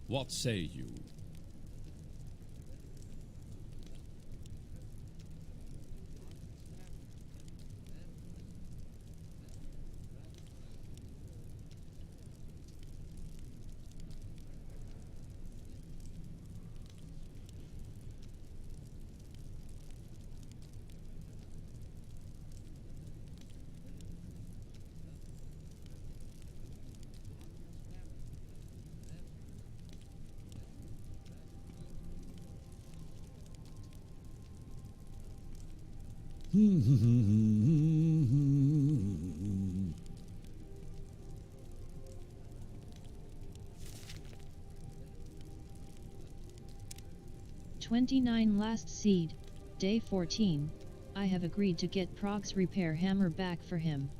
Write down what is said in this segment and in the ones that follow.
What say you? "29 Last Seed, Day 14, I have agreed to get Prog's repair hammer back for him.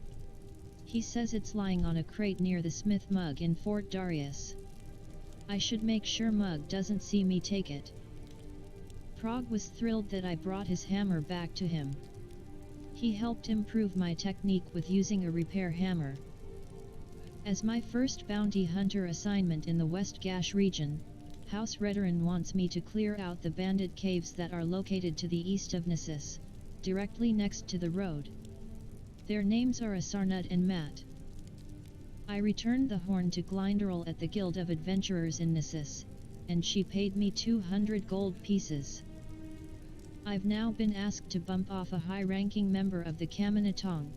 He says it's lying on a crate near the Smith Mug in Fort Darius. I should make sure Mug doesn't see me take it." Prog was thrilled that I brought his hammer back to him. He helped improve my technique with using a repair hammer. As my first bounty hunter assignment in the West Gash region, House Redoran wants me to clear out the bandit caves that are located to the east of Nissus, directly next to the road. Their names are Asarnut and Matt. I returned the horn to Glinderel at the Guild of Adventurers in Nissus, and she paid me 200 gold pieces. I've now been asked to bump off a high-ranking member of the Kamanatong,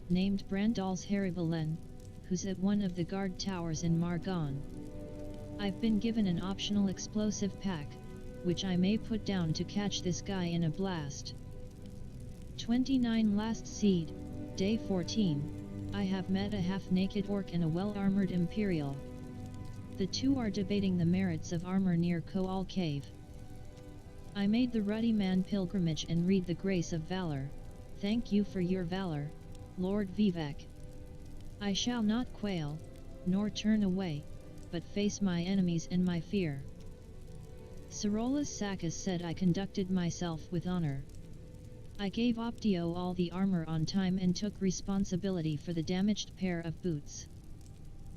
named Brandal's Haribalen, who's at one of the guard towers in Margon. I've been given an optional explosive pack, which I may put down to catch this guy in a blast. 29 Last Seed, Day 14, I have met a half-naked orc and a well-armored Imperial. The two are debating the merits of armor near Koal Cave. I made the Ruddy Man pilgrimage and read the Grace of Valor. Thank you for your valor, Lord Vivek. I shall not quail, nor turn away, but face my enemies and my fear. Sarolus Sakis said I conducted myself with honor. I gave Optio all the armor on time and took responsibility for the damaged pair of boots.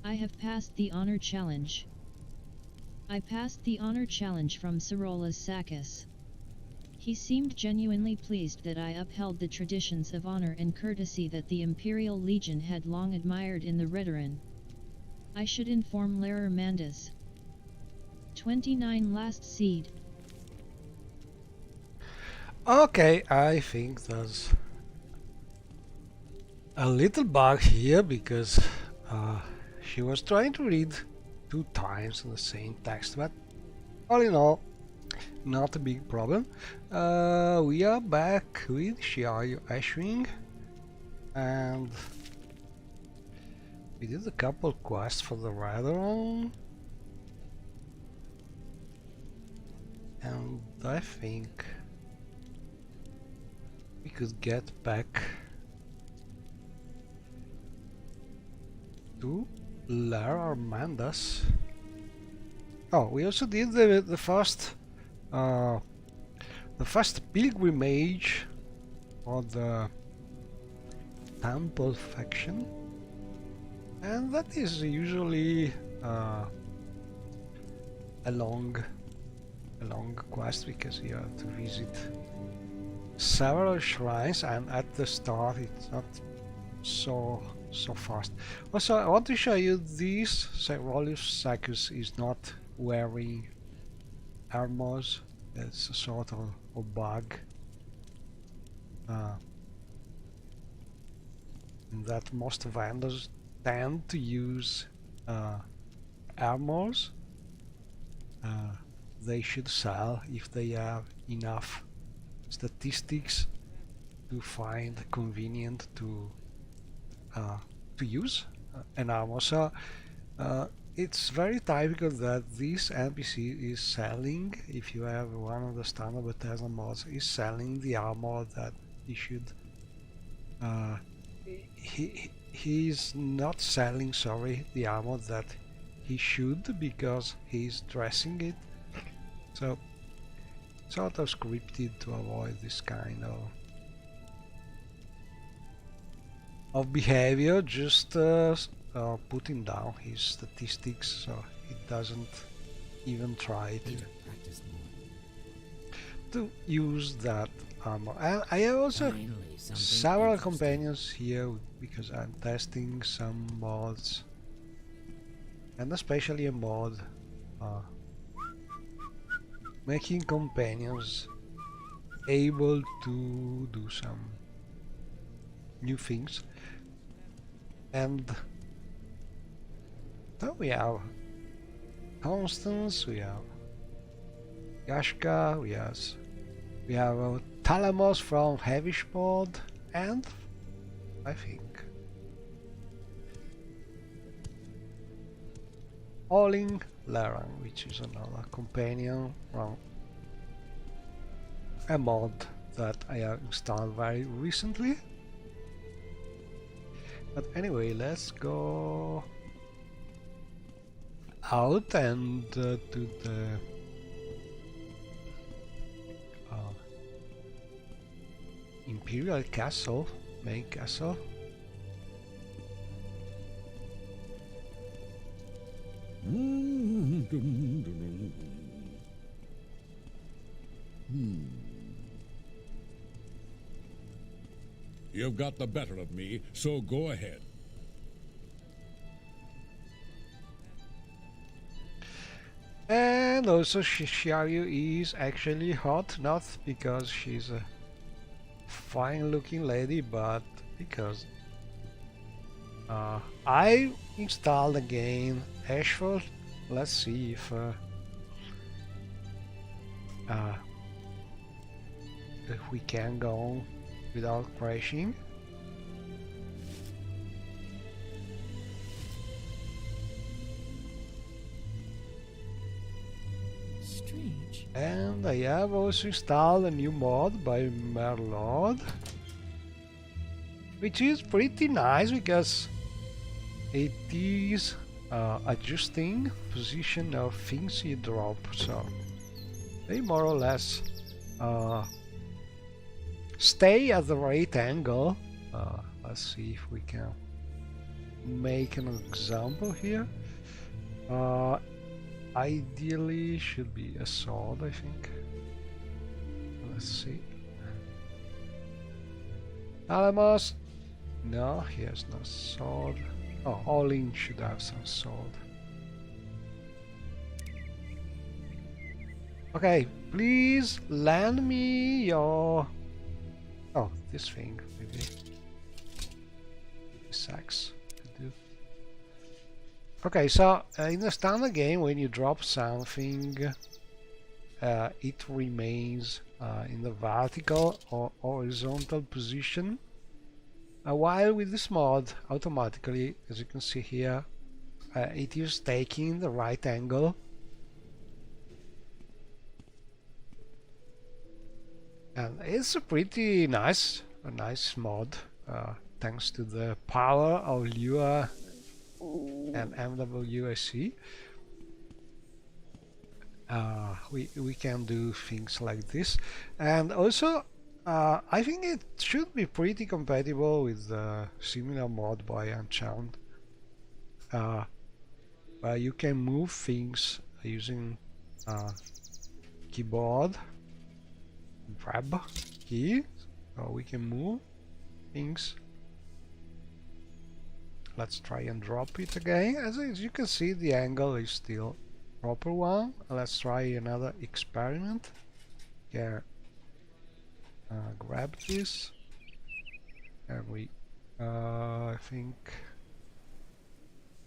I have passed the honor challenge. I passed the honor challenge from Sarolus Sakis. He seemed genuinely pleased that I upheld the traditions of honor and courtesy that the Imperial Legion had long admired in the Redoran. I should inform Larer Mandas. 29 Last Seed. Okay, I think there's a little bug here because she was trying to read 2 times the same text, but all in all, not a big problem. We are back with Shiayu Ashwing, and we did a couple quests for the Redoran, and I think we could get back to Lara Mandas. Oh, we also did the first pilgrimage for the temple faction, and that is usually a long quest because you have to visit several shrines, and at the start it's not so fast. Also, I want to show you this. Sarolus Sakis is not wearing armors. It's a sort of a bug that most vendors tend to use armors. They should sell if they have enough statistics to find convenient to use an armor. So it's very typical that this NPC is selling, if you have one of the standard Bethesda mods, is selling the armor that he should. He's not selling, sorry, the armor that he should, because he's dressing it. So sort of scripted to avoid this kind of behavior, just putting down his statistics so it doesn't even try to use that armor. And I have also several companions here because I'm testing some mods, and especially a mod making companions able to do some new things. And so we have Constance, we have Yashka, we have Talamos from Heavish mod, and I think Olin Laran, which is another companion from a mod that I have installed very recently. But anyway, let's go out and to the Imperial Castle, main castle. You've got the better of me, so go ahead. And also Shisharu is actually hot, not because she's a fine looking lady, but because I installed again Ashford. Let's see if we can go on without crashing. Strange. And I have also installed a new mod by Merlord, which is pretty nice because it is adjusting position of things you drop, so they more or less stay at the right angle. Let's see if we can make an example here. Ideally should be a sword, I think. Let's see. Alamos? No, he has no sword. Oh, Olin should have some sword. Okay, please lend me your... Oh, this thing, maybe. This axe could do. Okay, so in the standard game, when you drop something, it remains in the vertical or horizontal position. While with this mod, automatically, as you can see here, it is taking the right angle. And it's a pretty nice mod, thanks to the power of Lua and MWSC. We can do things like this, and also I think it should be pretty compatible with the similar mod by Enchant, where you can move things using keyboard grab key, so we can move things. Let's try and drop it again. As you can see, the angle is still proper one. Let's try another experiment. Yeah, grab this, and we I think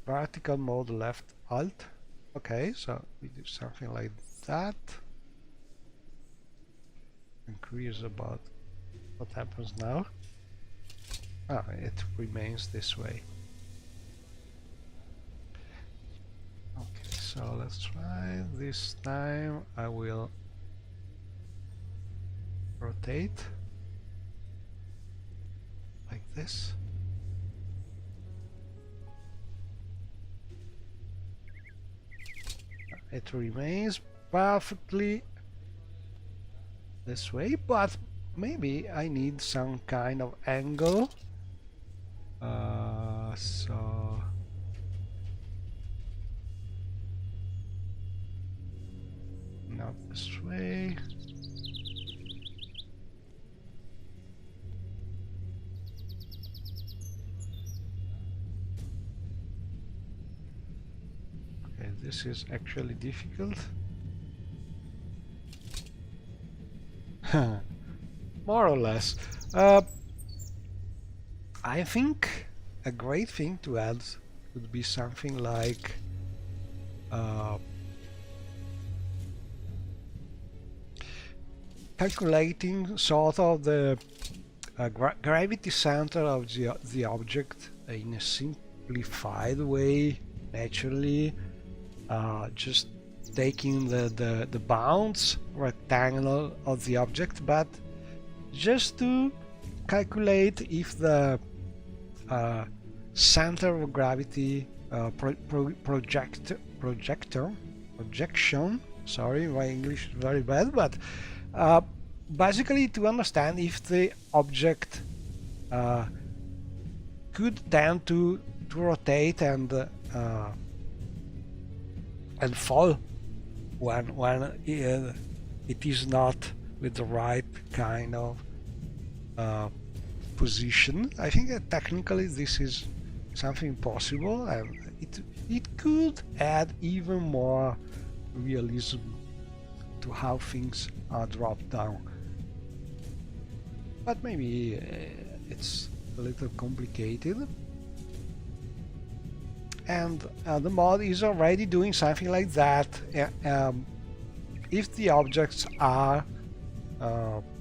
vertical mode left alt. Okay, so we do something like that. Increase about what happens now. Ah, it remains this way. Okay, so let's try this time. I will rotate like this. It remains perfectly this way, but maybe I need some kind of angle. So Up this way. Okay, this is actually difficult. More or less. I think a great thing to add would be something like calculating sort of the gravity center of the object in a simplified way, naturally, just taking the bounds rectangle of the object, but just to calculate if the center of gravity projection, sorry, my English is very bad, but basically to understand if the object could tend to rotate and fall when it is not with the right kind of position. I think that technically this is something possible, and it could add even more realism to how things are dropped down. But maybe it's a little complicated. And the mod is already doing something like that. If the objects are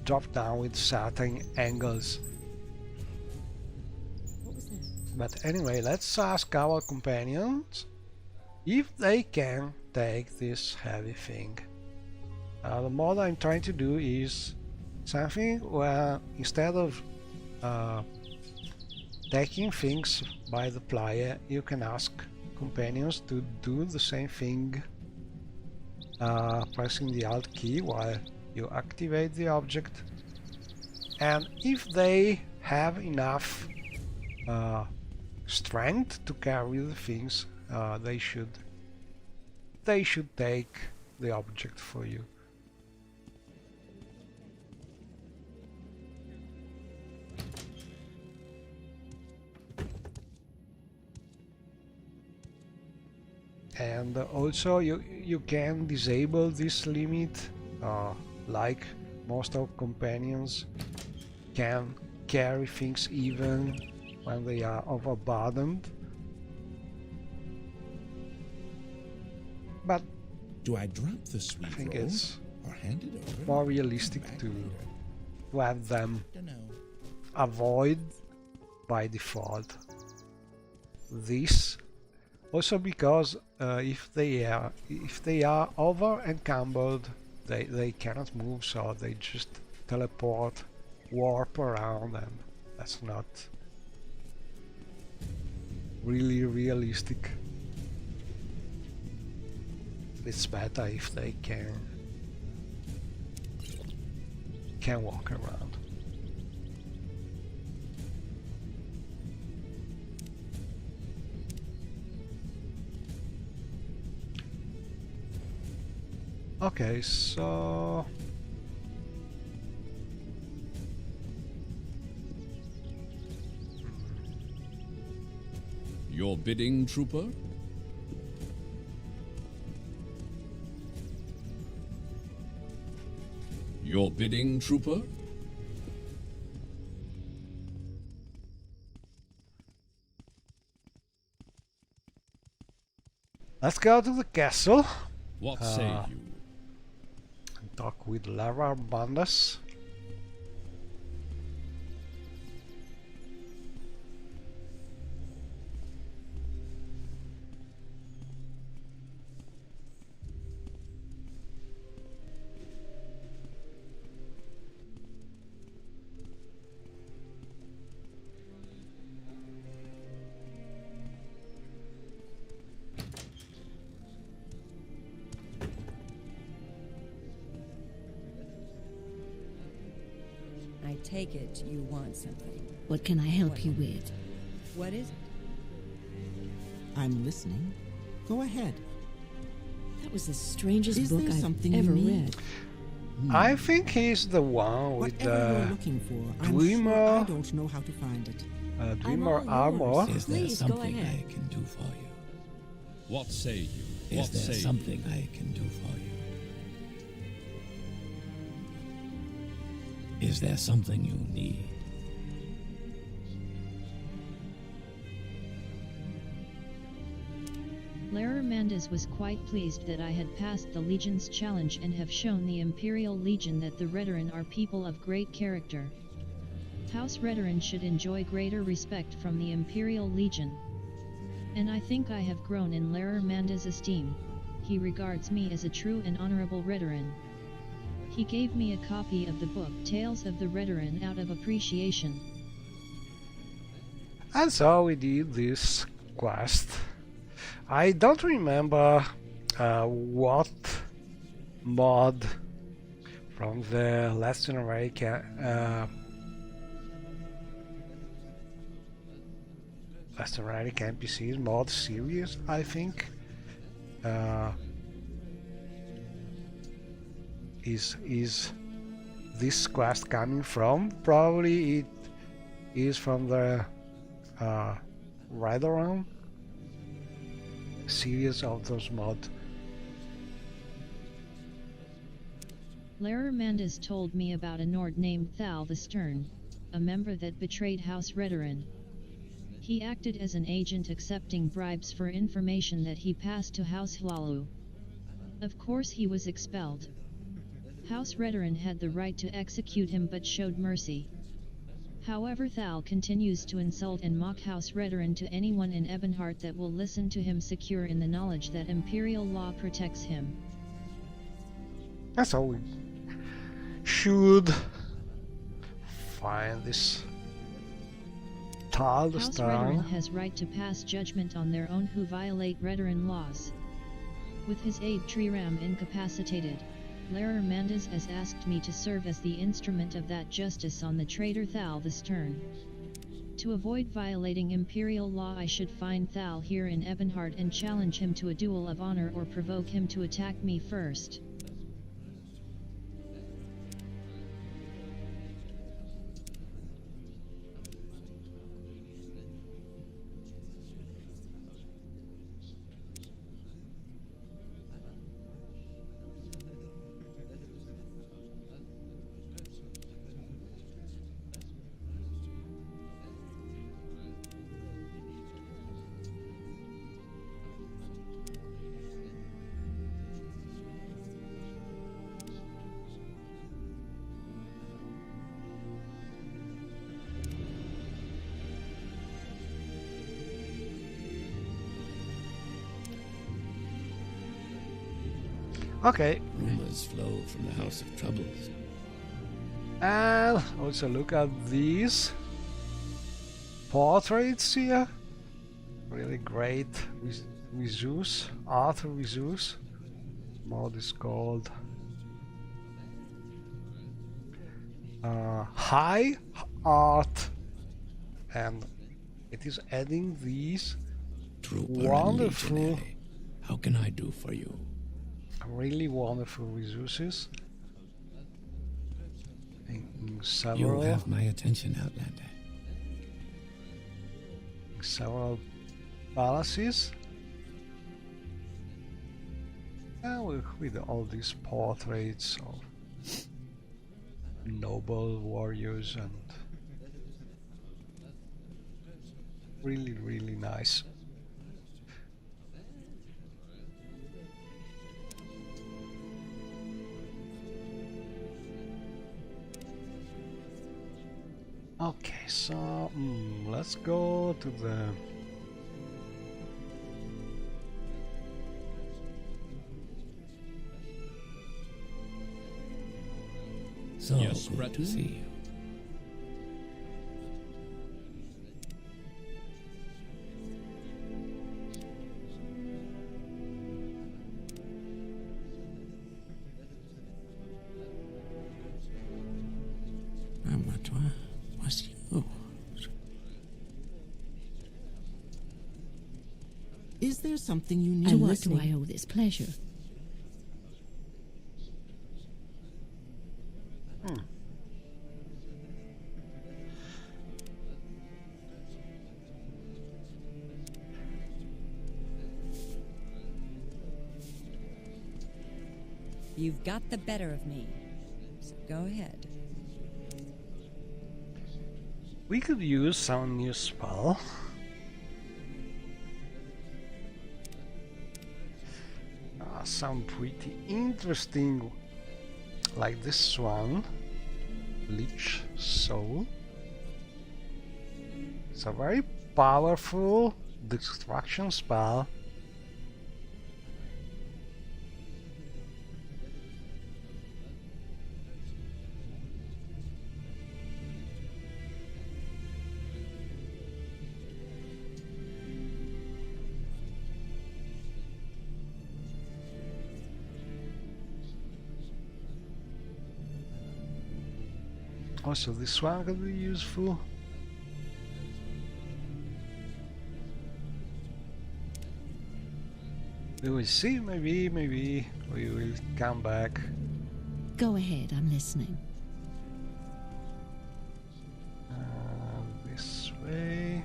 dropped down with certain angles. But anyway, let's ask our companions if they can take this heavy thing. The mod I'm trying to do is something where instead of taking things by the player, you can ask companions to do the same thing, pressing the Alt key while you activate the object, and if they have enough strength to carry the things, they should take the object for you. And also you can disable this limit, like most of companions can carry things even when they are overburdened. But Do I drop the sweet I think roll it's or hand it over? more realistic Back to later. have them Dunno. avoid by default this. Also because if they are over encumbered, they cannot move, so they just teleport, warp around, and that's not really realistic. It's better if they can walk around. Okay, so Your bidding, trooper? Your bidding, trooper? let's go to the castle What say you? and talk with Lara Bandas. I take it you want something. What can I help you with? What is it? I'm listening. Go ahead. That was the strangest Is book there I've something ever you need? read. I think he's the one with Whatever you're the looking for, I'm dreamer- sure I don't know how to find it. dreamer I'm all yours. armor. Is there Please, go something ahead. I can do for you? What say you? Is What there say something I can do for you? Is there something you need? Larer Mandus was quite pleased that I had passed the Legion's challenge and have shown the Imperial Legion that the Redoran are people of great character. House Redoran should enjoy greater respect from the Imperial Legion. And I think I have grown in Larer Mandus' esteem. He regards me as a true and honorable Redoran. He gave me a copy of the book Tales of the Redoran out of appreciation. And so we did this quest. I don't remember what mod from the Latin America NPCs mod series, I think, is this quest coming from. Probably it is from the Redoran series of those mods. Larer Mandus told me about a Nord named Thal the Stern, a member that betrayed House Redoran. He acted as an agent accepting bribes for information that he passed to House Hlalu. Of course he was expelled. House Redoran had the right to execute him but showed mercy. However, Thal continues to insult and mock House Redoran to anyone in Ebonheart that will listen to him, secure in the knowledge that Imperial law protects him. That's all we should find this Thal the House Stern. Redoran has right to pass judgment on their own who violate Redoran laws. With his aide Triram incapacitated, Larer Mandus has asked me to serve as the instrument of that justice on the traitor Thal the Stern. To avoid violating Imperial law, I should find Thal here in Ebonheart and challenge him to a duel of honor or provoke him to attack me first. Okay, Rumors flow from the House of Troubles. and also look at these portraits here. Really great Visus, Arthur Visus. Mod is called High Art, and it is adding these Trooper and wonderful, legionary. How can I do for you? really wonderful Visuses in You several have my attention, Outlander. palaces. And with all these portraits of noble warriors, and really nice. Okay, so let's go to the So Yes, good to Breton? see you. Abattoir was yours. Is there something you need? To what do I owe this pleasure? You've got the better of me. So go ahead. We could use some new spell. Some pretty interesting, like this one, Leech Soul. It's a very powerful destruction spell. Also, this one could be useful. We will see, maybe we will come back. Go ahead, I'm listening. This way.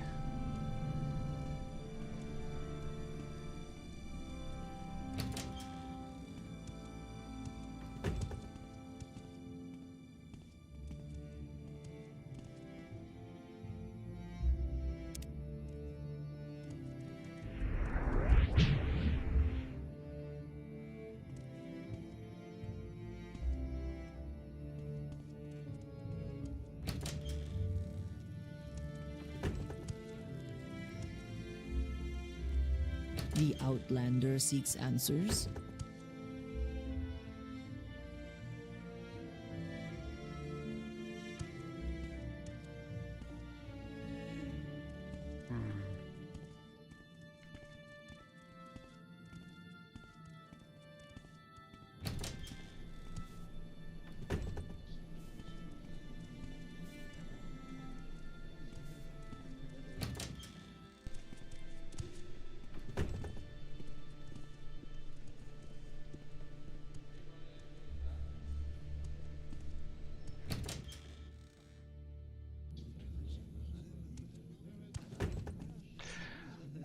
The Outlander seeks answers.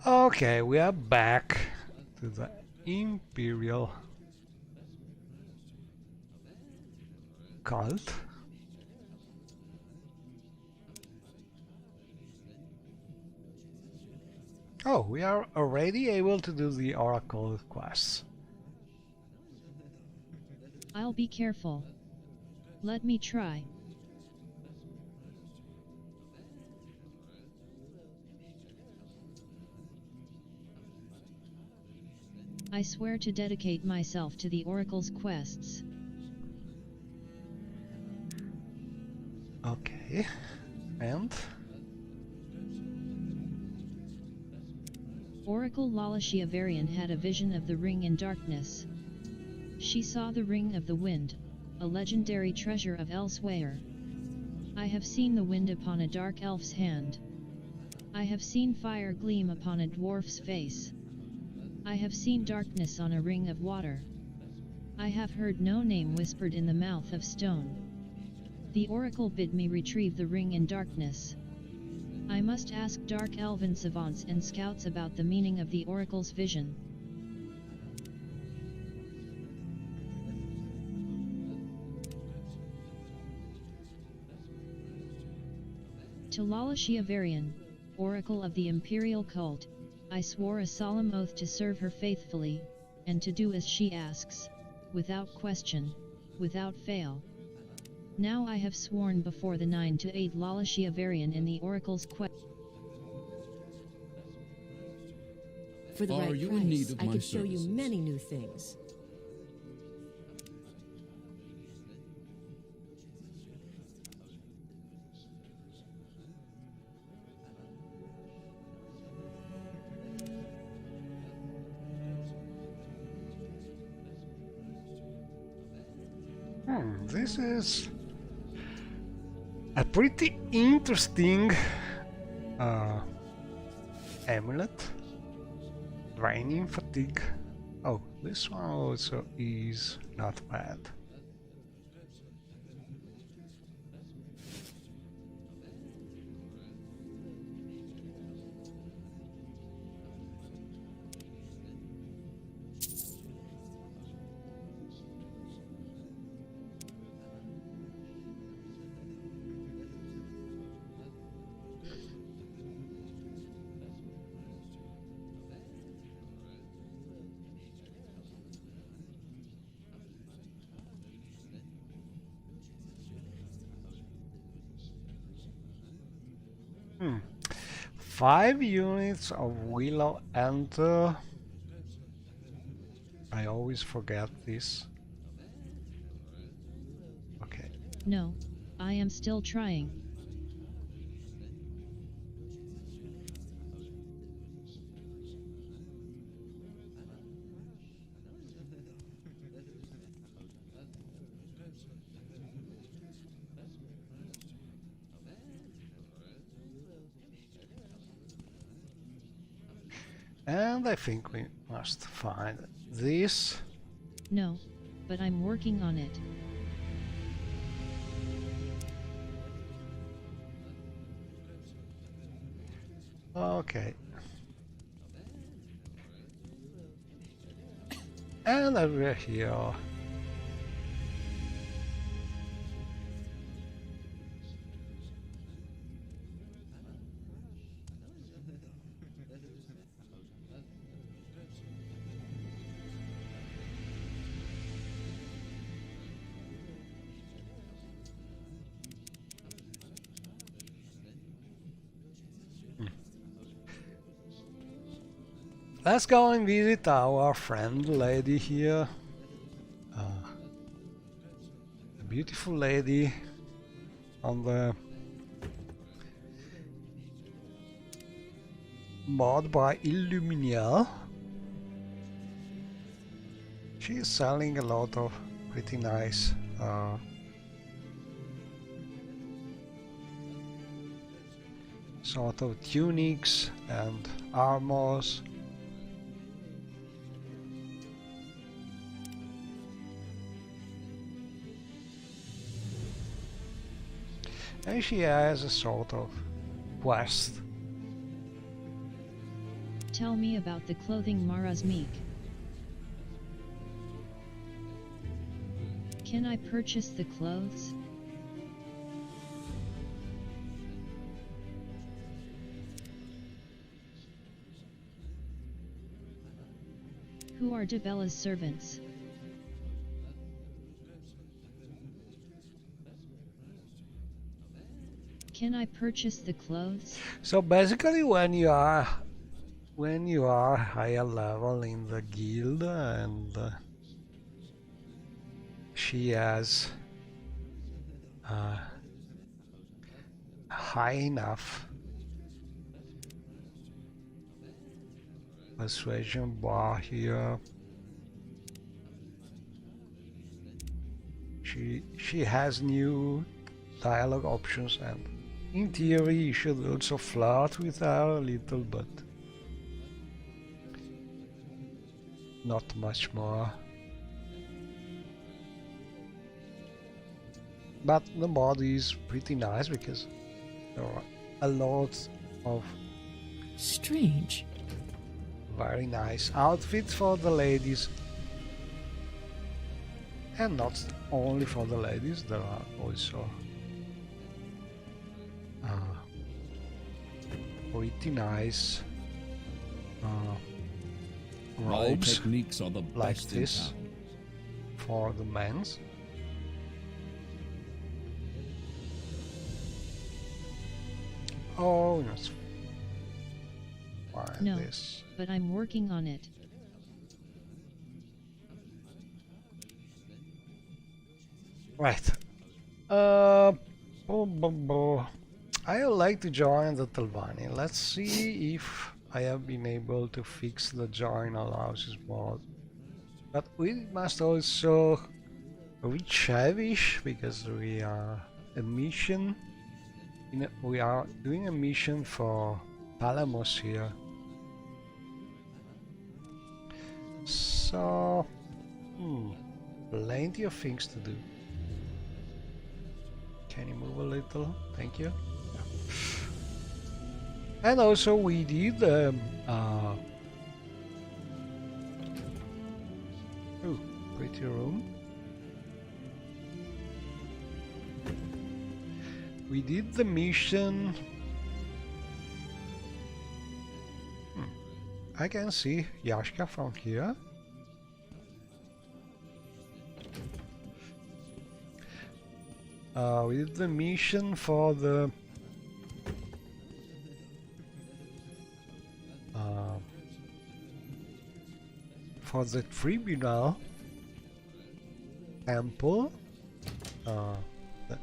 Okay, we are back to the Imperial cult. Oh, we are already able to do the Oracle quests. I'll be careful. Let me try. I swear to dedicate myself to the Oracle's quests. Okay, and? Oracle Lalashia Varian had a vision of the ring in darkness. She saw the Ring of the Wind, a legendary treasure of Elsewhere. I have seen the wind upon a dark elf's hand. I have seen fire gleam upon a dwarf's face. I have seen darkness on a ring of water. I have heard no name whispered in the mouth of stone. The oracle bid me retrieve the ring in darkness. I must ask dark elven savants and scouts about the meaning of the oracle's vision. To Lalashia Varian, oracle of the imperial cult, I swore a solemn oath to serve her faithfully, and to do as she asks, without question, without fail. Now I have sworn before the 9 to aid Lalashia Varian in the oracle's quest. For the Are right you price, in need of I my could show you services? many new things. This is a pretty interesting amulet. Draining fatigue. Oh, this one also is not bad. 5 units of willow and I always forget this. Okay. No, I am still trying. And I think we must find this. No, but I'm working on it. Okay. And over here. Let's go and visit our friend lady here. A beautiful lady on the mod by Illuminiel. She is selling a lot of pretty nice sort of tunics and armors. And she has a sort of quest. Tell me about the clothing Mara's meek. Can I purchase the clothes? Who are Debella's servants? Can I purchase the clothes? So basically when you are higher level in the guild and she has high enough persuasion bar here, she has new dialogue options, and in theory you should also flirt with her a little, but not much more. But the mod is pretty nice because there are a lot of Strange. very nice outfits for the ladies. And not only for the ladies, there are also pretty nice My robes techniques are the like best in this town. for the men's. Oh, let's find No, this. but I'm working on it. Right. I would like to join the Talvani. Let's see if I have been able to fix the join allows mod. But we must also reach Shavish because we are a mission. We are doing a mission for Palamos here. So, plenty of things to do. Can you move a little? Thank you. Yeah. And also we did pretty room. We did the mission. I can see Yashka from here. We did the mission for the for the tribunal temple, the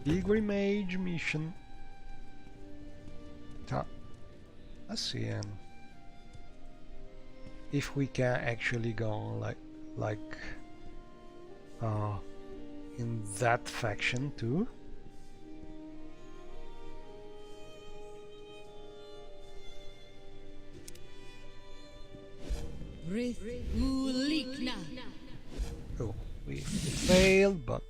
pilgrimage mission. Let's see if we can actually go like in that faction too. Oh, we failed, but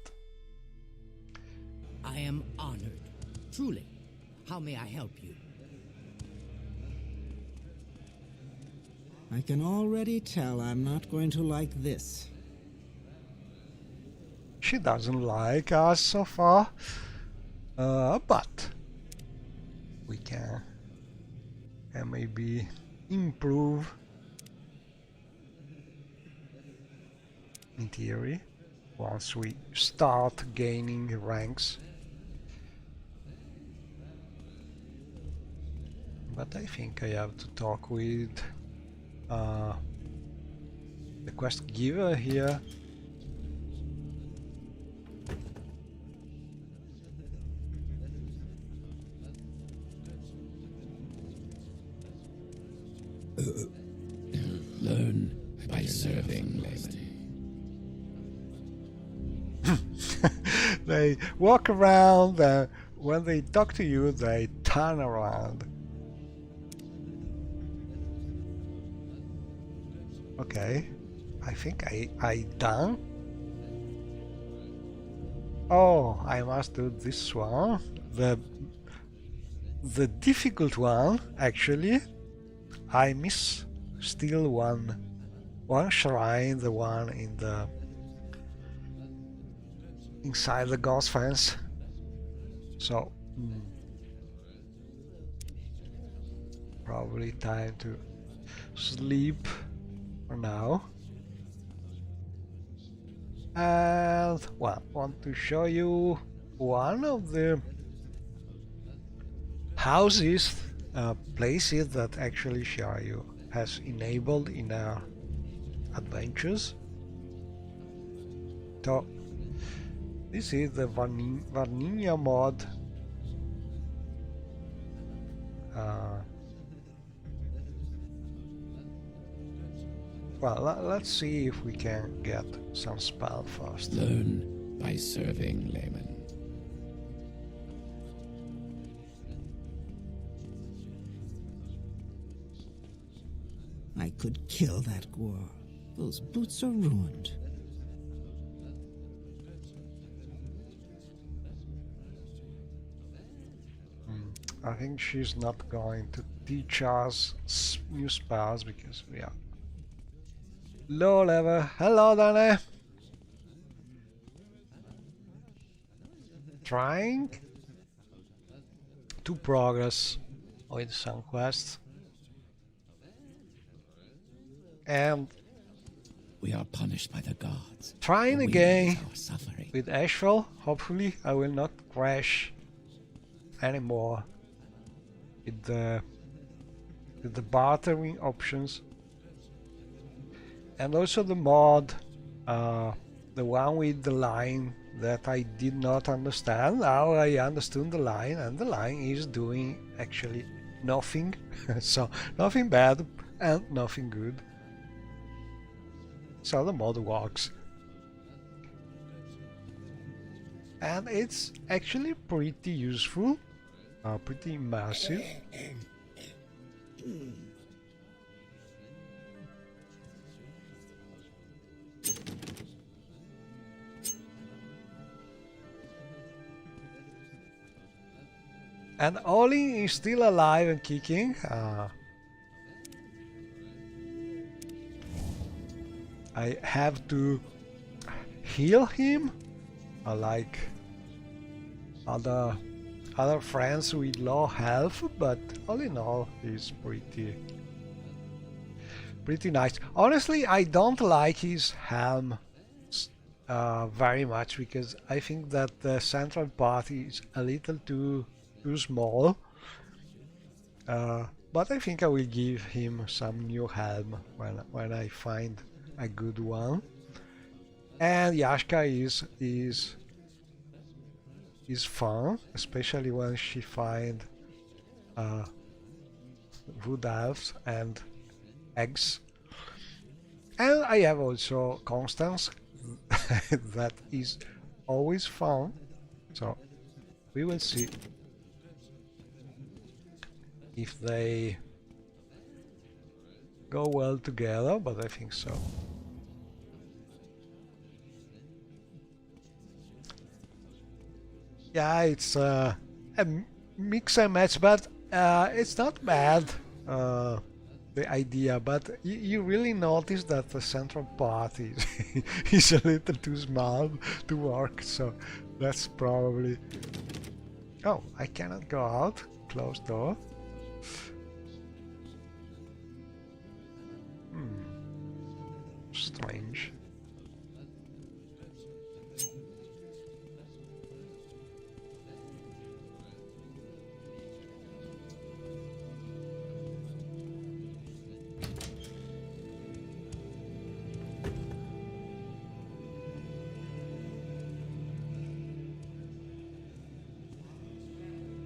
I am honored. Truly. How may I help you? I can already tell I'm not going to like this. she doesn't like us so far, but we can maybe improve in theory once we start gaining ranks. But I think I have to talk with the quest giver here. Learn by serving, Layman. They walk around, when they talk to you, they turn around. Okay, I think I done. Oh, I must do this one, the difficult one. Actually, I miss still one shrine, the one in the inside the ghost fence. So probably time to sleep for now. And well, want to show you one of the houses, places that actually Shiryu has enabled in our adventures. So this is the Vanilla mod. Well, let's see if we can get some spell first. Learn by serving, Layman. I could kill that Gwar. Those boots are ruined. I think she's not going to teach us new spells because we are low level. Hello, Dane. Trying to progress with some quests. And We are punished by the gods. trying We again are suffering. with Ashfall. Hopefully I will not crash anymore with the bartering options. And also the mod, the one with the line that I did not understand. Now I understood the line, and the line is doing actually nothing. So nothing bad and nothing good. So the mod works. And it's actually pretty useful, pretty immersive. And Ollie is still alive and kicking. I have to heal him, like other friends with low health, but all in all, he's pretty nice. Honestly, I don't like his helm very much because I think that the central part is a little too small. But I think I will give him some new helm when I find a good one. And Yashka is fun, especially when she find wood elves and eggs. And I have also Constance, that is always fun. So we will see if they go well together, but I think so. Yeah, it's a mix and match, but it's not bad, the idea, but you really notice that the central part is, is a little too small to work, so that's probably... Oh, I cannot go out. Closed door. Strange.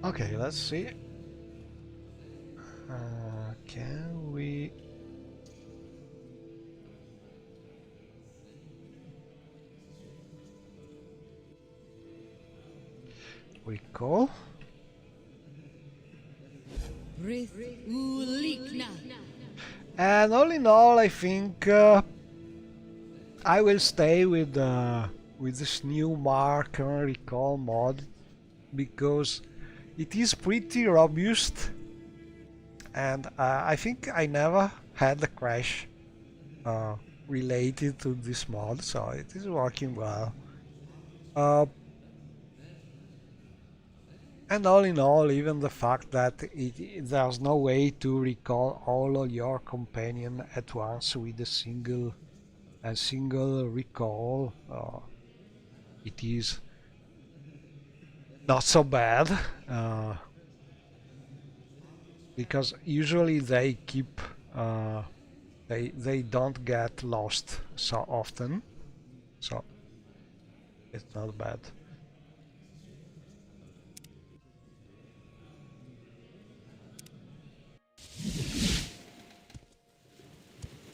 Okay, let's see. Can we... recall? And all in all, I think I will stay with this new mark and recall mod, because it is pretty robust, and I think I never had a crash related to this mod, so it is working well. And all in all, even the fact that there's no way to recall all of your companion at once with a single recall, it is not so bad, because usually they keep they don't get lost so often, so it's not bad.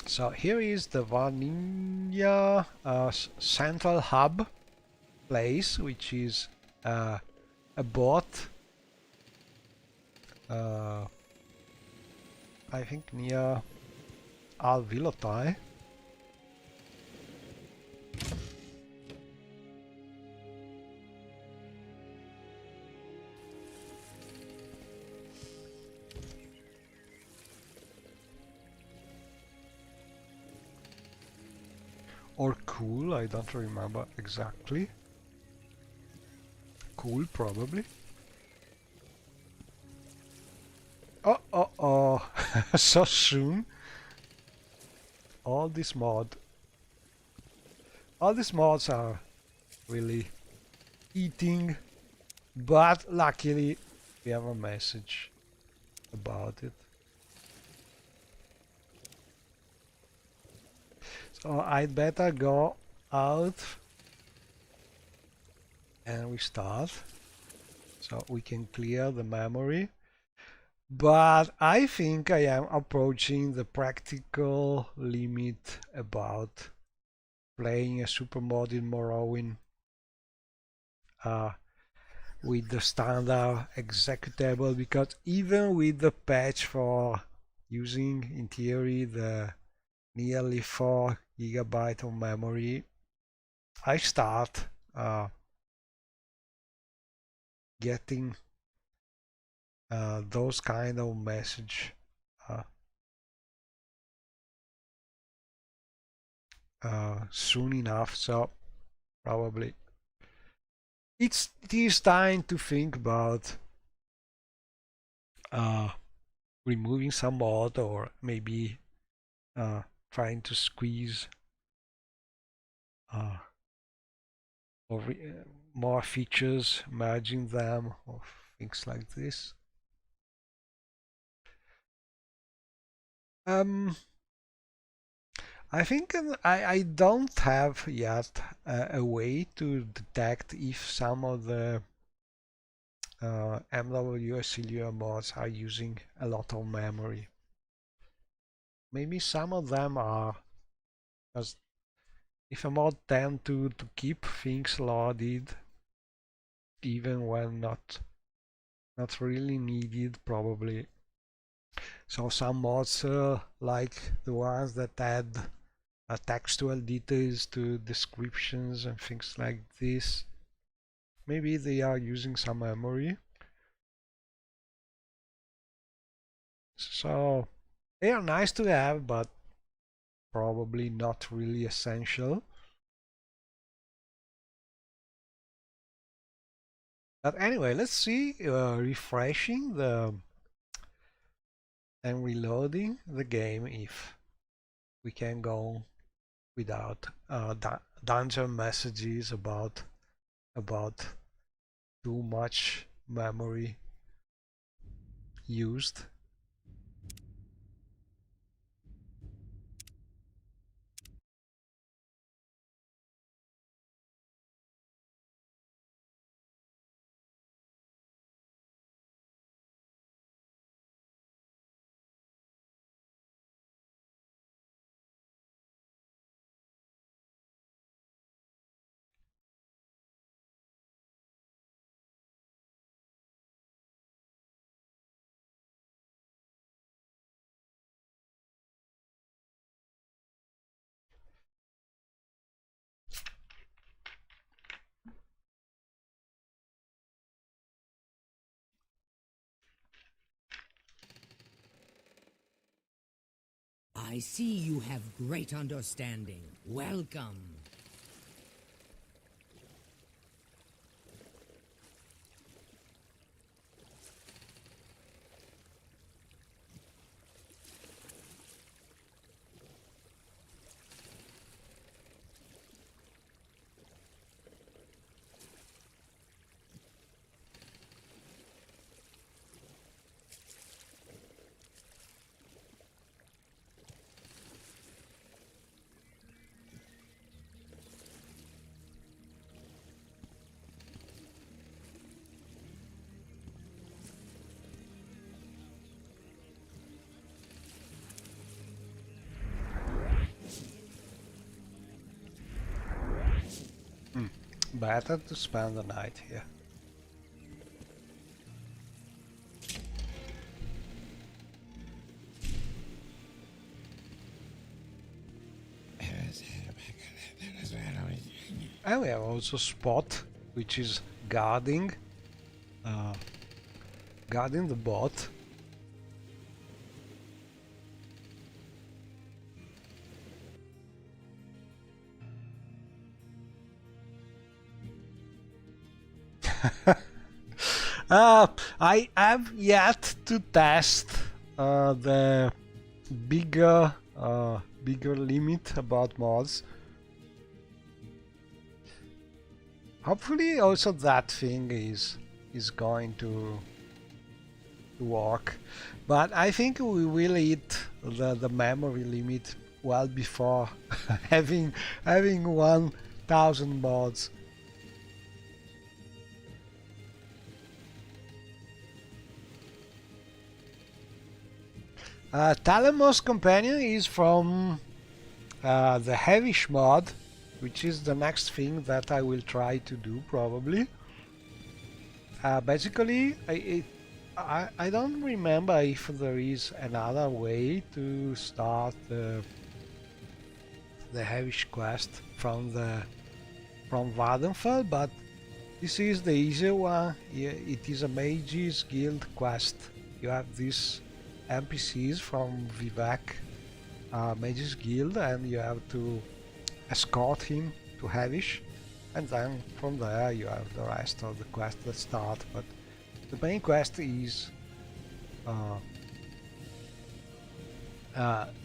So here is the Vanilla central hub place, which is abot, I think near Alvilotai. Or cool, I don't remember exactly. Cool, probably. Oh, so soon. All these mods are really eating, but luckily we have a message about it. So I'd better go out and restart so we can clear the memory. But I think I am approaching the practical limit about playing a super mod in Morrowind with the standard executable, because even with the patch for using in theory the nearly 4 GB of memory, I start getting those kind of message soon enough, so probably it is time to think about removing some mod, or maybe trying to squeeze more features, merging them, or things like this. Um, I think I don't have yet a way to detect if some of the MWSLUR mods are using a lot of memory. Maybe some of them are, because if a mod tend to keep things loaded even when not really needed, probably. So some mods like the ones that add textual details to descriptions and things like this, maybe they are using some memory. So they are nice to have, but probably not really essential. But anyway, let's see, refreshing the and reloading the game, if we can go without dungeon messages about too much memory used. I see you have great understanding. Welcome. Better to spend the night here. And we have also Spot, which is guarding the bot. I have yet to test the bigger limit about mods. Hopefully also that thing is going to work, but I think we will hit the memory limit well before having 1000 mods. Talemos Companion is from the Heavish mod, which is the next thing that I will try to do probably. Basically, I don't remember if there is another way to start the Heavish quest from Vardenfell, but this is the easier one. It is a Mage's Guild quest. You have these NPCs from Vivek, Mage's Guild, and you have to escort him to Heavish, and then from there you have the rest of the quest that start. But the main quest is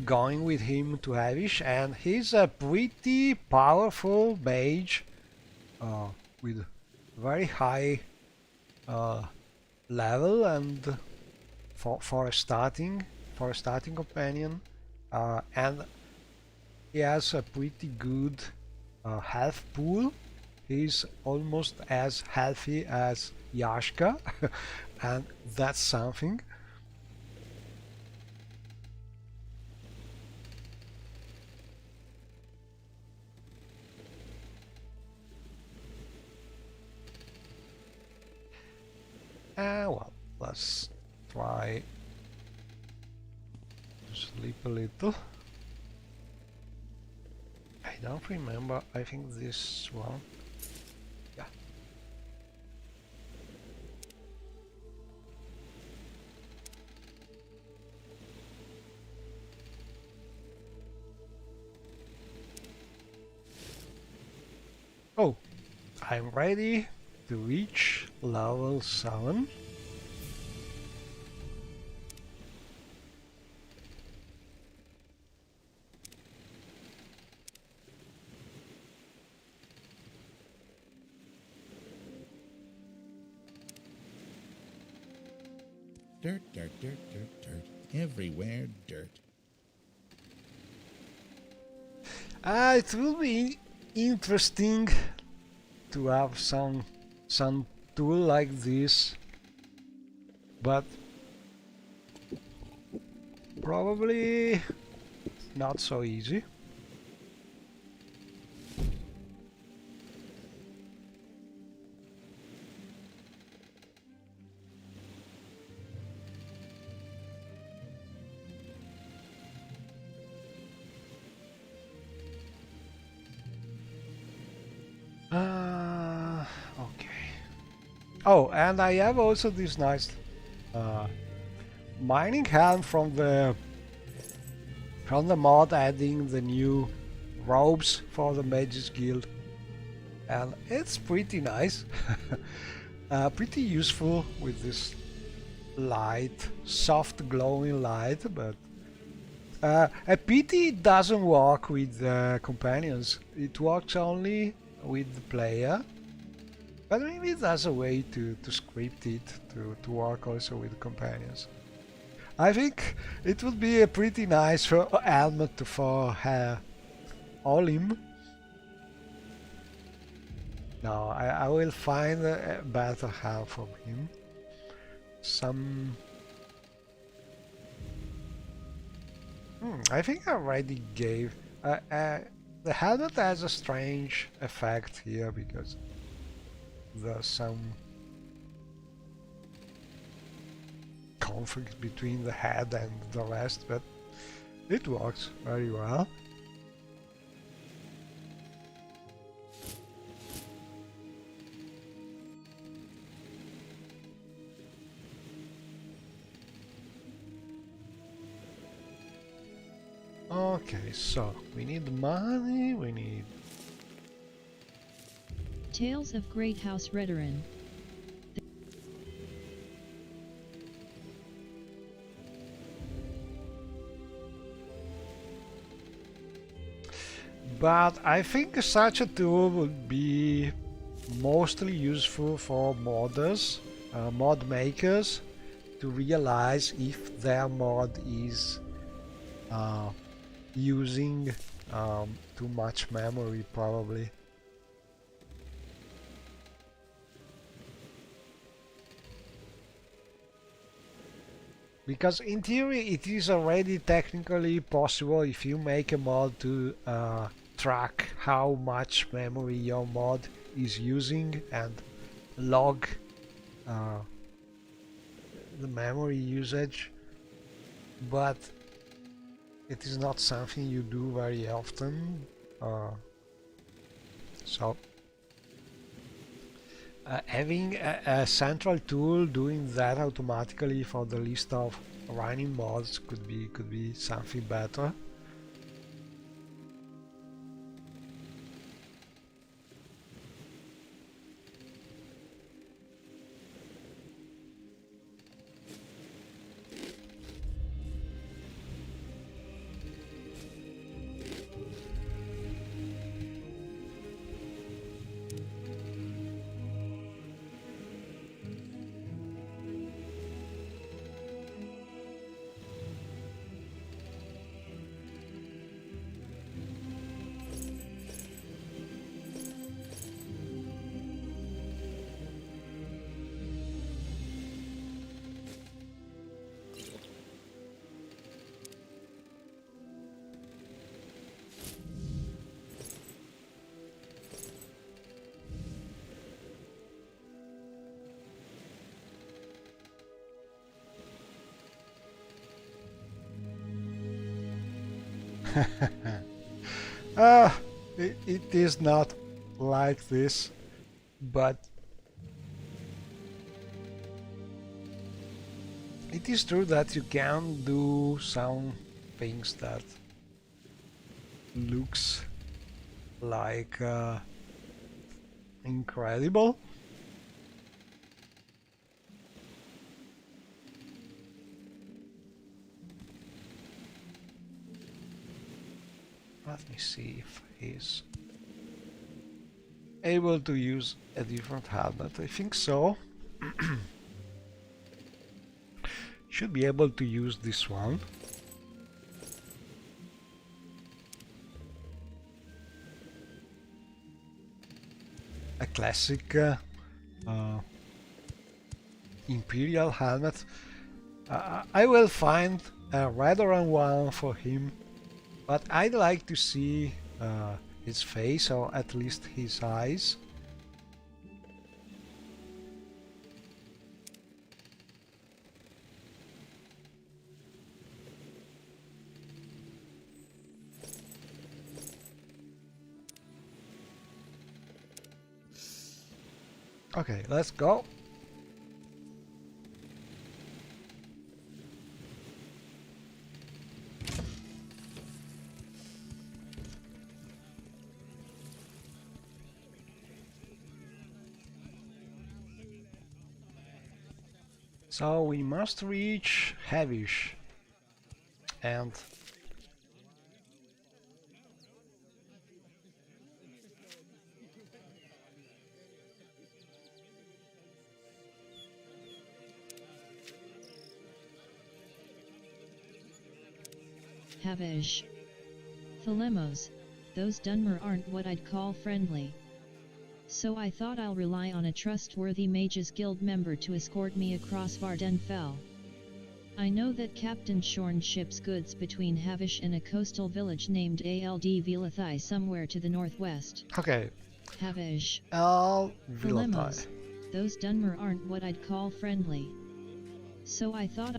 going with him to Heavish, and he's a pretty powerful mage with very high level, and for a starting for a starting companion, and he has a pretty good health pool. He's almost as healthy as Yashka, and that's something. Well, let's try to sleep a little. I don't remember, I think this one. Yeah. Oh, I'm ready to reach level 7. Dirt, dirt, dirt, dirt, dirt. Everywhere dirt. It will be interesting to have some tool like this, but probably not so easy. Okay. Oh, and I have also this nice mining helm from the mod adding the new robes for the Mages Guild, and it's pretty nice. Pretty useful with this light, soft glowing light, but a pity it doesn't work with companions. It works only with the player, but maybe there's a way to script it to work also with companions. I think it would be a pretty nice helmet for Olim. No, I will find a better help for him. Some... I think I already gave... the helmet has a strange effect here because there's some conflict between the head and the rest, but it works very well. Okay, so we need money, we need... Tales of Great House Redoran. But I think such a tool would be mostly useful for modders, mod makers, to realize if their mod is using too much memory, probably. Because in theory it is already technically possible if you make a mod to track how much memory your mod is using and log the memory usage, but it is not something you do very often. So having a central tool doing that automatically for the list of running mods could be something better. It is not like this, but it is true that you can do some things that looks like incredible. Let me see if he's able to use a different helmet. I think so. Should be able to use this one. A classic Imperial helmet. I will find a red one for him, but I'd like to see his face, or at least his eyes. Okay, let's go. So we must reach Havish and Havish. Thelemos, those Dunmer aren't what I'd call friendly. So I thought I'll rely on a trustworthy Mages Guild member to escort me across Vardenfell. I know that Captain Shorn ships goods between Havish and a coastal village named Ald Vilathai somewhere to the northwest. okay. Havish. Vilathai. Those Dunmer aren't what I'd call friendly. So I thought...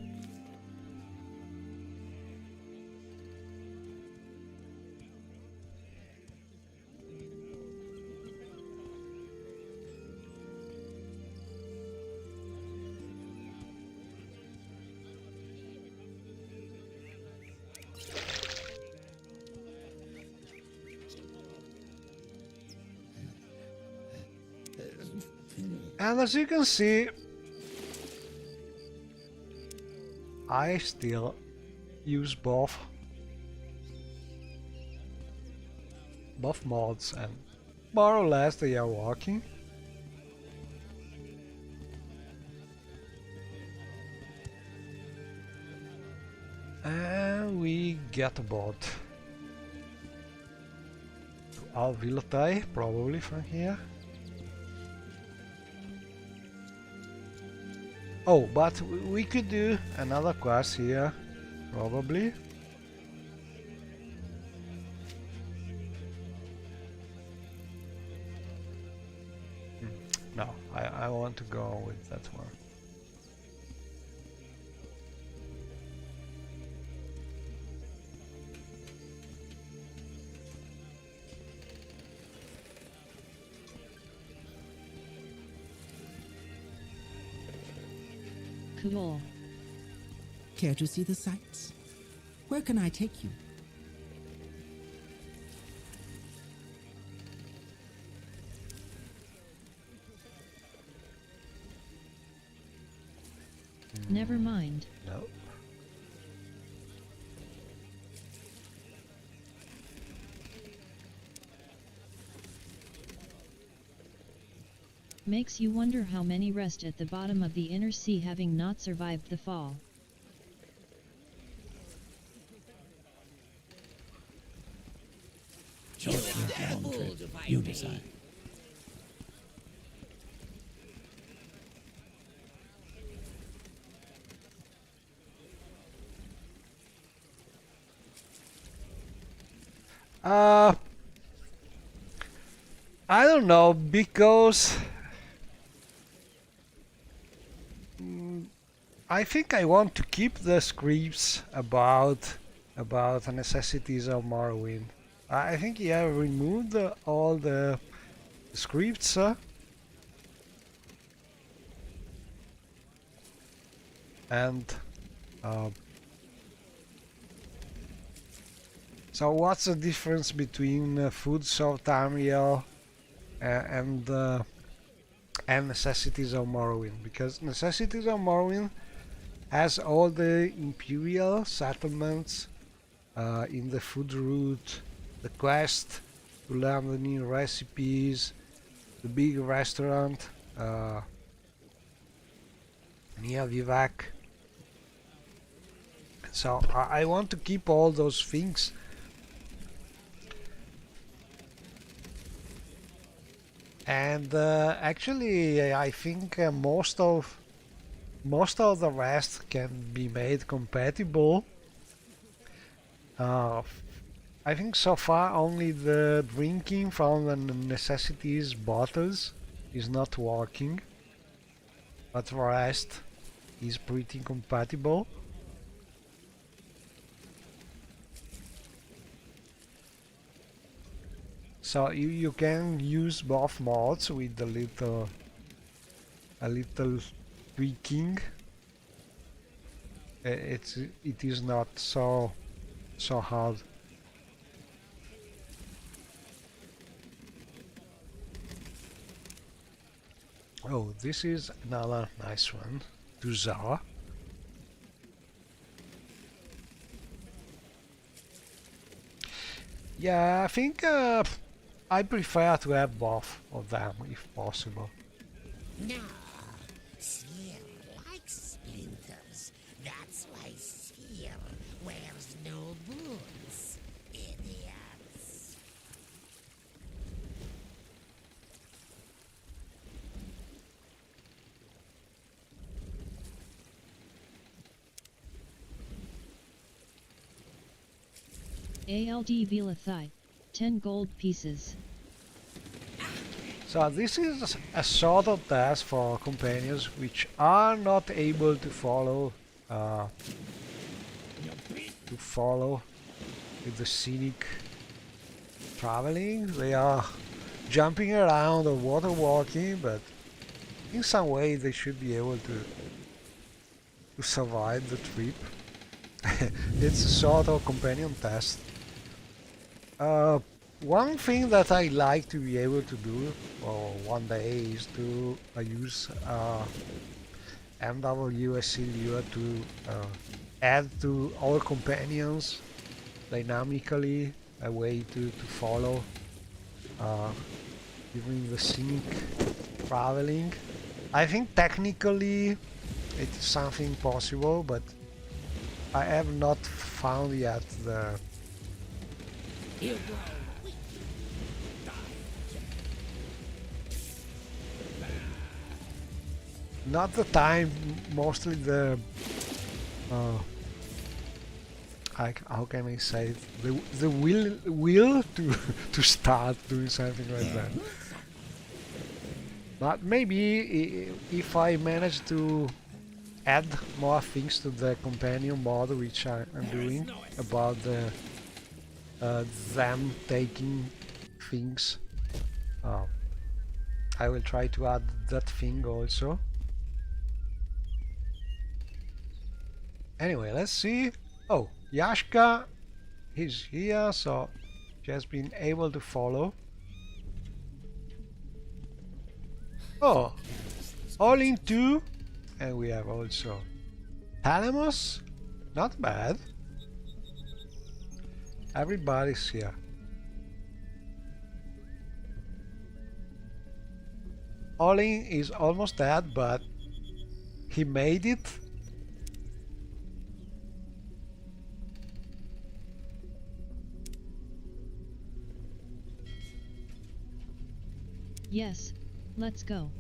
And as you can see, I still use both mods, and more or less they are working. And we get a boat to Alvilatai, probably from here. Oh, but we could do another quest here, probably. No, I want to go with that one. Cool. Care to see the sights? Where can I take you? Never mind. No. Makes you wonder how many rest at the bottom of the inner sea having not survived the fall. Choose your own trip. You decide. I don't know, because I think I want to keep the scripts about about the necessities of Morrowind. I think he have removed all the scripts. And so what's the difference between Foods of Tamriel and Necessities of Morrowind? Because Necessities of Morrowind has all the imperial settlements in the food route, the quest to learn the new recipes, the big restaurant near Vivek. So I want to keep all those things. And actually I think most of the rest can be made compatible. I think so far only the drinking from the necessities bottles is not working, but the rest is pretty compatible. So you can use both mods with a little tweaking. It is not so hard. Oh, this is another nice one. Tuzar. Yeah, I think I prefer to have both of them if possible. No, Seer likes splinters. That's why Seer wears no boots. Idiots. ALD Vilathai, 10 gold pieces. So this is a sort of task for companions which are not able to follow with the scenic traveling. They are jumping around or water walking, but in some way they should be able to survive the trip. It's a sort of companion test. One thing that I like to be able to do for one day is to use MWSC lure to add to our companions dynamically a way to follow during the scenic traveling. I think technically it is something possible, but I have not found yet the not the time, mostly the how can I say it? The will to start doing something like that. But maybe if I manage to add more things to the companion mod, which I'm doing about the them taking things, I will try to add that thing also. Anyway, let's see. Oh, Yashka is here, so she has been able to follow. Oh, all in two, and we have also Thalamus. Not bad. Everybody's here. Olin is almost dead, but he made it. Yes, let's go.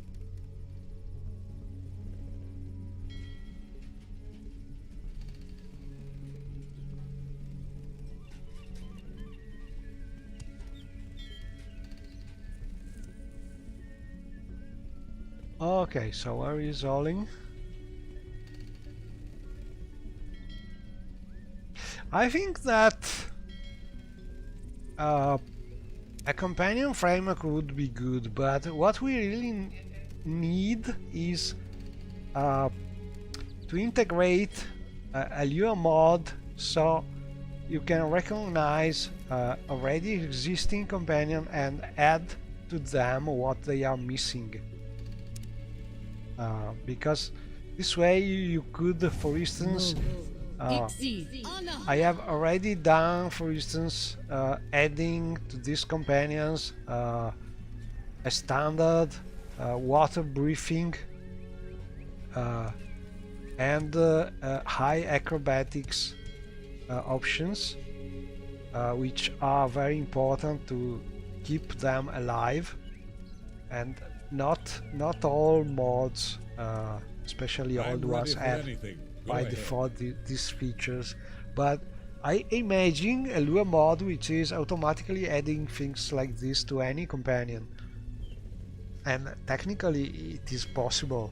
Okay, so where is Olin? I think that a companion framework would be good, but what we really need is to integrate a Lua mod so you can recognize already existing companion and add to them what they are missing. Because this way you could, for instance, I have already done, for instance, adding to these companions a standard water breathing and high acrobatics options, which are very important to keep them alive. And not all mods, especially old ones, have by default these features, but I imagine a Lua mod which is automatically adding things like this to any companion, and technically it is possible.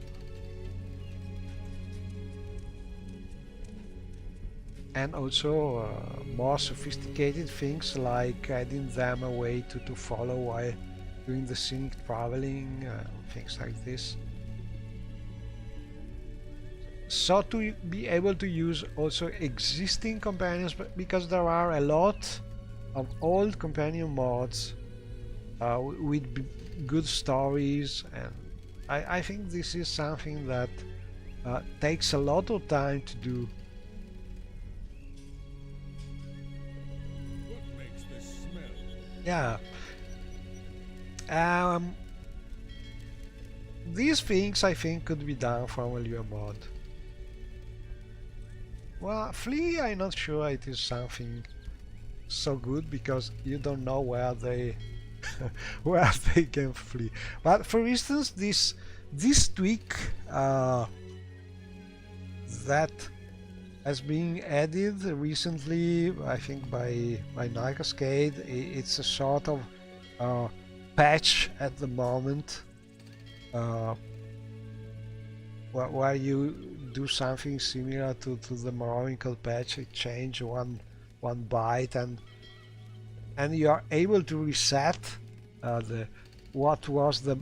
And also more sophisticated things like adding them a way to follow while doing the scenic traveling, things like this. So to be able to use also existing companions, but because there are a lot of old companion mods with good stories, and I think this is something that takes a lot of time to do. What makes this smell? Yeah. These things I think could be done from a Lua mod. Well, Flea, I'm not sure it is something so good because you don't know where they where they can flee. But for instance, this tweak that has been added recently, I think by Cascade, it's a sort of patch at the moment where you do something similar to the Morrowind patch. It change one byte and you are able to reset what was the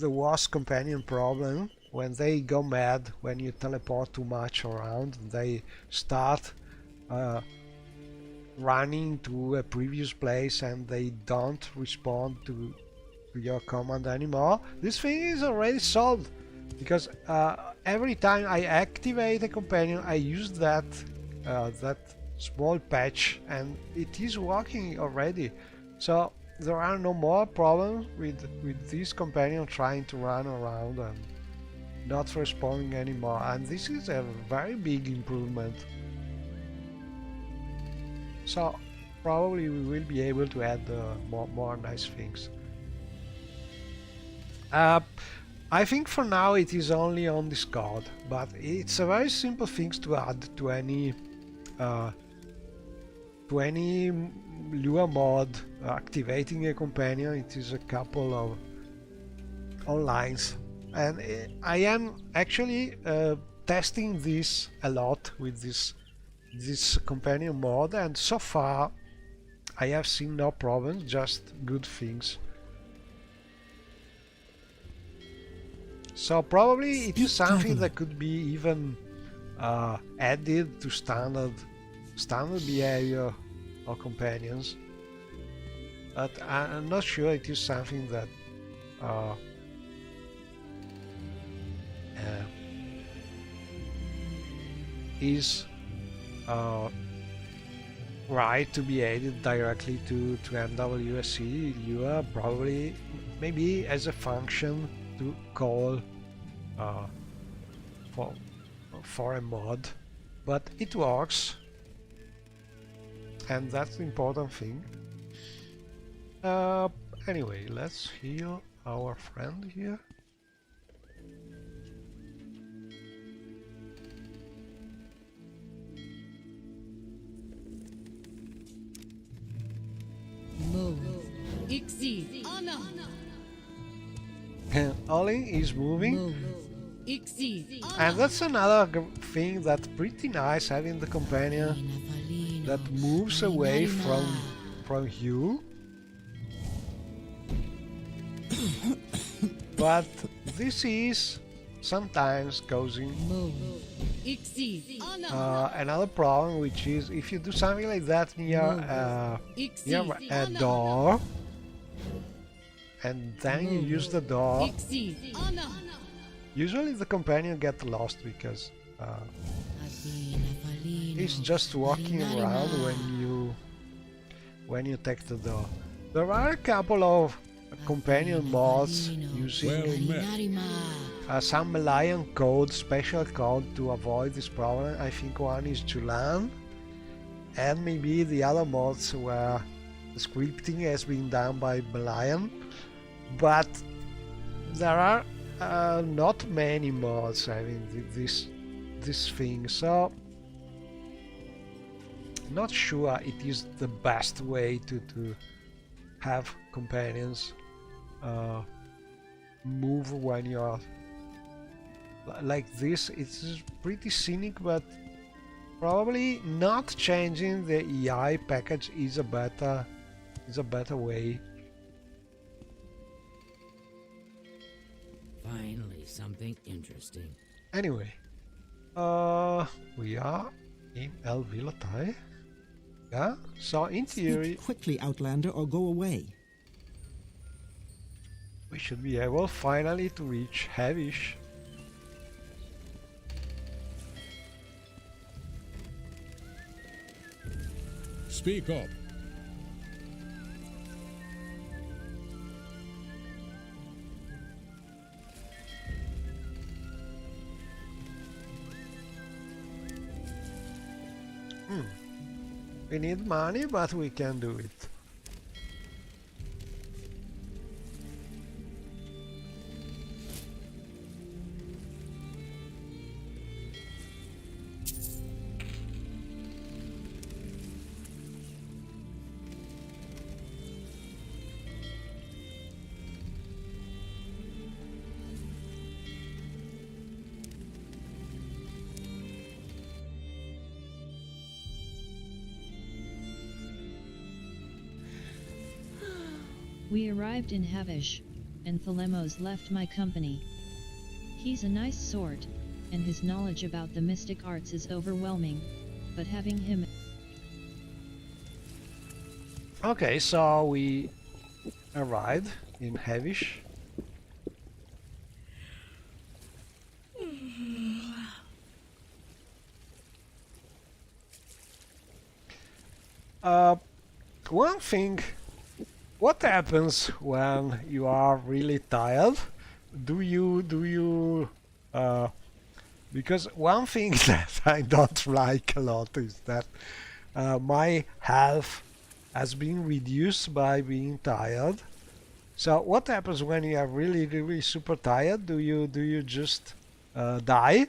worst companion problem. When they go mad, when you teleport too much around, they start running to a previous place and they don't respond to your command anymore. This thing is already solved because every time I activate a companion, I use that small patch and it is working already. So there are no more problems with this companion trying to run around and not responding anymore, and this is a very big improvement. So probably we will be able to add more nice things. I think for now it is only on Discord, but it's a very simple thing to add to any Lua mod activating a companion. It is a couple of lines, and I am actually testing this a lot with this companion mod, and so far I have seen no problems, just good things. So probably it is something that could be even added to standard behavior of companions, but I'm not sure it is something that is right to be added directly to MWSE. You are probably maybe as a function to call for a mod, but it works, and that's the important thing. Anyway, let's heal our friend here. Ollie is moving, and that's another thing that's pretty nice, having the companion that moves away from you. But this is sometimes causing another problem, which is if you do something like that near a door, and then you use the door, usually the companion gets lost because he's just walking around when you take the door. There are a couple of companion mods using some Malayan code, special code to avoid this problem. I think one is Julan, and maybe the other mods where the scripting has been done by Malayan, but there are not many mods having this thing, so not sure it is the best way to have companions move when you're like this. It's pretty scenic, but probably not changing the AI package is a better way. Finally, something interesting. Anyway, we are in El Vilotai. Yeah, so in theory, Speak quickly, Outlander, or go away. we should be able finally to reach Havish. Speak up. We need money, but we can do it. We arrived in Havish, and Thelemos left my company. He's a nice sort, and his knowledge about the mystic arts is overwhelming, but having him... Okay, so we arrived in Havish. One thing, what happens when you are really tired? Because one thing that I don't like a lot is that my health has been reduced by being tired. So what happens when you are really super tired? Do you just die?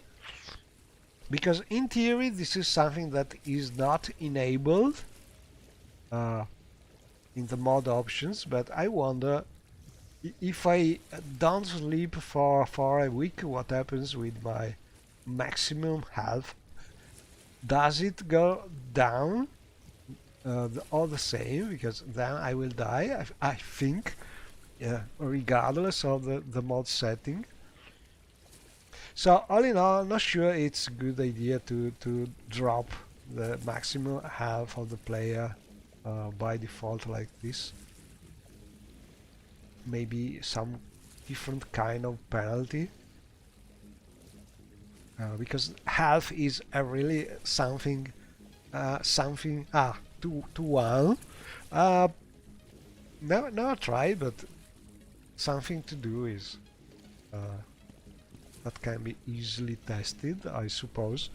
Because in theory this is something that is not enabled in the mod options, but I wonder if I don't sleep for a week, what happens with my maximum health? Does it go down all the same? Because then I will die, I think, regardless of the mod setting. So all in all, I'm not sure it's a good idea to drop the maximum health of the player by default like this. Maybe some different kind of penalty, because health is a really something to one. Never tried, but something to do is that can be easily tested, I suppose.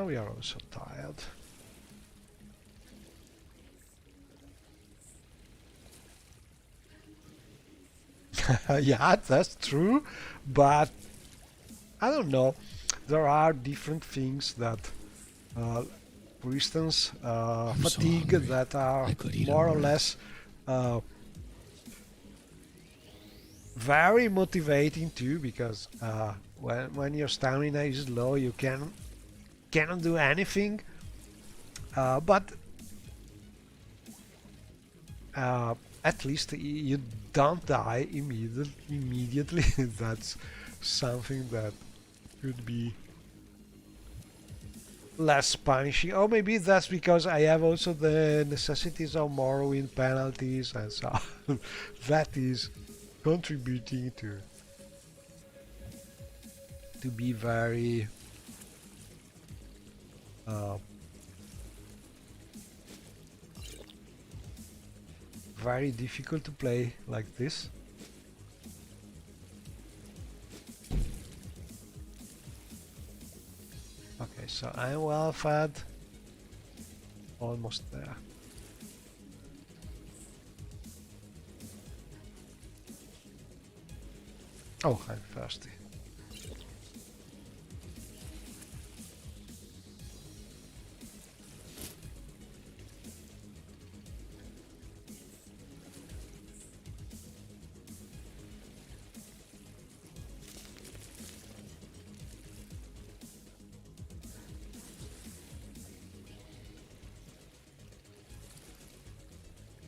We are also tired. Yeah, that's true, but I don't know. There are different things that, for instance, fatigue hungry. that are I could eat more a or rat. less very motivating too, because when your stamina is low, you cannot do anything. But at least you don't die immediately. That's something that could be less punishing. Or maybe that's because I have also the necessities of Morrowind penalties and so on. That is contributing to be very very difficult to play like this. Okay, so I'm well fed. Almost there. Oh, I'm thirsty.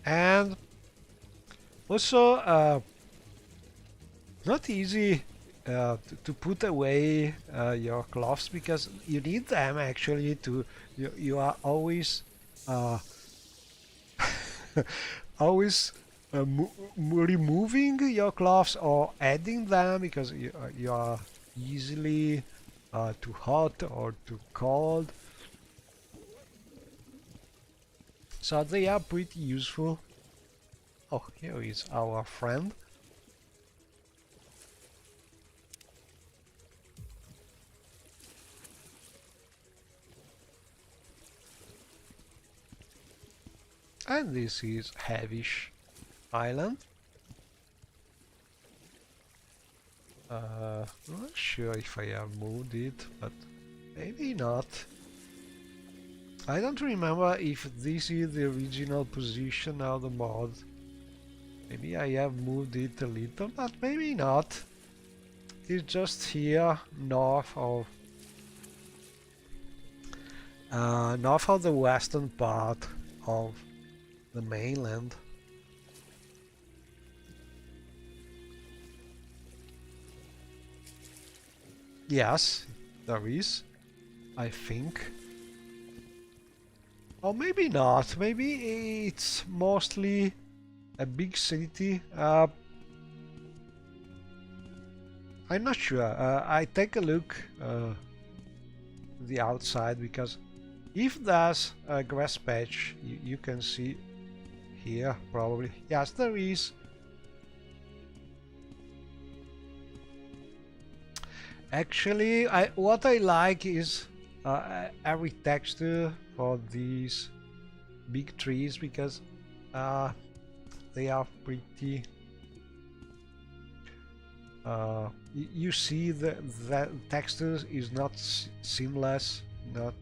And also, not easy to put away your cloths, because you need them actually to. You are always always removing your cloths or adding them, because you are easily too hot or too cold. So they are pretty useful. Oh, here is our friend. And this is Havish Island. Not sure if I have moved it, but maybe not. I don't remember if this is the original position of the mod. Maybe I have moved it a little, but maybe not. It's just here, north of the western part of the mainland. Yes, there is, I think. Or maybe not. Maybe it's mostly a big city. I'm not sure. I take a look the outside, because if there's a grass patch, you can see here probably. Yes, there is. Actually, what I like is every texture for these big trees, because they are pretty. You see the texture is not seamless, not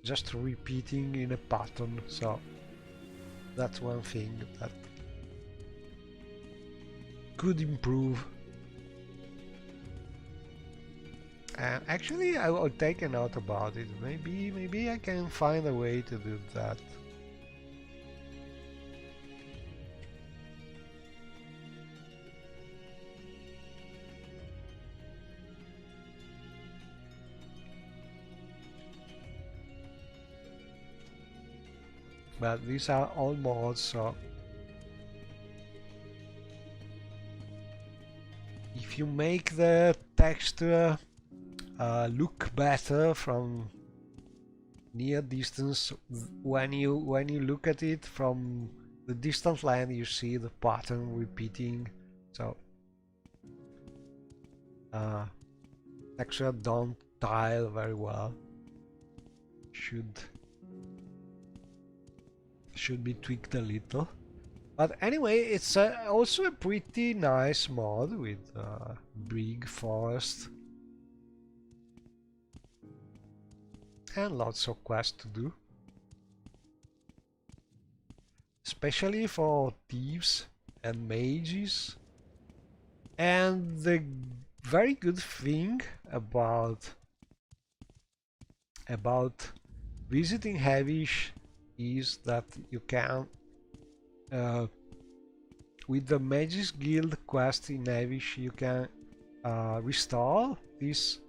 just repeating in a pattern. So that's one thing that could improve. And actually, I will take a note about it. Maybe I can find a way to do that. But these are all mods, so if you make the texture look better from near distance, when you look at it from the distant land, you see the pattern repeating. So texture don't tile very well. Should be tweaked a little. But anyway, it's also a pretty nice mod with big forest and lots of quests to do, especially for thieves and mages. And the very good thing about visiting Heavish is that you can with the Mages Guild quest in Heavish you can restore this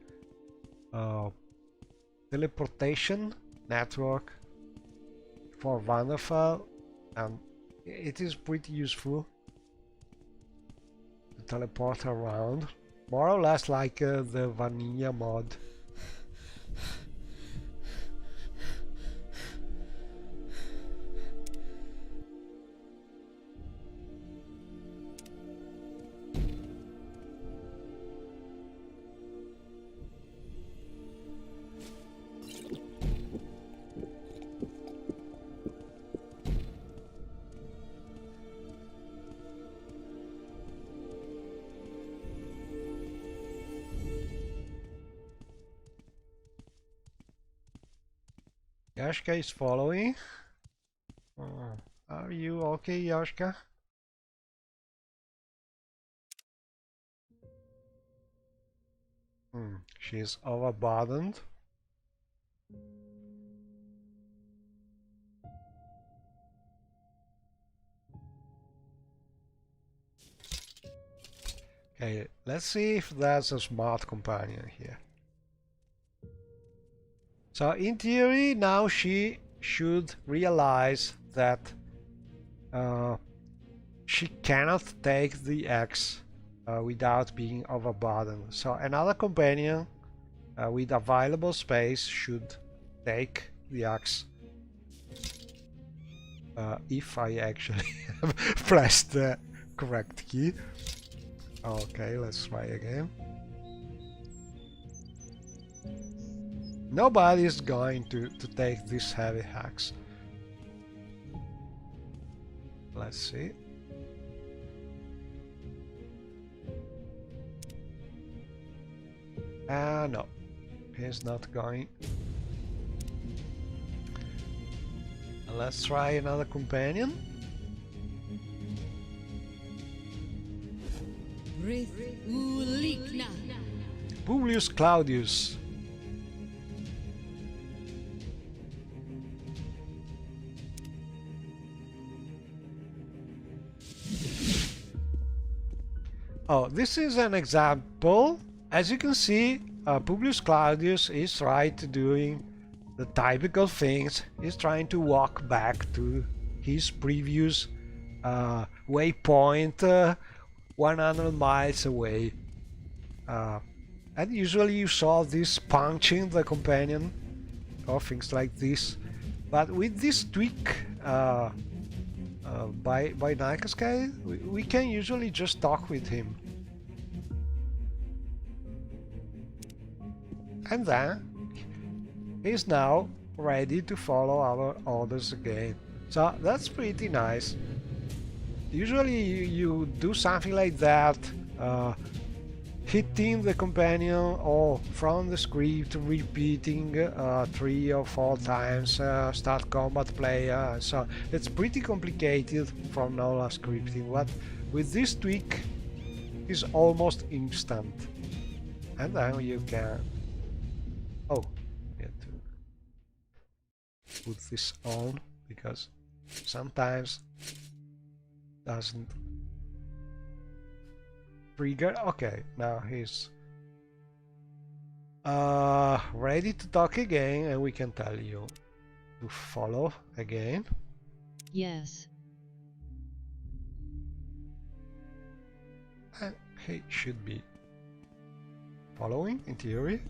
teleportation network for Vanderfell, and it is pretty useful to teleport around, more or less like the vanilla mod. Yashka is following. Are you okay, Yashka? She's overburdened. Okay, let's see if there's a smart companion here. So in theory, now she should realize that she cannot take the axe without being overburdened. So another companion with available space should take the axe. If I actually have pressed the correct key. Okay, let's try again. Nobody is going to take this heavy axe. Let's see. No, he's not going. Let's try another companion. Publius Claudius. Oh, this is an example. As you can see, Publius Claudius is doing the typical things. He's trying to walk back to his previous waypoint 100 miles away. And usually you saw this punching the companion or things like this. But with this tweak by Nikersky, we can usually just talk with him. And then he's now ready to follow our orders again. So that's pretty nice. Usually you do something like that, hitting the companion or from the script repeating 3 or 4 times start combat player. So it's pretty complicated from normal scripting, but with this tweak it's almost instant. And then you can need to put this on because sometimes doesn't trigger. Okay, now he's ready to talk again, and we can tell you to follow again. Yes. And he should be following in theory.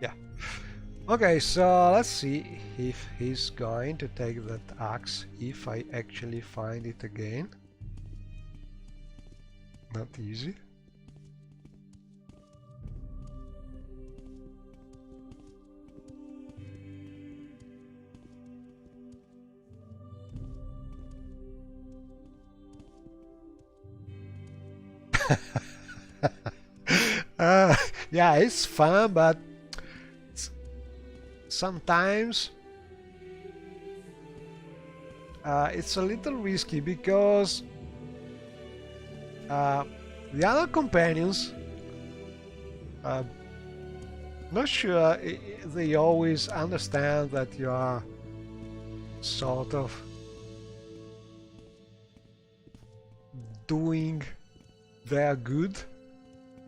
Yeah. Okay, so let's see if he's going to take that axe, if I actually find it again. Not easy. Yeah, it's fun, but sometimes it's a little risky because the other companions, not sure they always understand that you are sort of doing their good.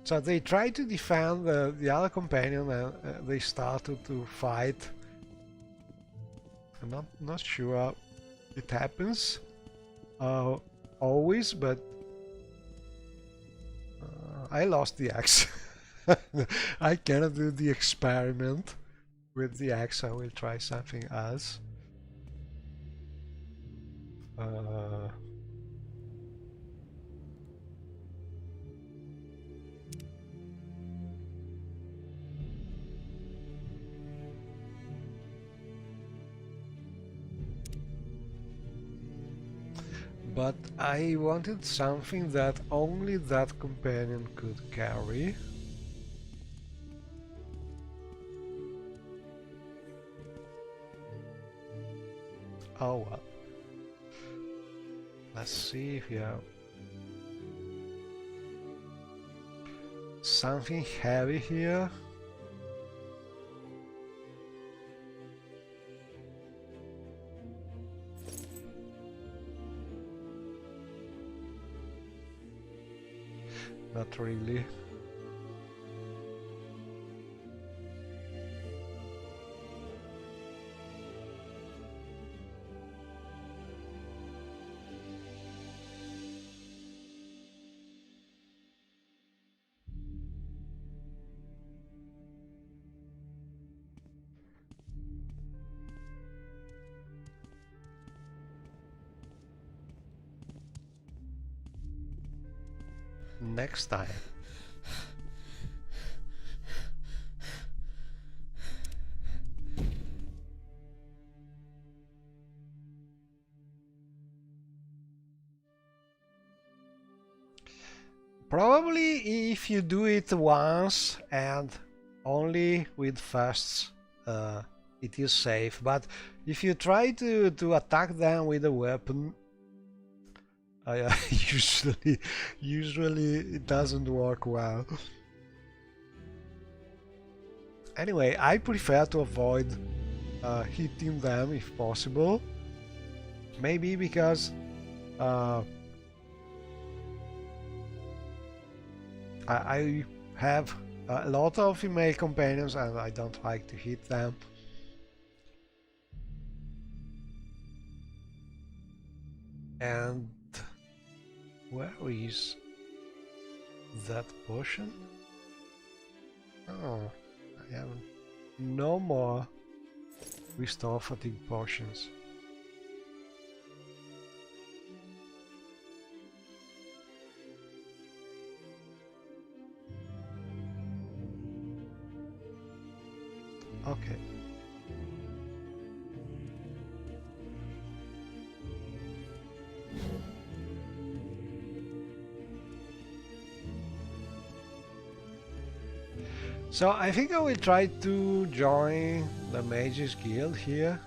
So they try to defend the other companion, and they started to fight. I'm not sure it happens always, but I lost the axe. I cannot do the experiment with the axe. I will try something else. But I wanted something that only that companion could carry. Oh well. Let's see if you have something heavy here. Not really. Next time. Probably if you do it once and only with fasts, it is safe. But if you try to attack them with a weapon, usually it doesn't work well. Anyway, I prefer to avoid hitting them if possible. Maybe because I have a lot of female companions and I don't like to hit them. And where is that potion? Oh, I have no more restore fatigue potions. Okay. So I think I will try to join the Mages Guild here.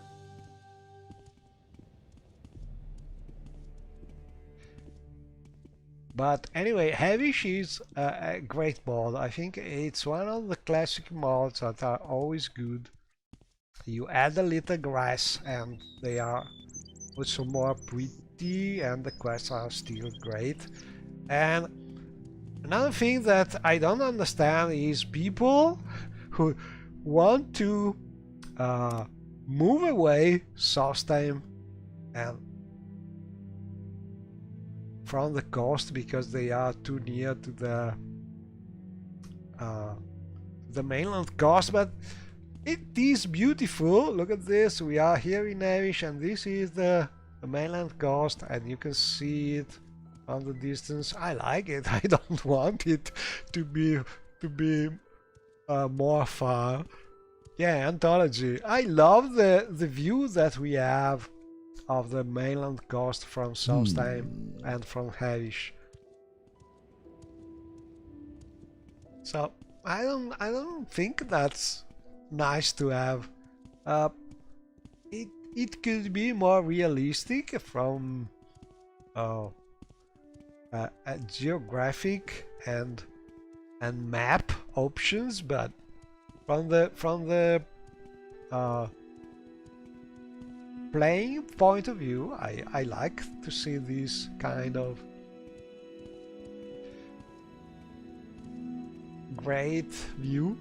But anyway, Heavish is a great mod. I think it's one of the classic mods that are always good. You add a little grass and they are also more pretty and the quests are still great. And another thing that I don't understand is people who want to move away Solstheim and from the coast because they are too near to the mainland coast, but it is beautiful. Look at this, we are here in Avish and this is the mainland coast and you can see it on the distance. I like it. I don't want it to be more far. Yeah, Anthology. I love the view that we have of the mainland coast from Solstheim and from Heavish. So I don't think that's nice to have. Uh, it could be more realistic from geographic and map options, but from the uh, playing point of view, I like to see this kind of great view.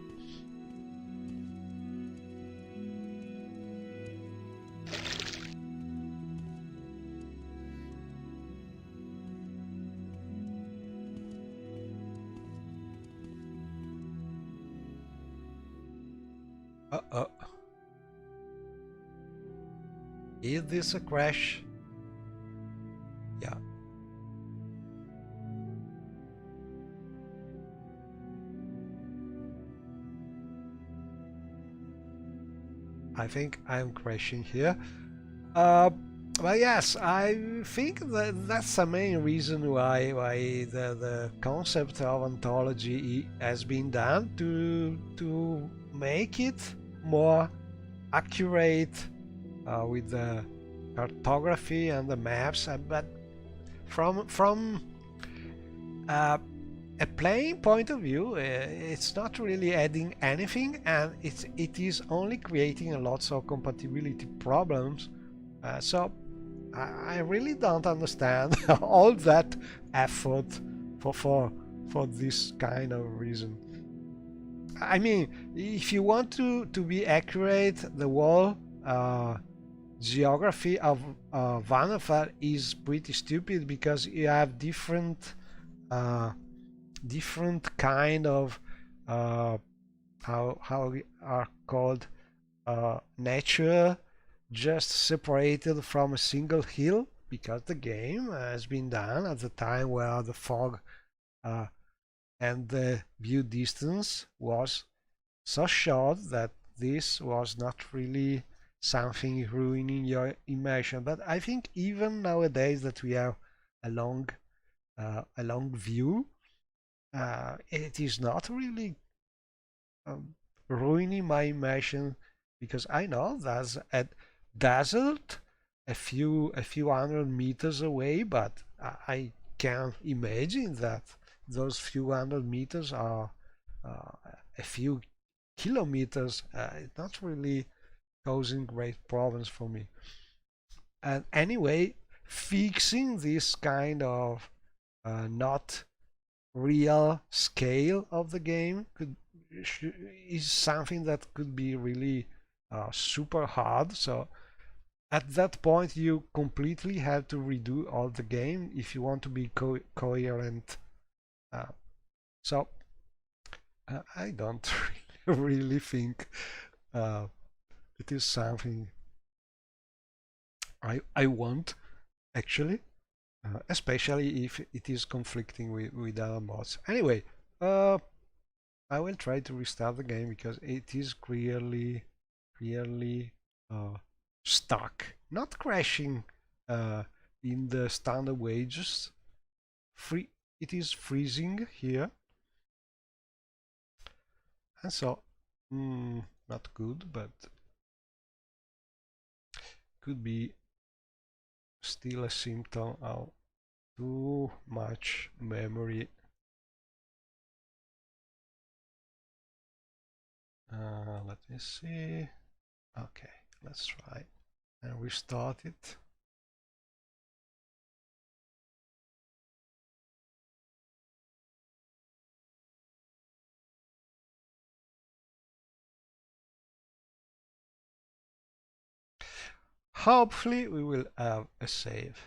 Uh-oh. Is this a crash? Yeah. I think I'm crashing here. But yes, I think that that's the main reason why the concept of ontology has been done to make it more accurate with the cartography and the maps. But from a playing point of view, it's not really adding anything, and it is only creating a lots of compatibility problems. So I really don't understand all that effort for this kind of reason. I mean, if you want to be accurate, the whole geography of Vannevar is pretty stupid, because you have different kind of how we are called nature, just separated from a single hill, because the game has been done at the time where the fog and the view distance was so short that this was not really something ruining your immersion. But I think even nowadays that we have a long view, it is not really ruining my immersion, because I know there's a desert a few hundred meters away, but I can imagine that those few hundred meters are a few kilometers. It's not really causing great problems for me. And anyway, fixing this kind of not real scale of the game is something that could be really super hard. So at that point you completely have to redo all the game if you want to be coherent. So I don't really think it is something I want, actually. Especially if it is conflicting with other mods. Anyway, I will try to restart the game, because it is clearly stuck, not crashing in the standard wages. It is freezing here, and so not good, but could be still a symptom of too much memory. Let me see. Okay, let's try and restart it. Hopefully we will have a save.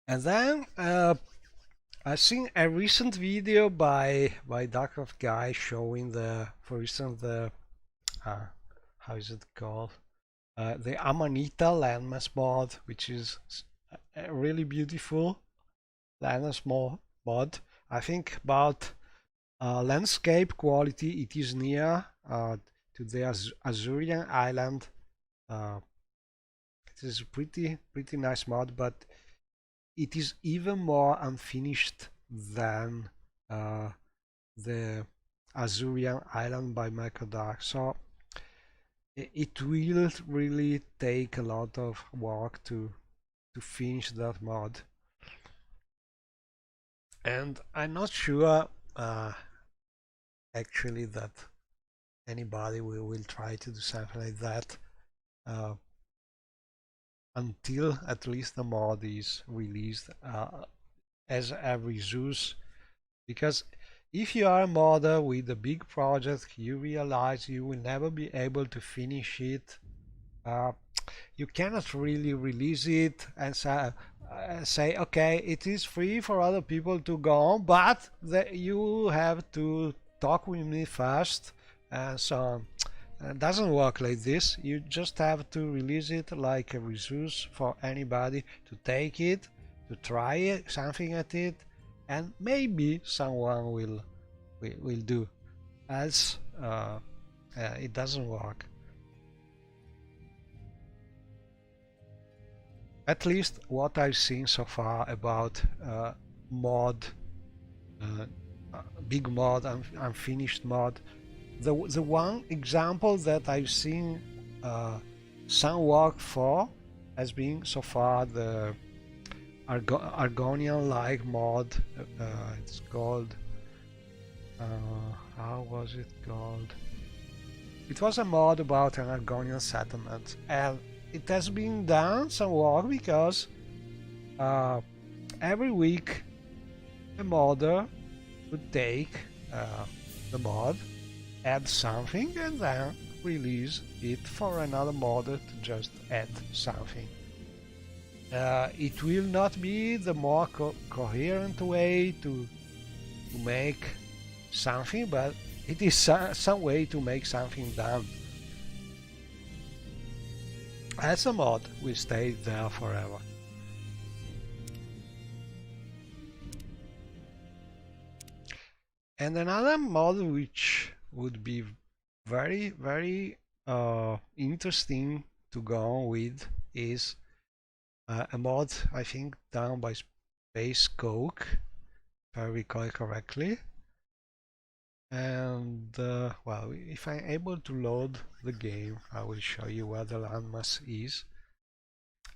And then I've seen a recent video by Darkcraft guy showing for instance, how is it called? The Amanita landmass mod, which is a really beautiful landmass mod. I think about landscape quality, it is near to the Azurian island. It is a pretty nice mod, but it is even more unfinished than the Azurian island by Microdark. So it will really take a lot of work to finish that mod. And I'm not sure actually that anybody will try to do something like that until at least the mod is released as a resource, because if you are a modder with a big project, you realize you will never be able to finish it. You cannot really release it and say, okay, it is free for other people to go on, but you have to talk with me first, and so on. It doesn't work like this. You just have to release it like a resource for anybody to take it, to try it, something at it, and maybe someone will do. Else it doesn't work. At least what I've seen so far about big mod and unfinished mod. The one example that I've seen some work for has been so far the Argonian-like mod. It's called how was it called? It was a mod about an Argonian settlement, and it has been done some work because every week a modder would take the mod, add something, and then release it for another modder to just add something. It will not be the more coherent way to make something, but it is some way to make something done. As a mod, we stay there forever. And another mod which would be very interesting to go on with is a mod, I think, done by Space Coke, if I recall correctly. And well, if I'm able to load the game, I will show you where the landmass is.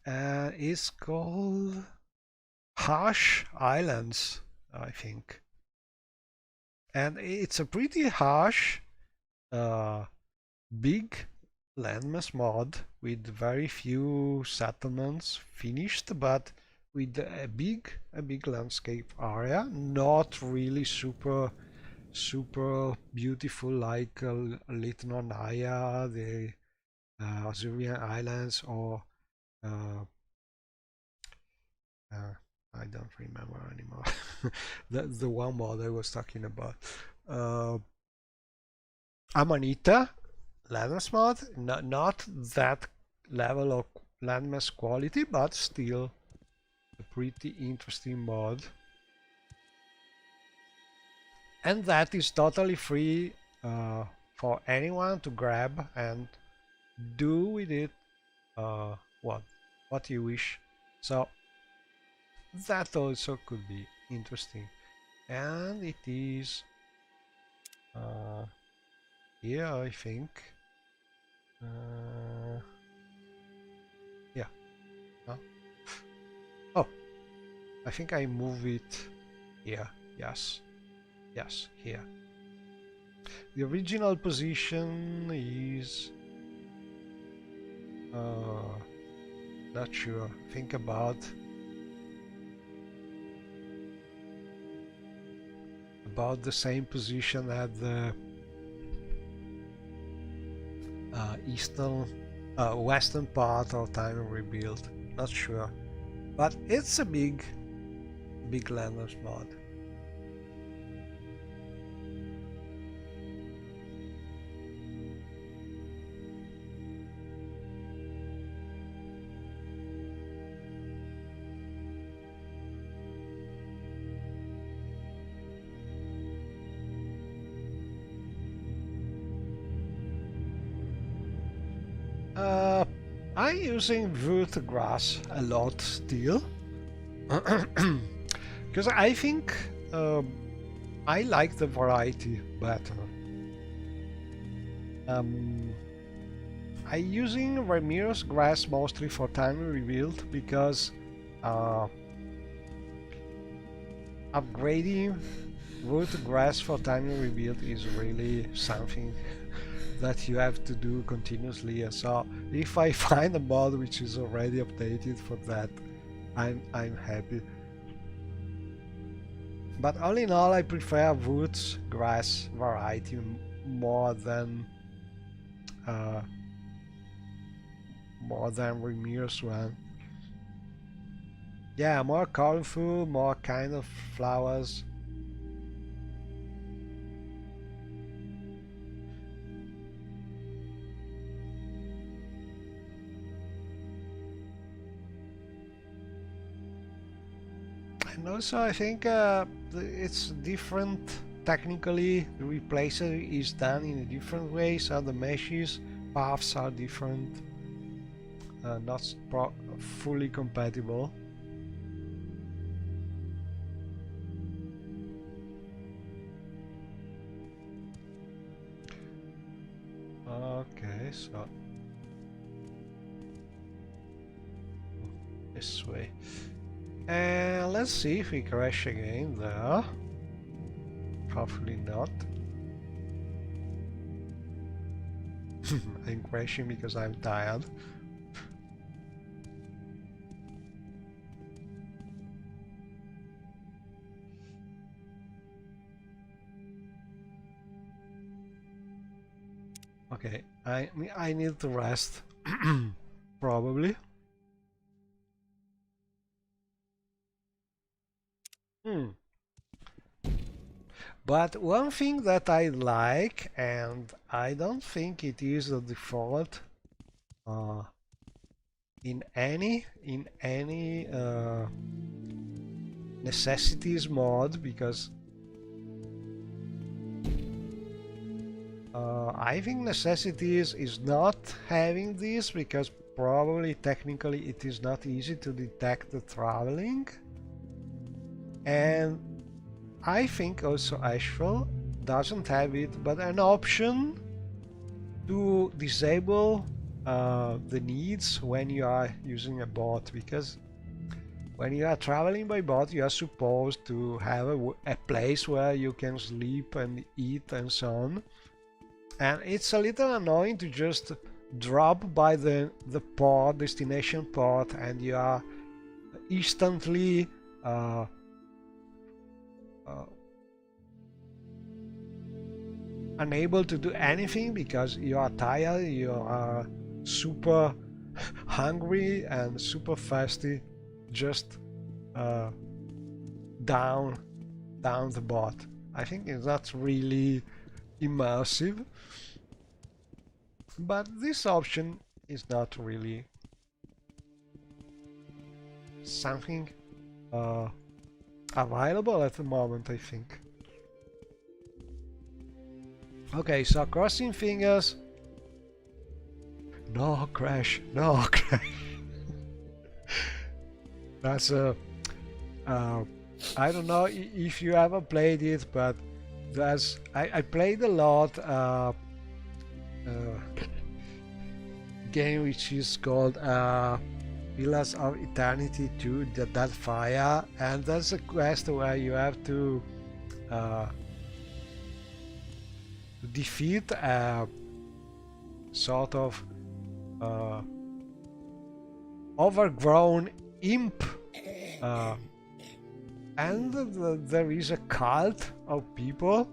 It's called Harsh Islands, I think. And it's a pretty harsh, big landmass mod with very few settlements finished, but with a big landscape area. Not really super beautiful like Lithuania, the Azurian Islands, or I don't remember anymore. the one mod I was talking about. Amanita landmass mod, not that level of landmass quality, but still a pretty interesting mod. And that is totally free for anyone to grab and do with it what you wish. So that also could be interesting. And it is here, I think. Yeah. Huh? Oh, I think I move it here. Yes, here. The original position is not sure. Think about the same position at the western part of Time Rebuild. Not sure, but it's a big Big Landers mod. I'm using wood grass a lot still, because I think I like the variety better. I'm using Ramiro's grass mostly for time revealed because upgrading wood grass for time revealed is really something that you have to do continuously. So if I find a mod which is already updated for that, I'm happy. But all in all, I prefer wood grass variety more than Ramiro's one. Yeah, more colorful, more kind of flowers. And also I think it's different technically. The replacer is done in a different way, so the meshes paths are different, not fully compatible. Okay, so this way. And let's see if we crash again there. Hopefully not. I'm crashing because I'm tired. Okay, I need to rest. Probably. But one thing that I like, and I don't think it is the default in any necessities mod, because I think necessities is not having this, because probably technically it is not easy to detect the traveling. And I think also Asheville doesn't have it, but an option to disable the needs when you are using a bot, because when you are traveling by bot you are supposed to have a place where you can sleep and eat and so on, and it's a little annoying to just drop by the port, destination port, and you are instantly unable to do anything because you are tired, you are super hungry and super thirsty, just down the bot. I think it's not really immersive, but this option is not really something available at the moment, I think. Okay, so crossing fingers. No crash, no crash. That's I don't know if you ever played it, but that's I played a lot game which is called Pillars of Eternity 2, the Dead Fire, and that's a quest where you have to defeat a sort of overgrown imp, and there is a cult of people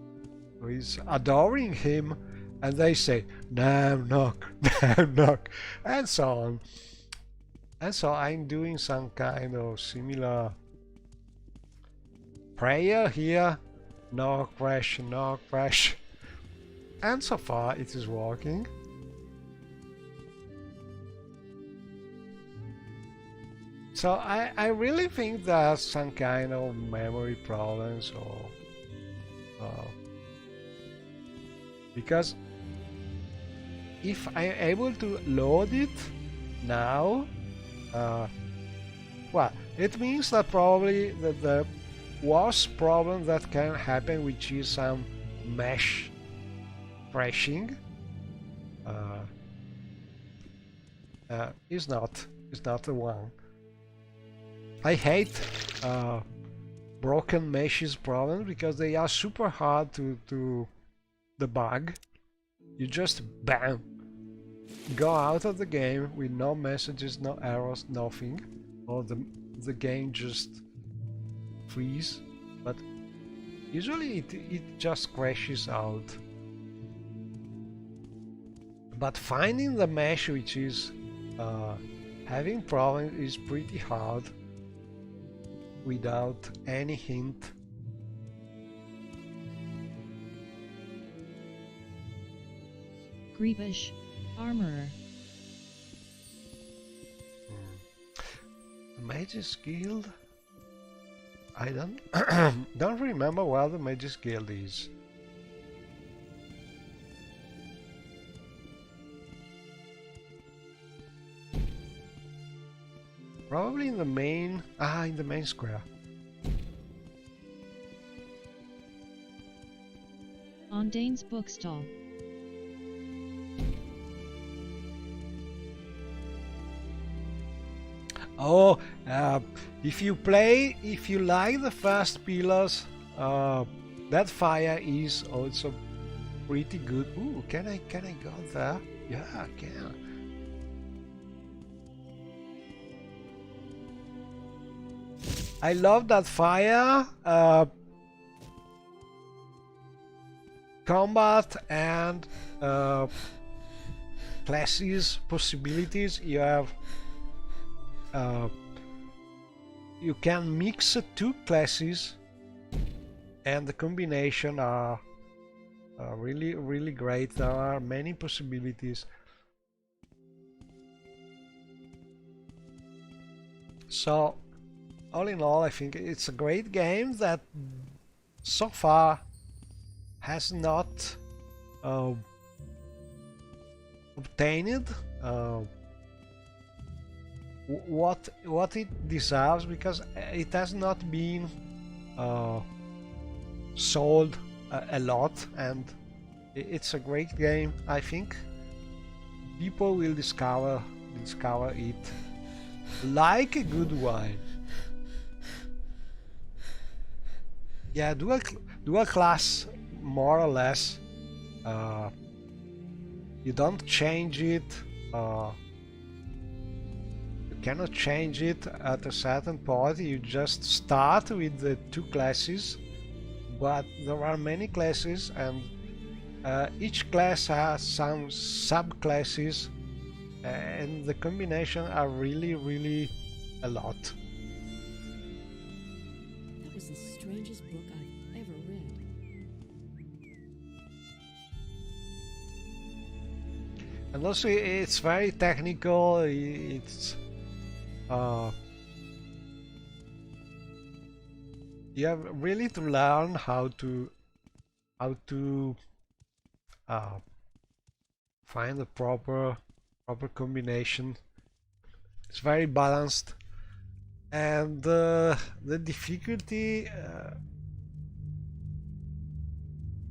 who is adoring him, and they say "Nam knock, Nam knock," and so on. And so I'm doing some kind of similar prayer here. No crash, no crash. And so far it is working. So I really think there's some kind of memory problems or because if I'm able to load it now, well, it means that probably the worst problem that can happen, which is some mesh crashing, is not the one. I hate broken meshes problems because they are super hard to debug. You just bam, go out of the game with no messages, no errors, nothing, or the game just freeze. But usually it just crashes out. But finding the mesh which is having problems is pretty hard without any hint. Grievish, Armorer. Mage's Guild? I don't remember where the Mage's Guild is. Probably in the main square. On Dane's bookstall. Oh, if you like the first pillars, that fire is also pretty good. Ooh, can I go there? Yeah, I can. I love that fire. Combat and classes possibilities. You have you can mix two classes, and the combination are really great. There are many possibilities. So, all in all, I think it's a great game that so far has not obtained what it deserves, because it has not been sold a lot, and it's a great game. I think people will discover it like a good wine. Yeah, dual class, more or less. You don't change it. You cannot change it at a certain point. You just start with the two classes, but there are many classes, and each class has some subclasses, and the combination are really a lot. That was the strangest book I've ever read. And also it's very technical. It's you have really to learn how to find the proper combination. It's very balanced, and the difficulty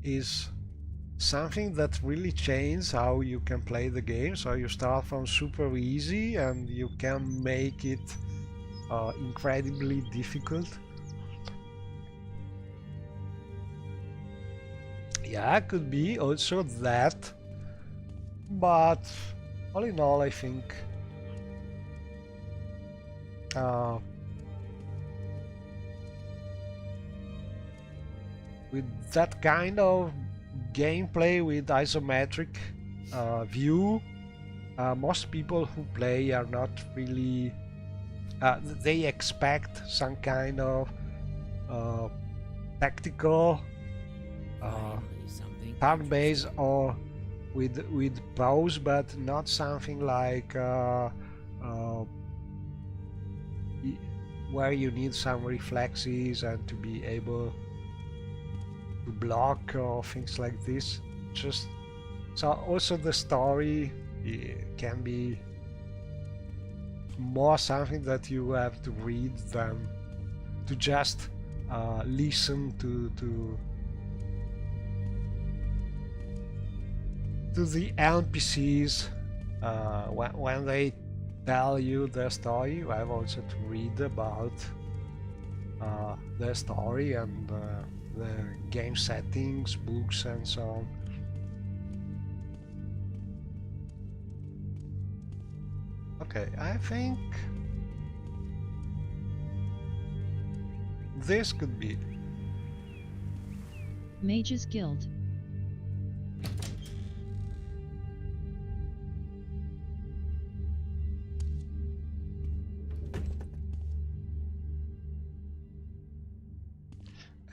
is something that really changes how you can play the game. So you start from super easy and you can make it incredibly difficult. Yeah, could be also that, but all in all, I think with that kind of gameplay with isometric view, most people who play are not really they expect some kind of tactical, Finally, something turn-based or with pause, but not something like where you need some reflexes and to be able to block or things like this. Just so also the story can be more something that you have to read than to just listen to the NPCs when they tell you their story. You have also to read about their story and the game settings, books, and so on. Okay, I think this could be Mages Guild.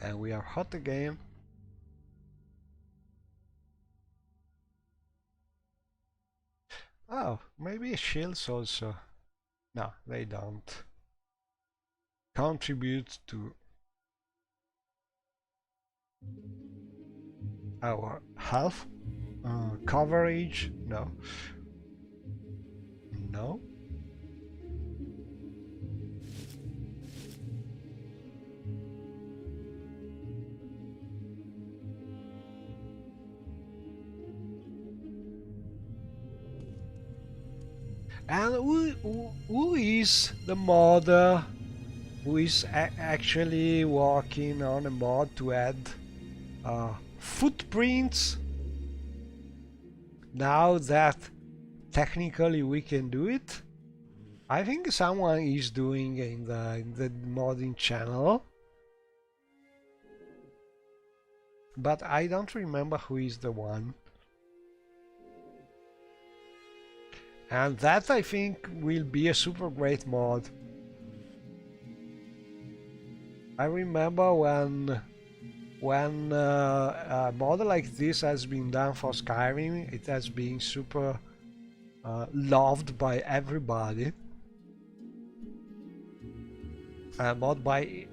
and we are hot again. Oh, maybe shields also. No, they don't contribute to our health. Coverage, no. No. And who is the modder who is actually working on a mod to add footprints? Now that technically we can do it, I think someone is doing in the modding channel, but I don't remember who is the one. And that, I think, will be a super great mod. I remember when a mod like this has been done for Skyrim, it has been super loved by everybody. A mod by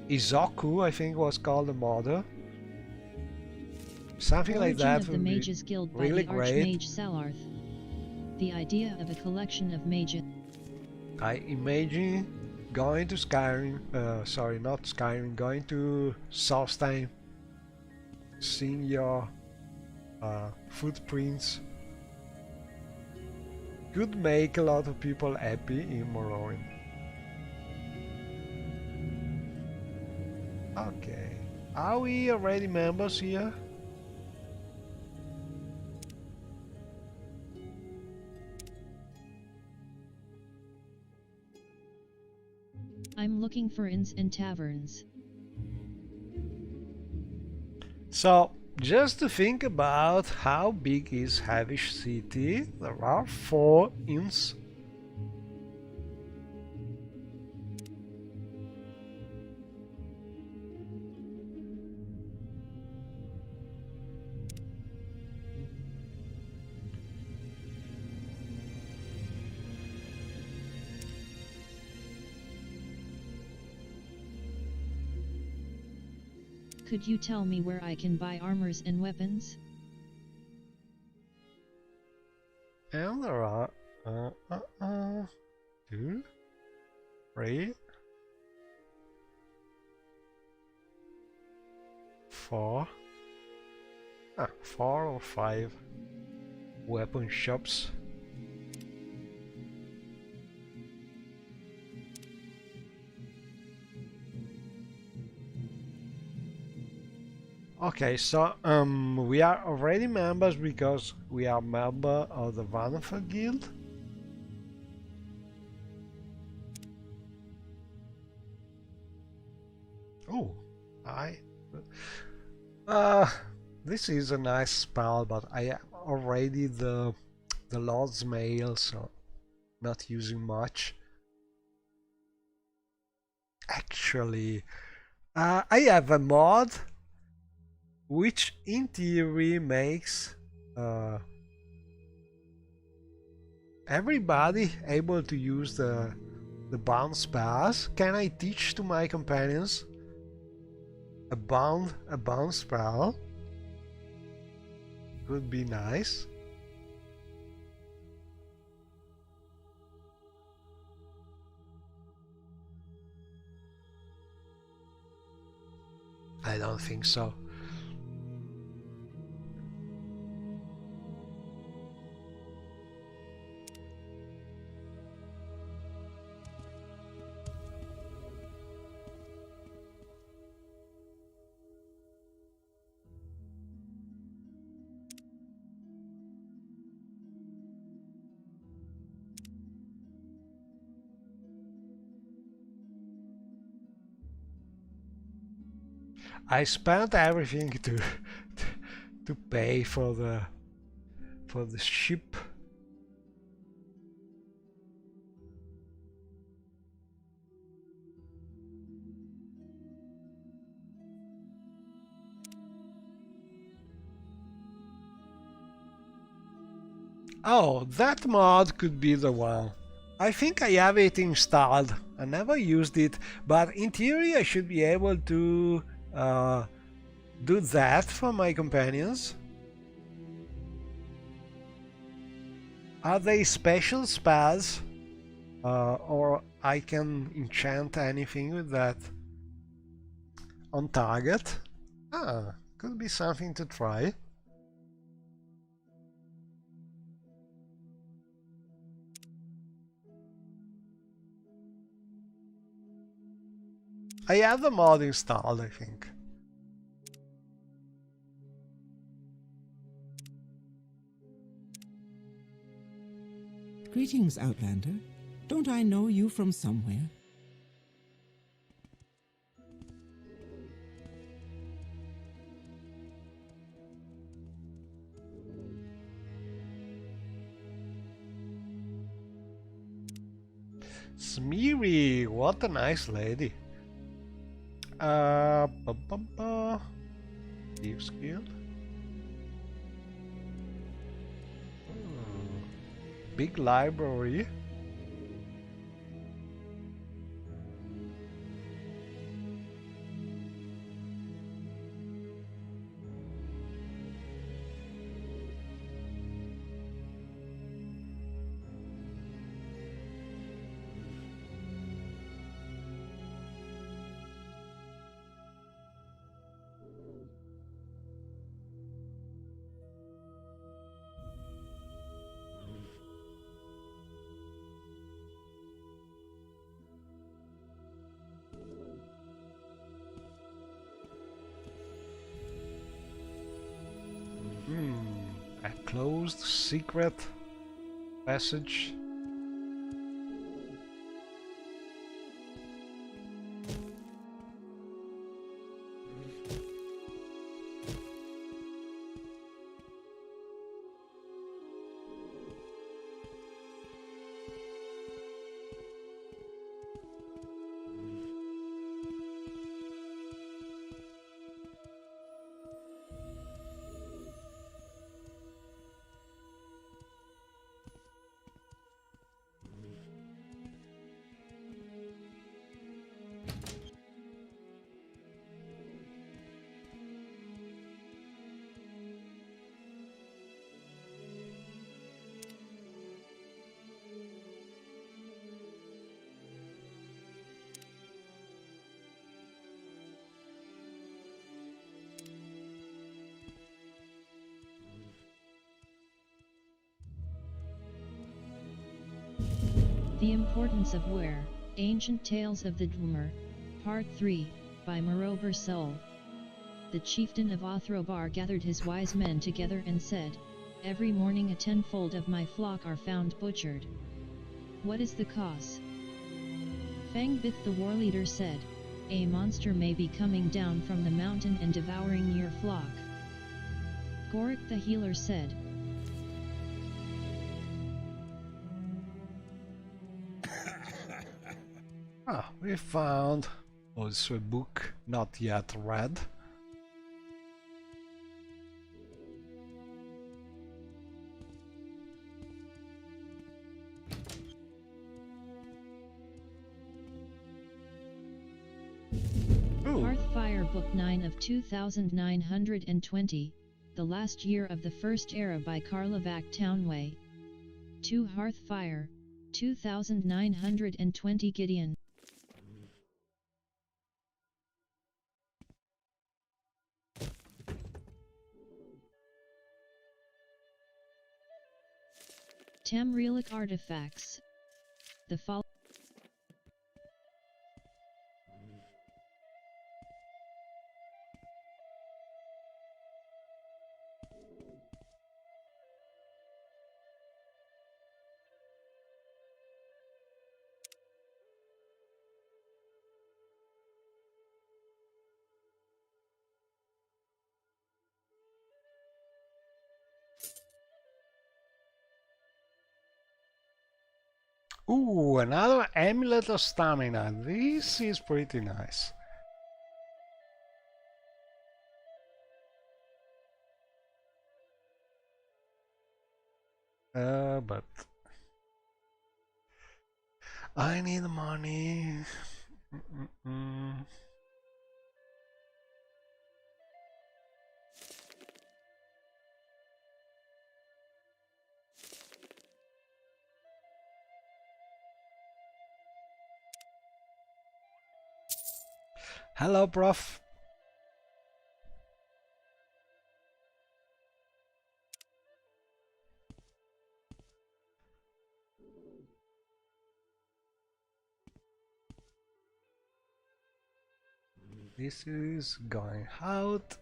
Izoku, I think, was called the modder. Something like that of the would be Mages Guild by really the great. Archmage Salarth. The idea of a collection of mages. I imagine going to Skyrim, sorry, not Skyrim, going to Solstheim, seeing your footprints could make a lot of people happy in Morrowind. Okay, are we already members here? I'm looking for inns and taverns. So, just to think about how big is Havish City, there are 4 inns. Could you tell me where I can buy armors and weapons? And there are 2, 3, 4, 4 or 5 weapon shops. Okay, so we are already members because we are member of the Vannefer Guild. Oh, this is a nice spell, but I am already the Lord's Mail, so not using much. Actually, I have a mod which in theory makes everybody able to use the bounce pass. Can I teach to my companions a bounce spell? Would be nice. I don't think so. I spent everything to pay for the ship. Oh, that mod could be the one. I think I have it installed. I never used it, but in theory I should be able to do that for my companions. Are they special spells? Or I can enchant anything with that on target? Ah, could be something to try. I have the mod installed, I think. Greetings, Outlander. Don't I know you from somewhere? Smeary, what a nice lady. Thieves Guild. Big library. A closed secret passage. The Importance of Ware, Ancient Tales of the Dwemer, Part 3, by Morrowind Soul. The chieftain of Othrobar gathered his wise men together and said, "Every morning a tenfold of my flock are found butchered. What is the cause?" Fangbith the war leader said, "A monster may be coming down from the mountain and devouring your flock." Gorik the healer said, Ah, we found Also a book not yet read. Hearthfire Book 9 of 2920, The Last Year of the First Era by Karlovac Townway. 2 Hearthfire, 2920 Gideon. Tamrielic Artifacts. The fall. Ooh, another Amulet of Stamina. This is pretty nice. But I need money. Hello, prof. This is going out.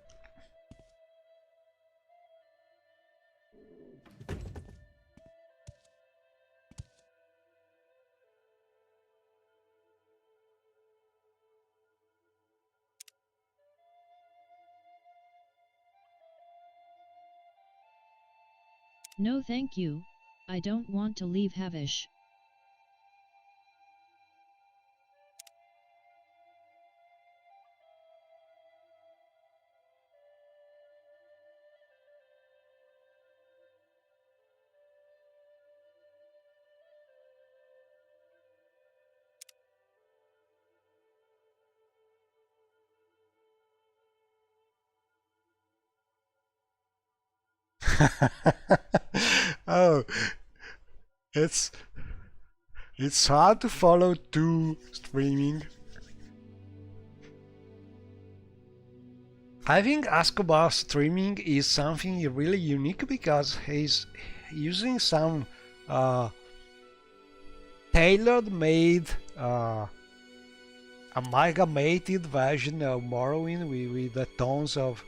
No thank you, I don't want to leave Havish. Oh, it's hard to follow two streaming. I think Escobar streaming is something really unique because he's using some tailor-made amalgamated version of Morrowind with the tons of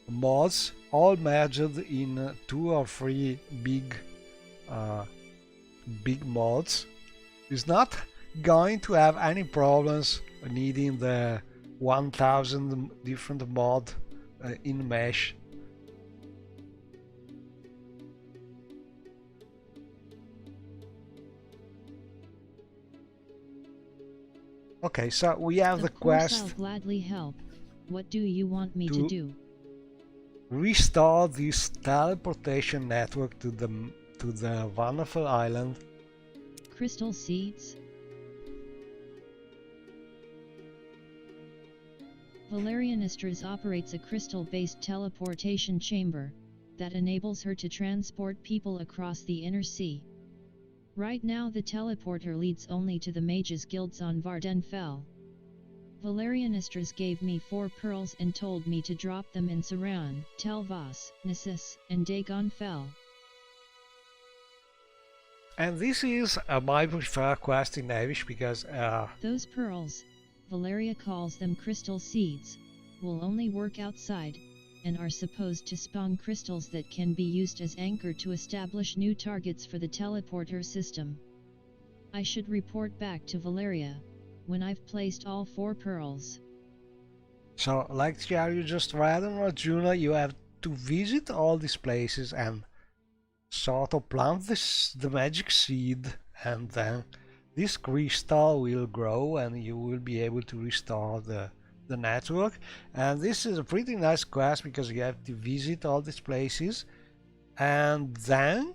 mods all merged in 2 or 3 big mods. Is not going to have any problems needing the 1000 different mod in mesh. Okay, so we have the quest. I'll gladly help. What do you want me to do? Restore this teleportation network to the wonderful island. Crystal seeds? Valerianistras operates a crystal-based teleportation chamber that enables her to transport people across the inner sea. Right now the teleporter leads only to the Mages Guilds on Vardenfell. Valerianistras gave me 4 pearls and told me to drop them in Saran, Telvas, Nissus, and Dagonfell. And this is my preferred quest in Avish because those pearls, Valeria calls them crystal seeds, will only work outside, and are supposed to spawn crystals that can be used as anchor to establish new targets for the teleporter system. I should report back to Valeria when I've placed all 4 pearls. So, like you just read on Arjuna, you have to visit all these places and sort of plant the magic seed and then this crystal will grow and you will be able to restore the network. And this is a pretty nice quest because you have to visit all these places, and then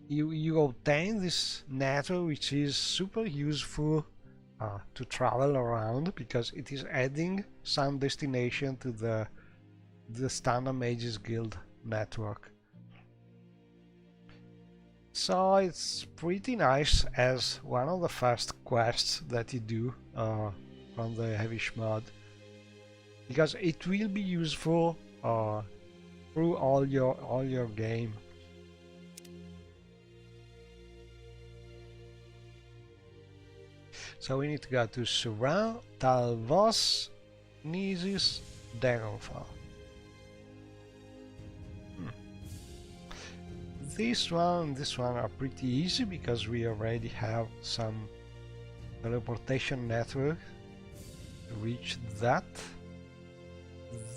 you obtain this network, which is super useful to travel around, because it is adding some destination to the Standard Mages Guild network. So it's pretty nice as one of the first quests that you do from the Heavish mod, because it will be useful through all your game. So we need to go to Suran, Talvos, Nisis, Dagonfall. This one are pretty easy because we already have some teleportation network to reach that.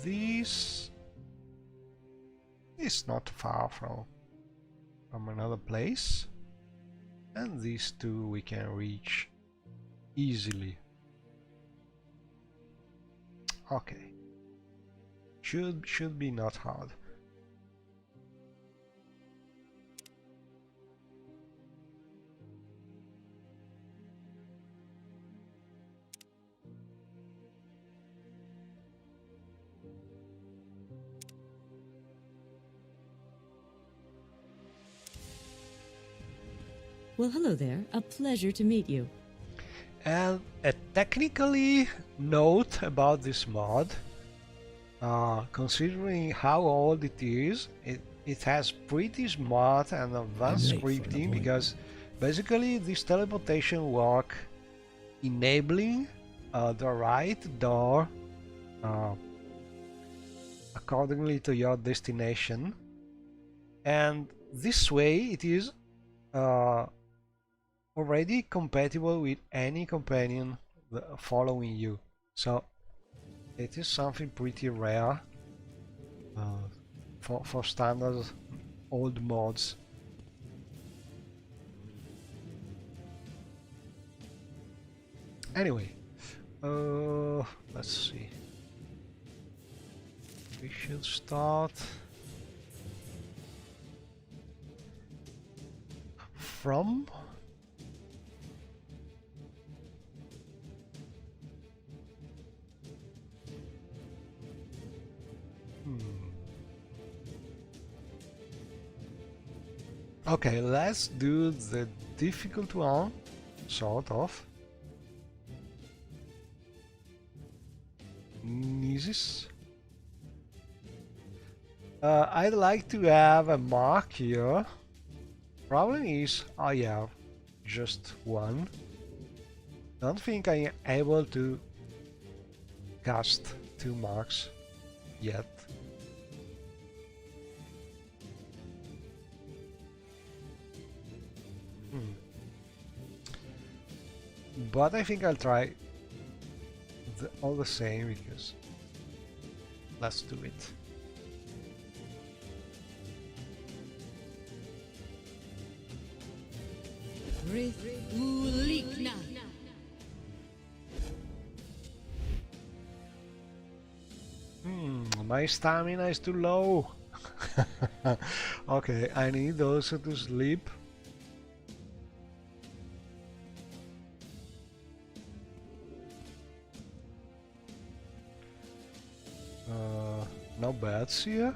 This is not far from another place, and these two we can reach easily. Okay, should be not hard. Well, hello there. A pleasure to meet you. And a technically note about this mod, considering how old it is, it has pretty smart and advanced scripting, because basically this teleportation work enabling the right door accordingly to your destination, and this way it is already compatible with any companion following you. So it is something pretty rare for standard old mods. Anyway, let's see. We should start from Okay, let's do the difficult one, sort of. Nisis. I'd like to have a mark here. Problem is, I have just one. Don't think I am able to cast 2 marks yet. But I think I'll try all the same, because let's do it. My stamina is too low. Okay, I need also to sleep. No bats here.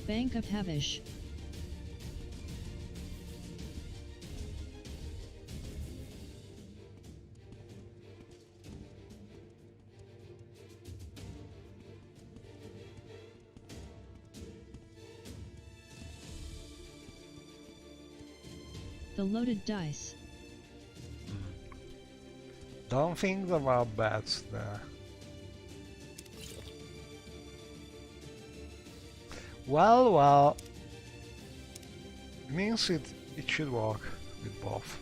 Bank of Havish. The loaded dice. Don't think there are bats there. Well, means it should work with both.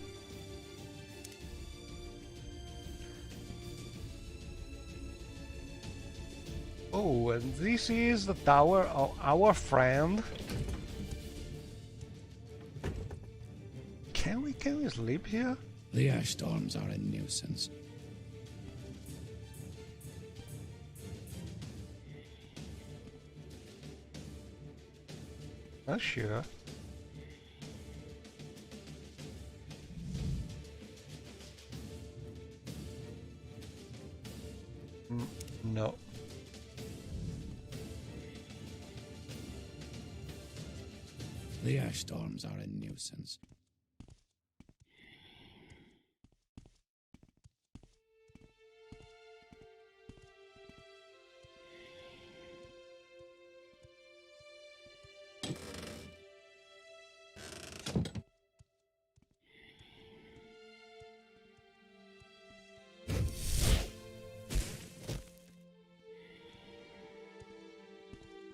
Oh, and this is the tower of our friend. Can we sleep here? The ash storms are a nuisance. Not sure. No. The ash storms are a nuisance.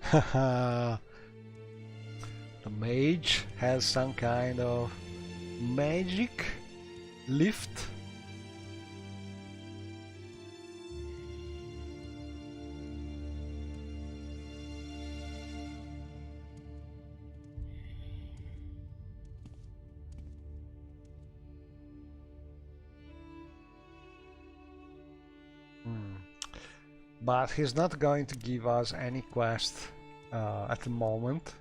Haha. The mage has some kind of magic lift. But he's not going to give us any quest at the moment.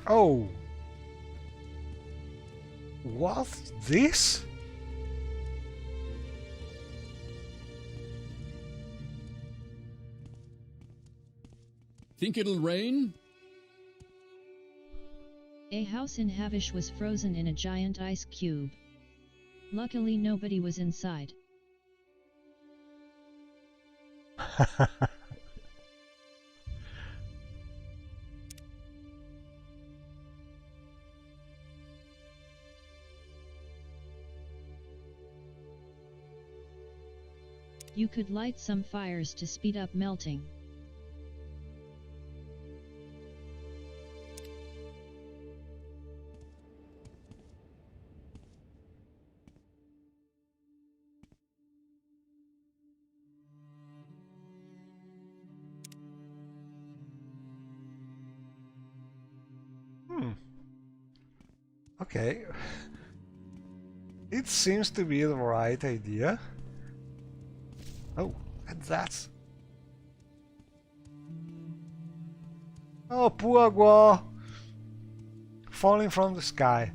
Oh! What's this? Think it'll rain? A house in Havish was frozen in a giant ice cube. Luckily nobody was inside. You could light some fires to speed up melting. Okay. It seems to be the right idea. Oh, and that's... Oh, poor Guo! Falling from the sky.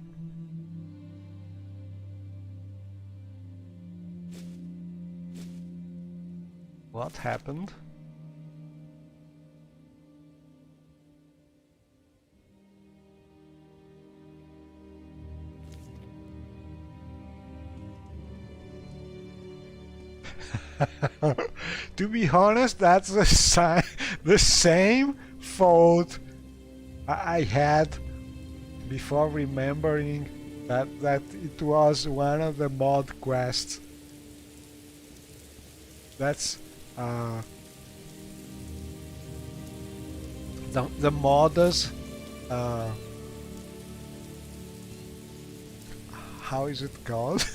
What happened? To be honest, that's the same thought I had before remembering that it was one of the mod quests. That's the modders. How is it called?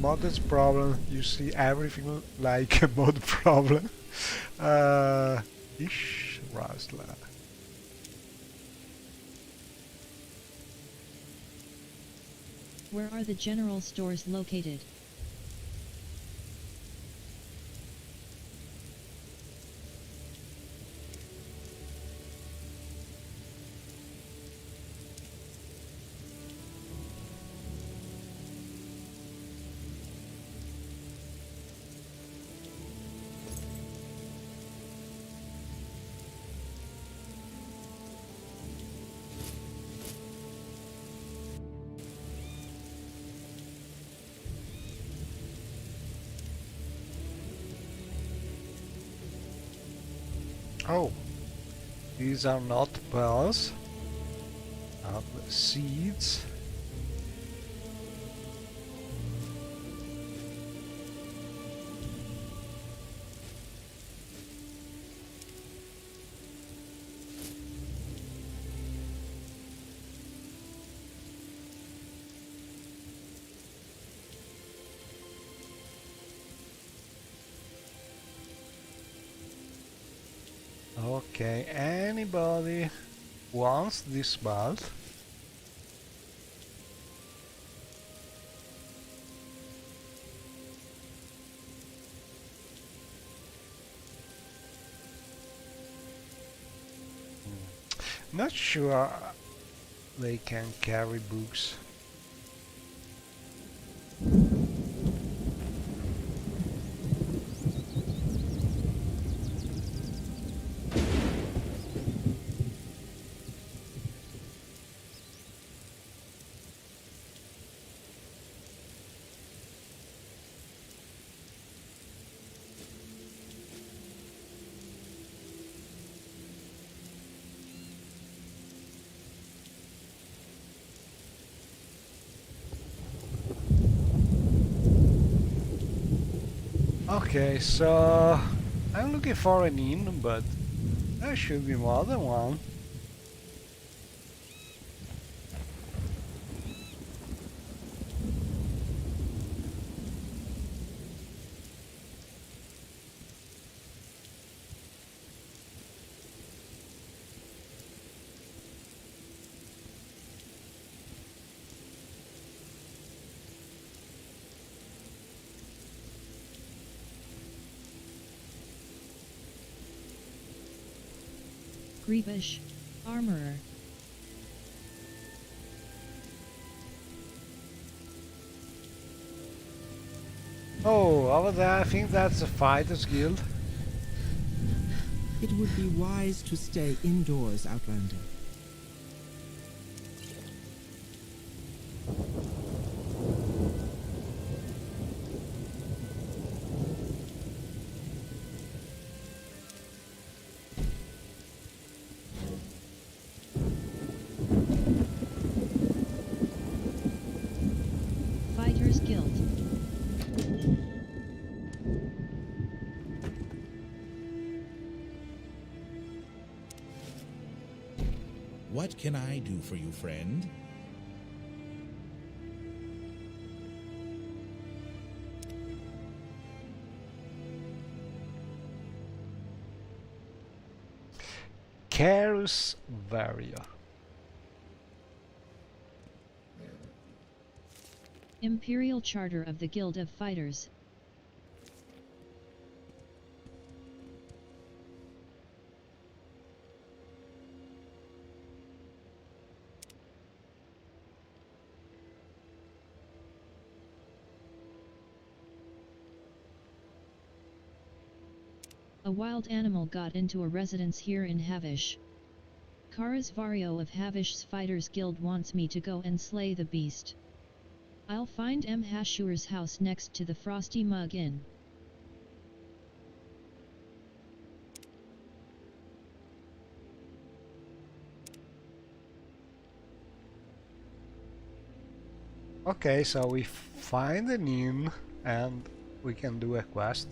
Mod's problem, you see everything like a mod problem. Ish Rasla. Where are the general stores located? Oh, these are not pearls, seeds. Okay, anybody wants this belt? Not sure they can carry books. Okay, so I'm looking for an inn, but there should be more than one. Grievish, Armorer. Oh, over there, I think that's a Fighters Guild. It would be wise to stay indoors, Outlander. Fighters Guild. What can I do for you, friend? Carus Varia. Imperial Charter of the Guild of Fighters. A wild animal got into a residence here in Havish. Karas Vario of Havish's Fighters Guild wants me to go and slay the beast. I'll find M. Hashur's house next to the Frosty Mug Inn. Okay, so we find an inn and we can do a quest.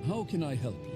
How can I help you?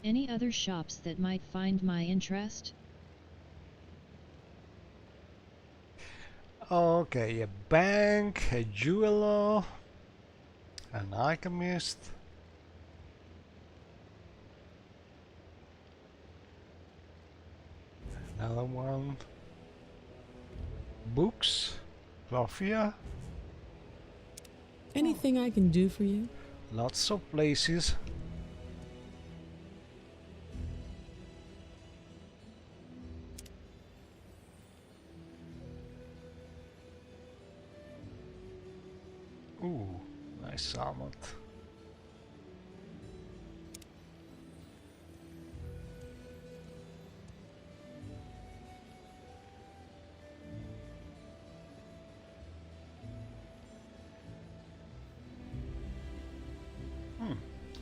Any other shops that might find my interest? Okay, a bank, a jeweler, an alchemist. Another one. Books, clothier. Anything I can do for you? Lots of places. Ooh, nice salmon.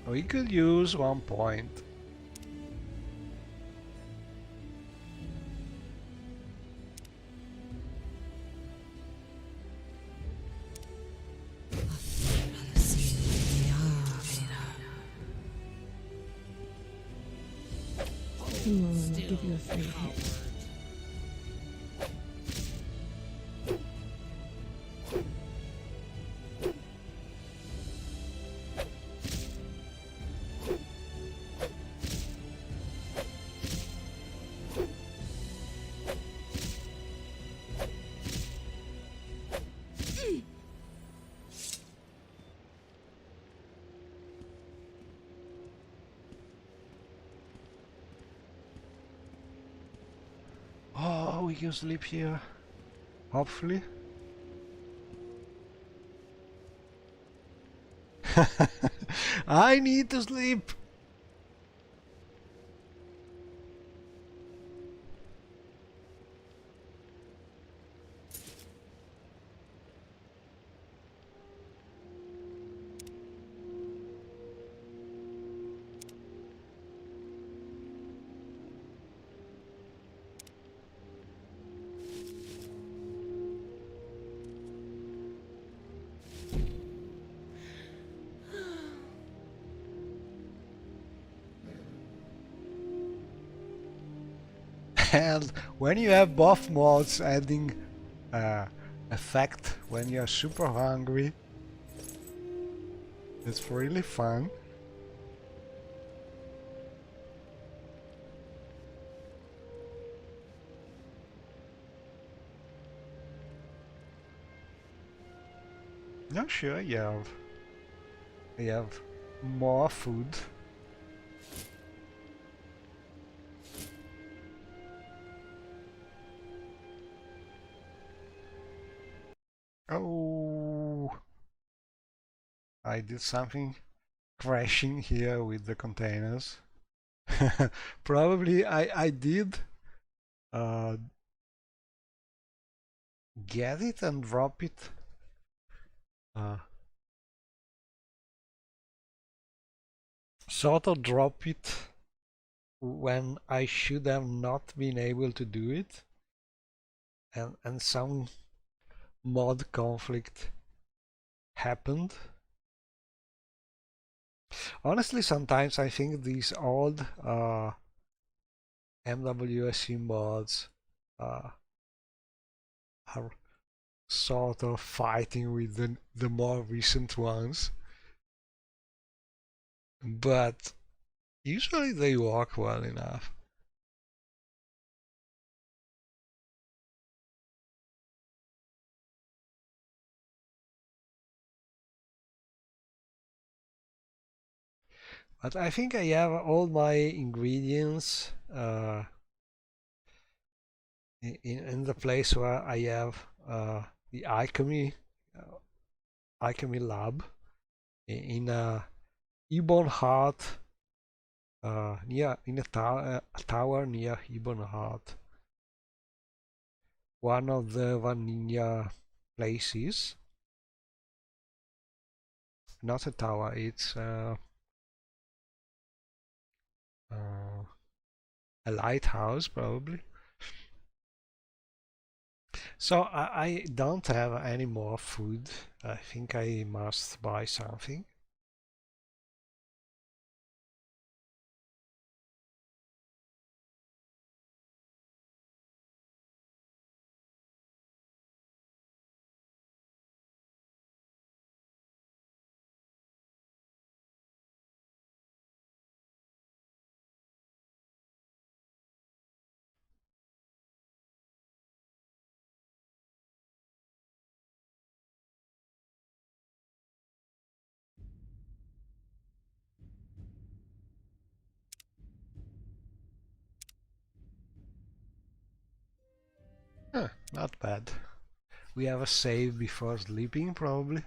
We could use 1 point. Come on, I'll give you a free hit. Oh, we can sleep here. Hopefully. I need to sleep. And when you have both modes adding effect when you're super hungry, it's really fun. No, sure, I have more food. Oh, I did something crashing here with the containers. Probably I did get it and drop it. Sort of drop it when I should have not been able to do it, and some mod conflict happened. Honestly, sometimes I think these old MWSE mods are sort of fighting with the more recent ones, but usually they work well enough. But I think I have all my ingredients in the place where I have the alchemy lab in a Ebon Heart, near in a tower near Ebon Heart, one of the vanilla places. Not a tower, it's a lighthouse probably. So I don't have any more food. I think I must buy something. Huh, not bad. We have a save before sleeping probably.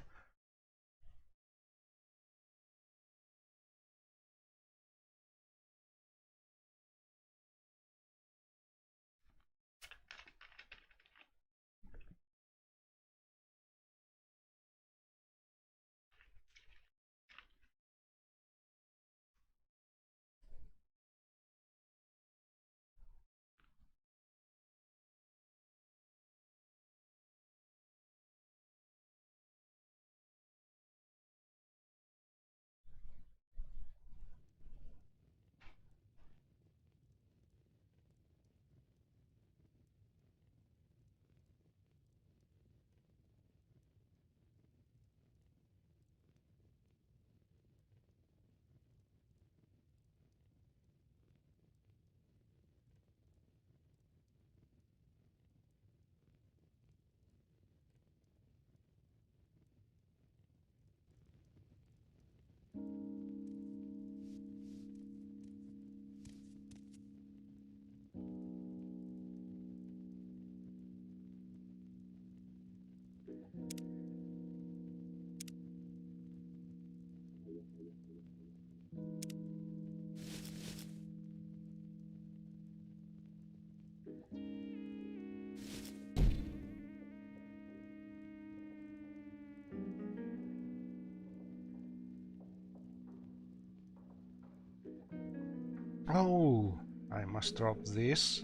Oh, I must drop this.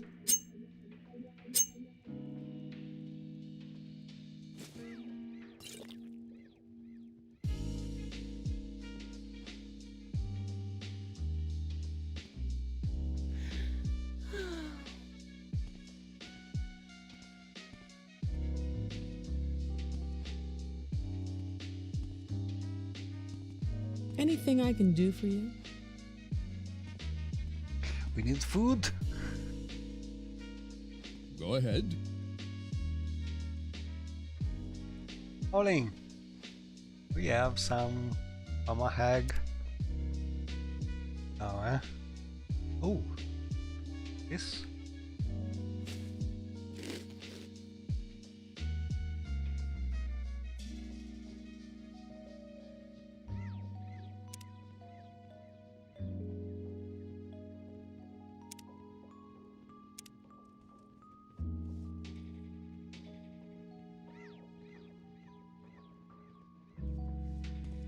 Anything I can do for you? We need food. Go ahead. Olin, we have some hag. Oh, eh? Oh, this.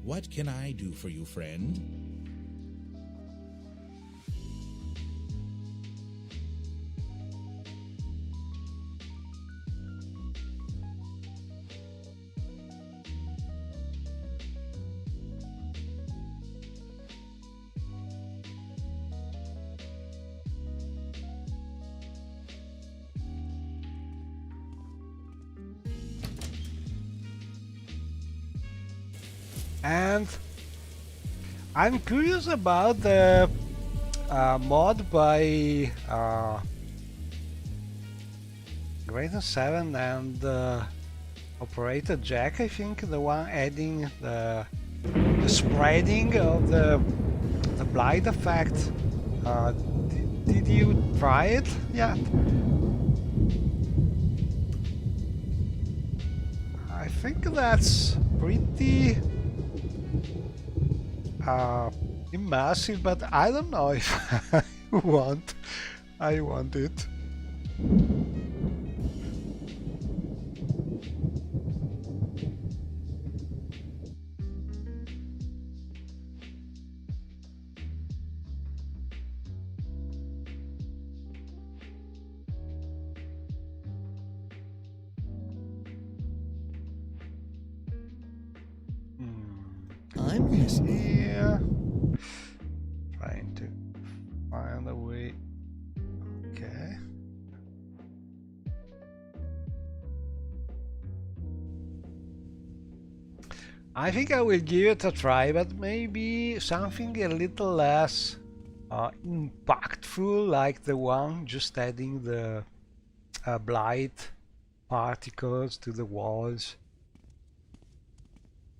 What can I do for you, friend? And I'm curious about the mod by Greater 7 and Operator Jack, I think, the one adding the spreading of the blight effect. Did you try it yet? I think that's pretty immersive, but I don't know if I want it. I'm listening. Yeah. Trying to find a way. Okay. I think I will give it a try, but maybe something a little less impactful, like the one just adding the blight particles to the walls.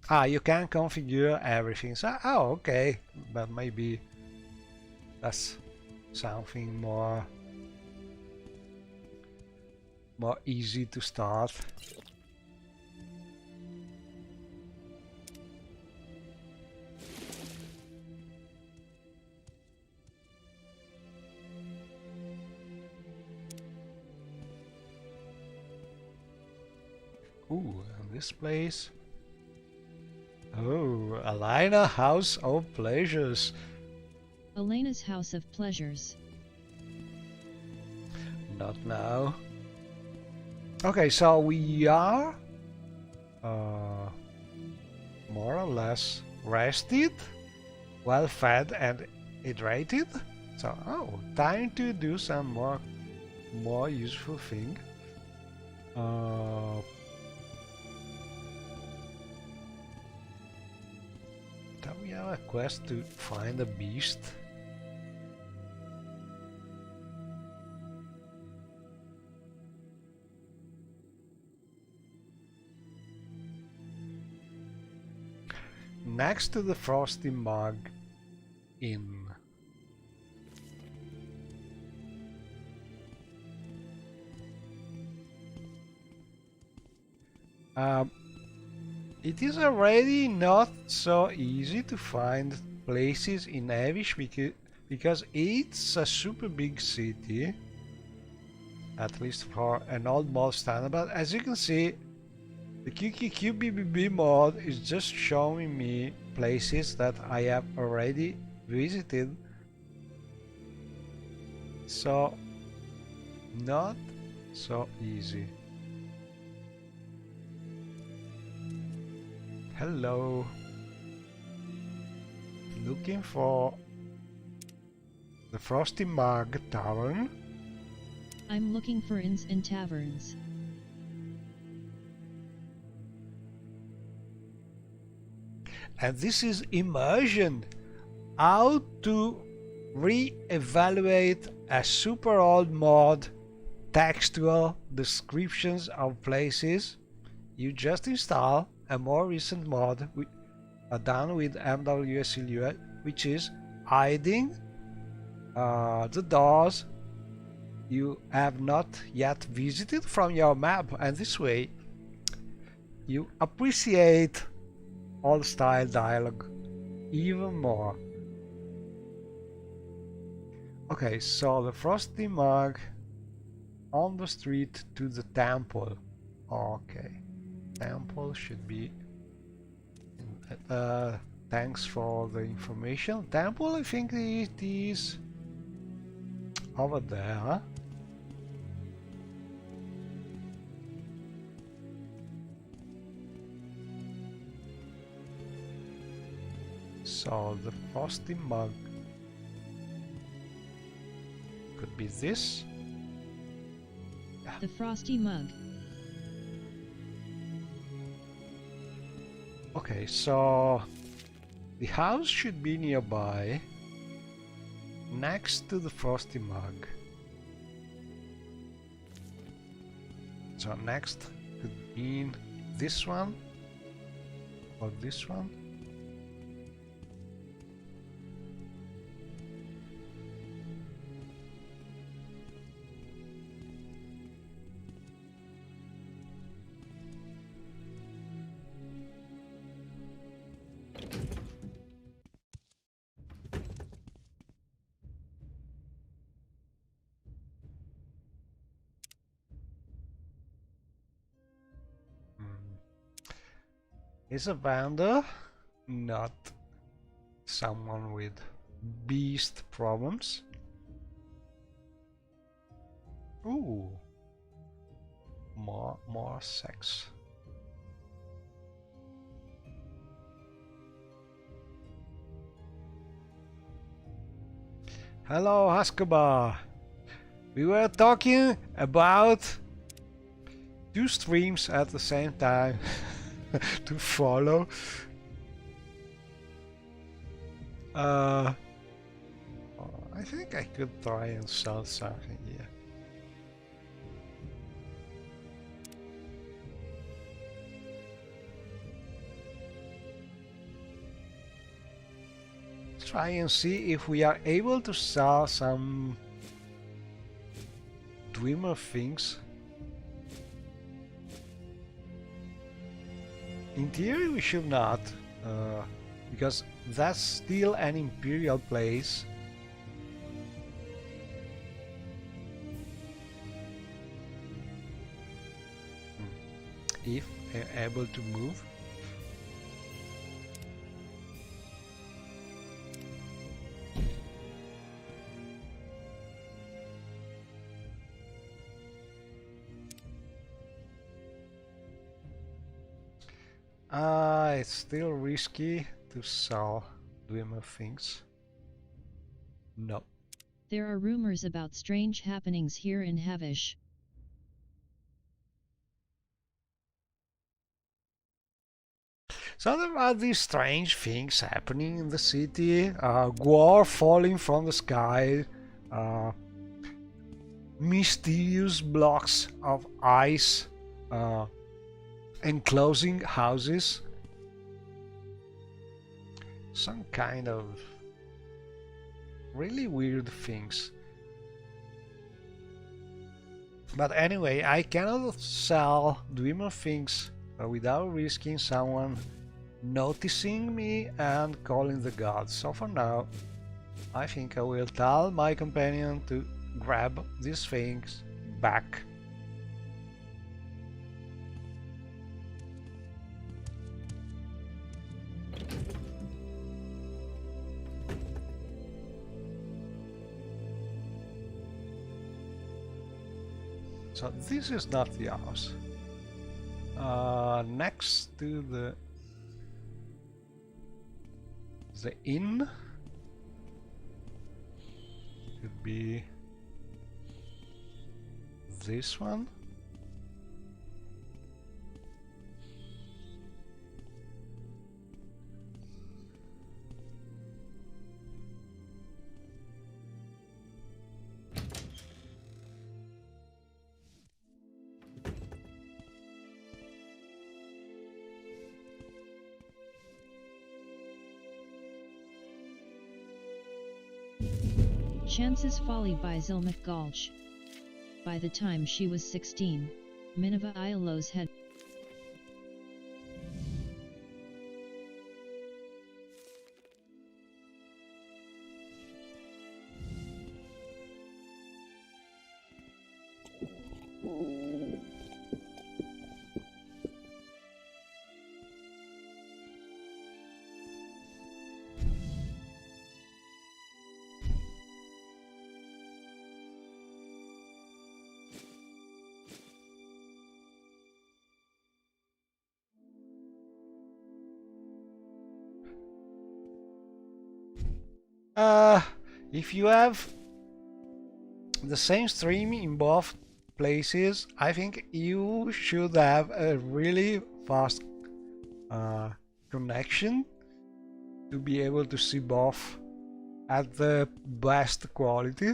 Ah, you can configure everything. So, oh, okay, but maybe that's something more easy to start. Ooh, and this place. Oh, Alina House of Pleasures. Elena's House of Pleasures. Not now. Okay, so we are more or less rested, well fed and hydrated. So, oh, time to do some more useful thing. Then we have a quest to find a beast. Next to the Frosty Mug Inn. It is already not so easy to find places in Avish because it's a super big city, at least for an old mod standard. But as you can see, the QQQBBB mod is just showing me places that I have already visited. So, not so easy. Hello. Looking for the Frosty Mug Tavern. I'm looking for inns and taverns. And this is immersion. How to re-evaluate a super old mod, textual descriptions of places. You just install a more recent mod done with MWSLUI, which is hiding the doors you have not yet visited from your map, and this way you appreciate old style dialogue even more. Okay, so the Frosty Mug on the street to the temple. Okay, temple should be thanks for the information. Temple, I think it is over there. So the Frosty Mug could be this. Yeah. The Frosty Mug. Okay, so the house should be nearby, next to the Frosty Mug. So next could mean this one or this one. Is a vendor, not someone with beast problems. Ooh, more sex. Hello, Haskaba. We were talking about 2 streams at the same time to follow. I think I could try and sell something here. Try and see if we are able to sell some Dreamer things. In theory we should not, because that's still an imperial place. If able to move. It's still risky to sell Dreamer things. No. There are rumors about strange happenings here in Havish. So there are these strange things happening in the city. Guar falling from the sky. Mysterious blocks of ice enclosing houses. Some kind of really weird things. But anyway, I cannot sell Dreamer things without risking someone noticing me and calling the gods. So for now, I think I will tell my companion to grab these things back. So this is not the house. Next to the inn could be this one. Chance's Folly by Zilmith Gulch. By the time she was 16, Minerva Iolo's had if you have the same stream in both places, I think you should have a really fast connection to be able to see both at the best quality.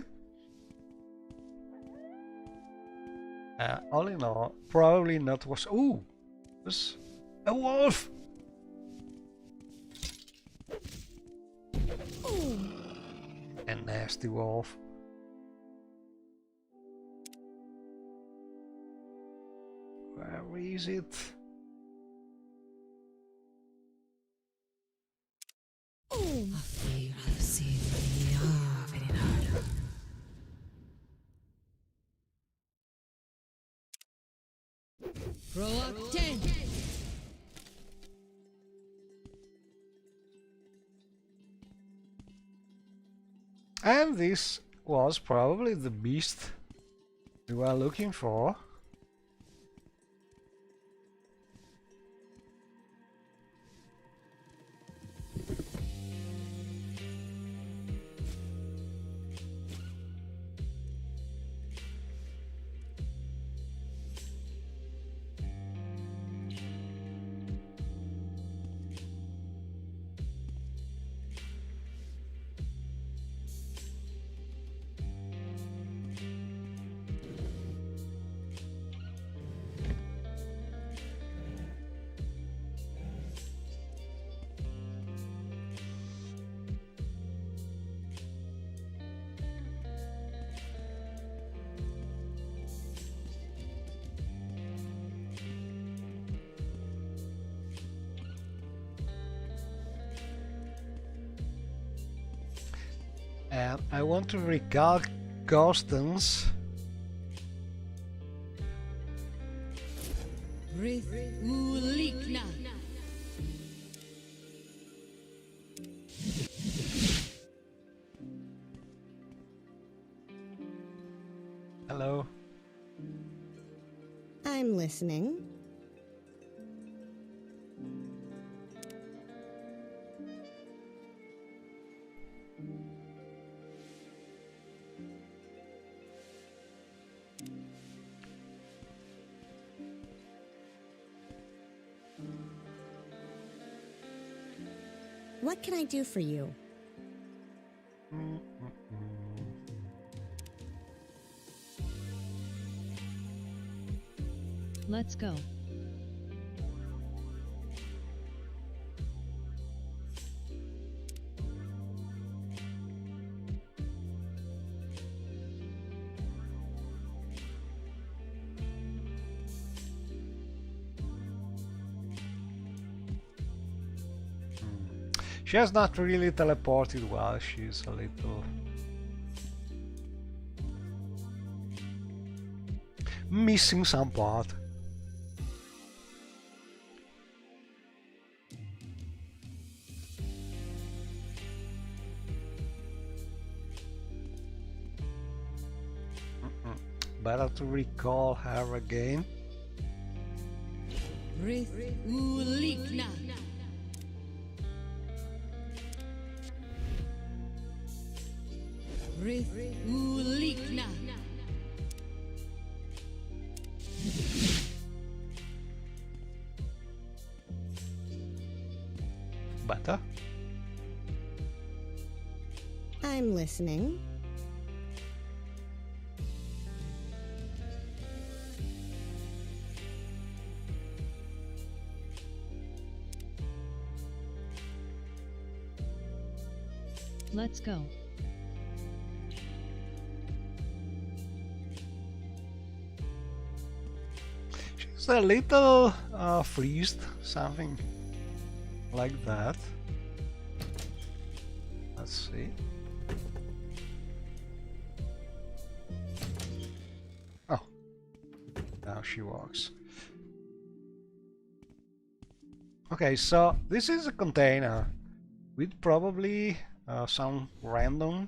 All in all, probably not was. Ooh, there's a wolf. A nasty wolf. Where is it? Throw up 10. And this was probably the beast we were looking for. And I want to recall Gostens. Hello. I'm listening. What can I do for you? Let's go. She has not really teleported well, she's a little missing some part. Better to recall her again. Better? I'm listening. Let's go. She's a little freezed, something like that. Let's see. Oh, now she walks. Okay, so this is a container with probably some random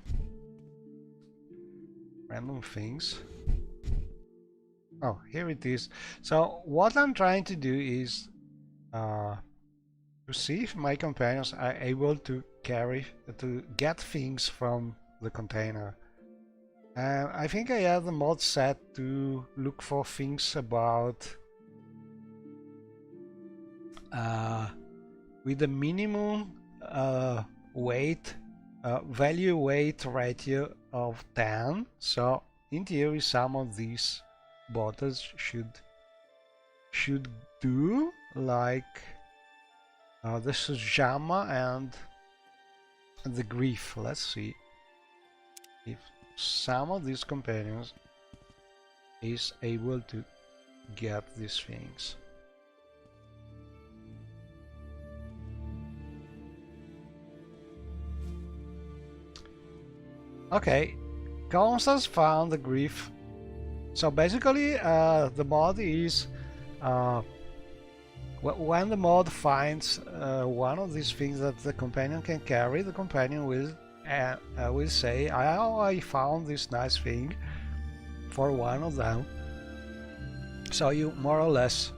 things. Oh, here it is. So what I'm trying to do is to see if my companions are able to get things from the container. And I think I have the mod set to look for things about with the minimum value weight ratio of 10. So in theory some of these bottles should do, like the Sujama and the Grief. Let's see if some of these companions is able to get these things. Okay, Constance found the Grief. So basically the mod is when the mod finds one of these things that the companion can carry, the companion will say, "Oh, I found this nice thing for one of them." So you more or less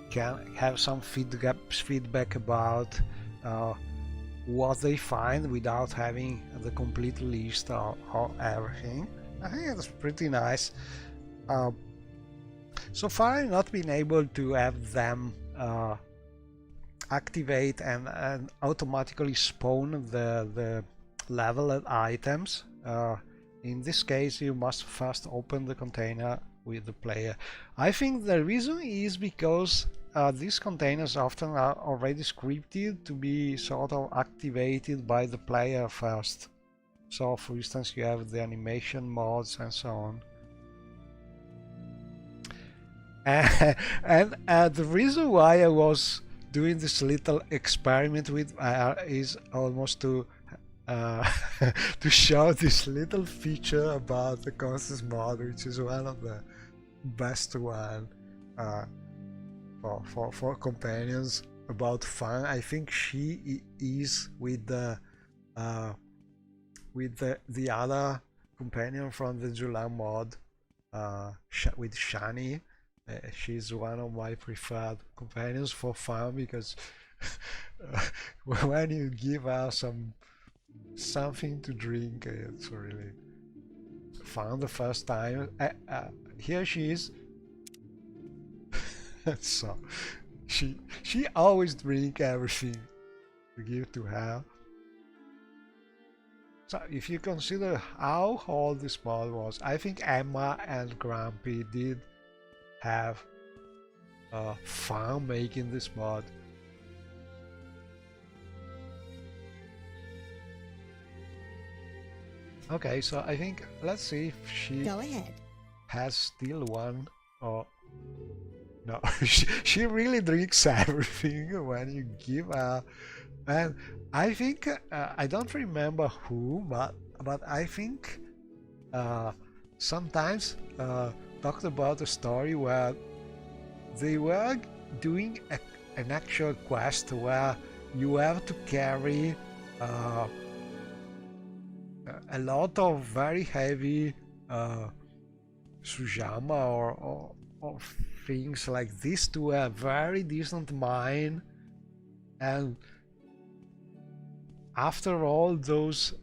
can have some feedback about what they find without having the complete list of everything. I think it's pretty nice. So far I've not been able to have them activate and automatically spawn the leveled items. In this case you must first open the container with the player. I think the reason is because these containers often are already scripted to be sort of activated by the player first. So for instance you have the animation mods and so on. And the reason why I was doing this little experiment with is almost to uh, to show this little feature about the Constance mod, which is one of the best one uh, for companions about fun. I think she is with the other companion from the Julan mod, with Shani. She's one of my preferred companions for fun because when you give her something to drink, it's really fun the first time. Here she is. So she always drink everything you give to her. So if you consider how old this mod was, I think Emma and Grumpy did have fun making this mod. Okay, so I think let's see if she Go ahead. has still one or no. She really drinks everything when you give her. And I think I don't remember who, but I think sometimes talked about a story where they were doing an actual quest where you have to carry a lot of very heavy sujama or things like this to a very distant mine, and after all those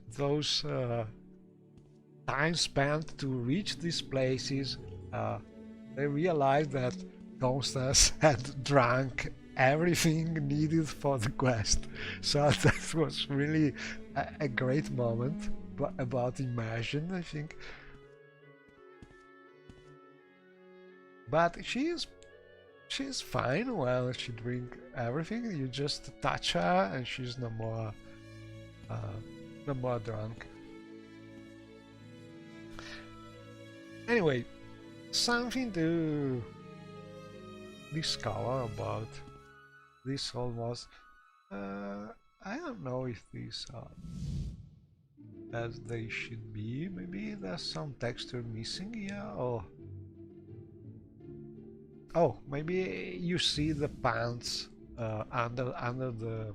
time spent to reach these places, they realized that Constance had drunk everything needed for the quest. So that was really a great moment about immersion, I think. But she's fine while she drink everything. You just touch her and she's no more drunk. Anyway, something to discover about this almost. I don't know if these are as they should be. Maybe there's some texture missing here, or oh, maybe you see the pants under the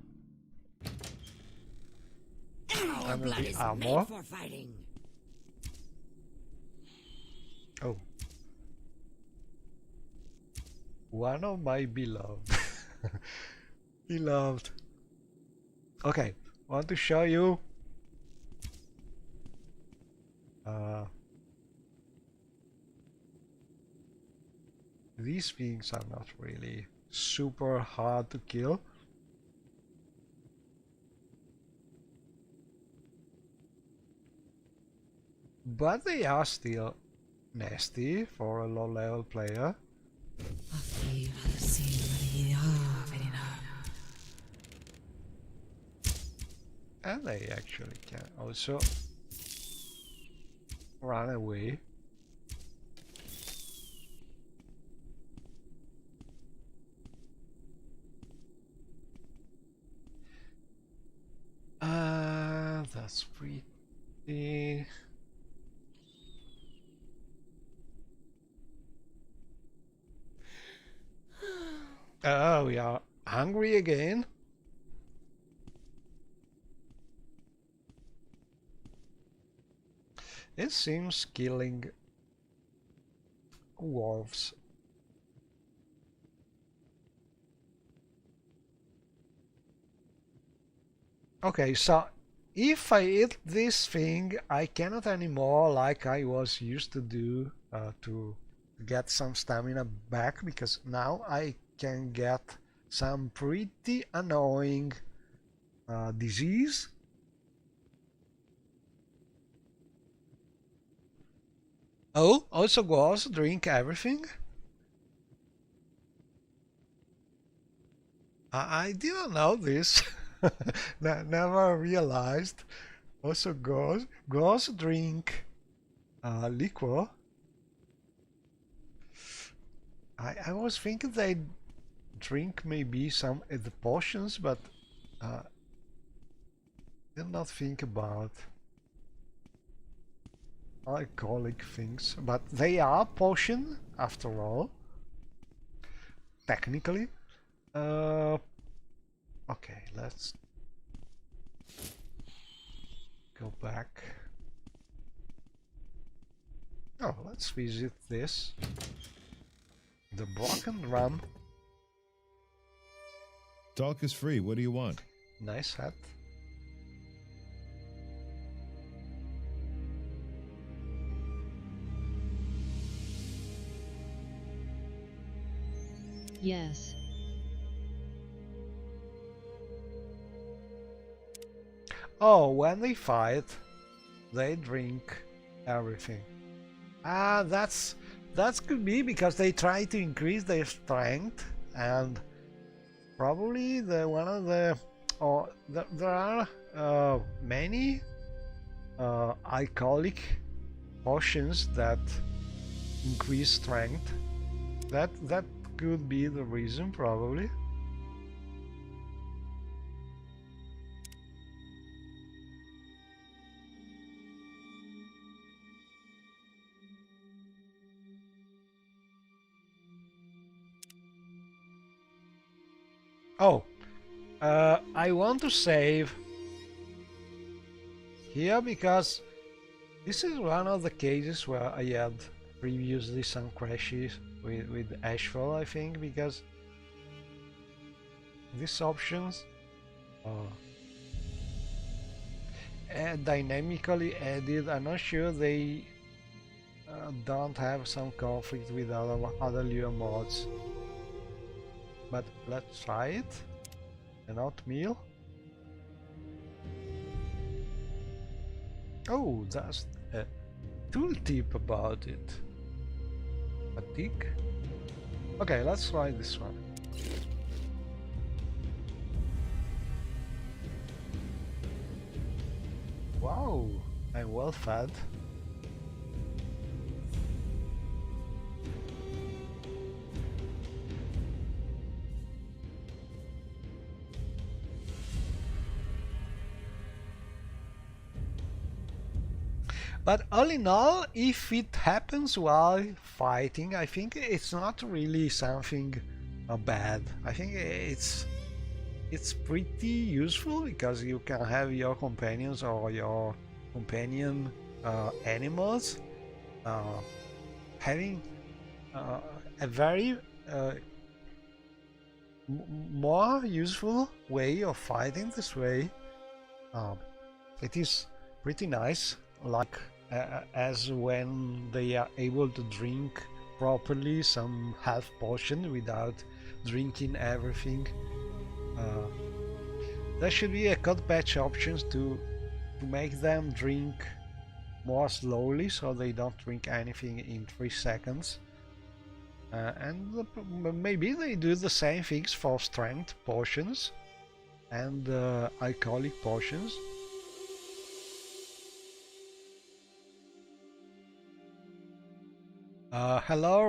Our blood is armor. made for fighting. Oh, one of my beloved. Beloved. Okay, want to show you these things are not really super hard to kill. But they are still nasty for a low level player. And they actually can also run away. That's pretty. Oh, we are hungry again. It seems killing wolves. Okay, so if I eat this thing, I cannot anymore like I was used to do to get some stamina back, because now I can get some pretty annoying disease. Oh, also girls drink everything? I didn't know this. Never realized. Also girls drink liquor. I was thinking they drink maybe some the potions, but Did not think about alcoholic things, but they are potion after all. Technically. Okay, let's go back. Oh, let's visit this. The broken drum. Talk is free. What do you want? Nice hat. Yes. Oh, when they fight, they drink everything. Ah, that could be because they try to increase their strength, and probably one of the there are many alcoholic potions that increase strength. That could be the reason, probably. Oh, I want to save here because this is one of the cases where I had previously some crashes with Ashfall, I think, because these options are dynamically added. I'm not sure they don't have some conflict with other Lua mods. But let's try it. An oatmeal. Oh, that's a tooltip about it. Fatigue. Okay, let's try this one. Wow, I'm well fed. But all in all, if it happens while fighting, I think it's not really something bad. I think it's pretty useful because you can have your companions or your companion animals having a very more useful way of fighting this way. It is pretty nice, like as when they are able to drink properly some health potion without drinking everything. There should be a cut patch options to make them drink more slowly, so they don't drink anything in 3 seconds. And maybe they do the same things for strength potions and alcoholic potions. Hello,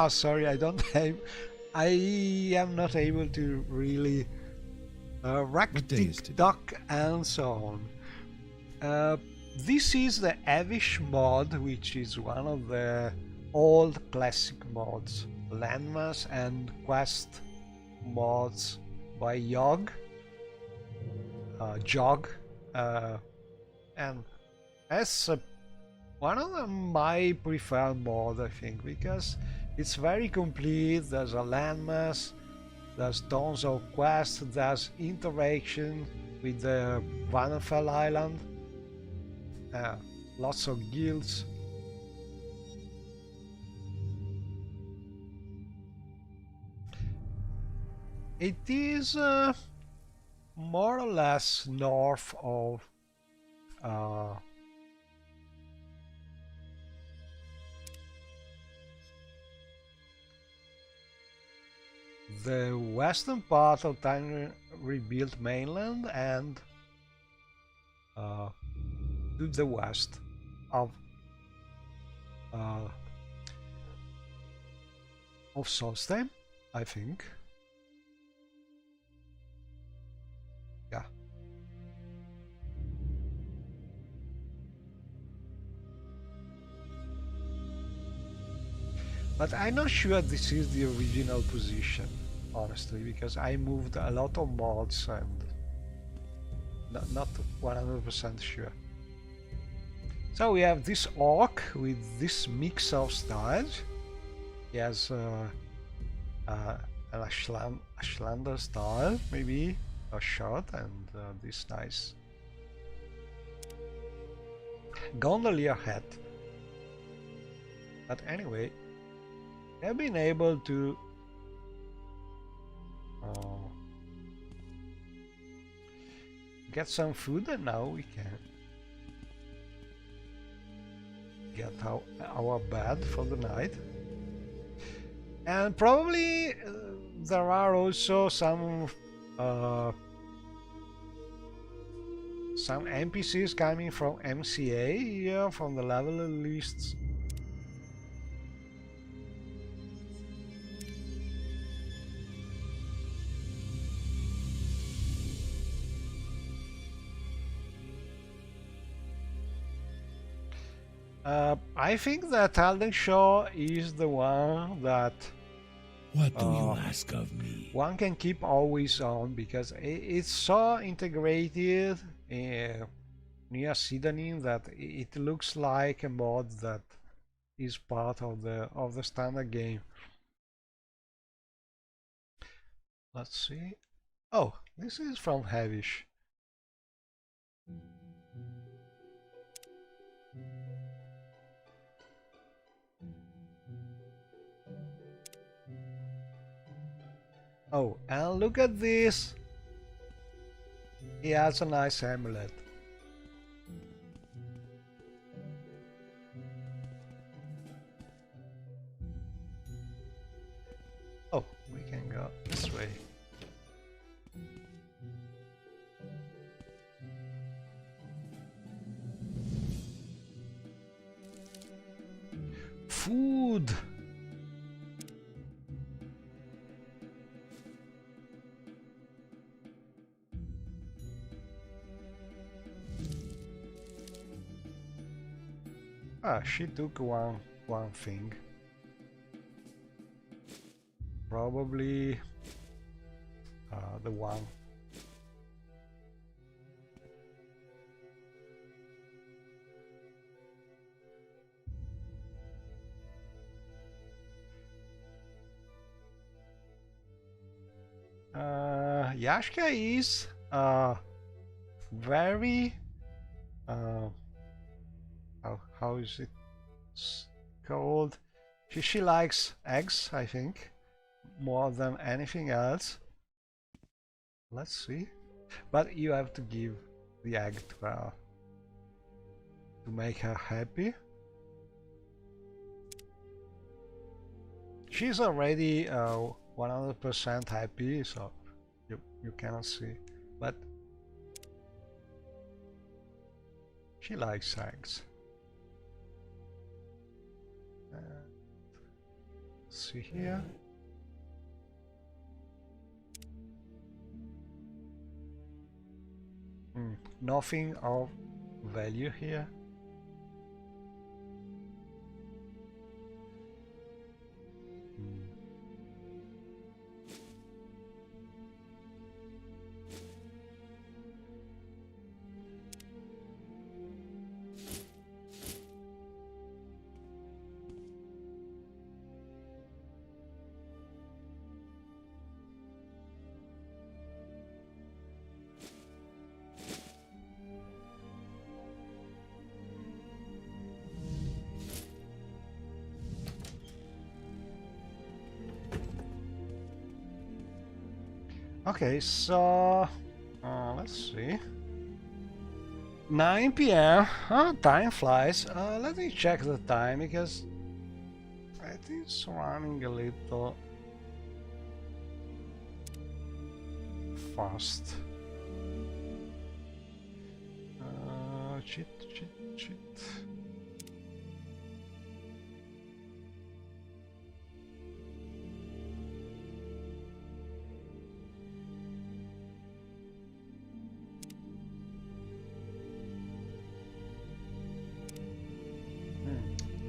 sorry, I don't have. I am not able to really duck and so on. This is the Avish mod, which is one of the old classic mods, landmass and quest mods by Jog, and as one of them my preferred mod, I think, because it's very complete. There's a landmass, there's tons of quests, there's interaction with the Vanderfell Island, lots of guilds. It is more or less north of the western part of Time Rebuilt mainland and to the west of Solstheim, I think. Yeah. But I'm not sure this is the original position, honestly, because I moved a lot of mods and not 100% sure. So we have this orc with this mix of styles. He has an Ashlander style, maybe a short, and this nice gondolier hat. But anyway, we have been able to get some food, and now we can get our bed for the night. And probably there are also some NPCs coming from MCA here, from the level lists. I think that Alden Shaw is the one that What do you ask of me? one can keep always on, because it's so integrated near Sidonin that it looks like a mod that is part of the standard game. Let's see. Oh, this is from Havish. Oh, and look at this! He has a nice amulet. Oh, we can go this way. Food! Ah, she took one thing. Probably the one. Yashka is very how is it called? She likes eggs, I think, more than anything else. Let's see. But you have to give the egg to her to make her happy. She's already 100% happy, so you cannot see. But she likes eggs. See here. Nothing of value here. Okay, so let's see. 9 p.m. Time flies. Let me check the time because it is running a little fast. Cheat.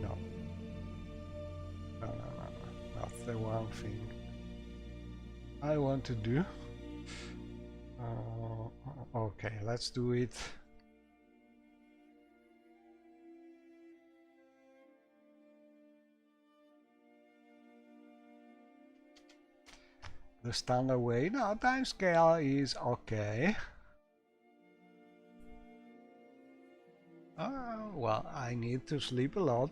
No. thing I want to do. Okay, let's do it. The standard way. No, time scale is okay. Well, I need to sleep a lot.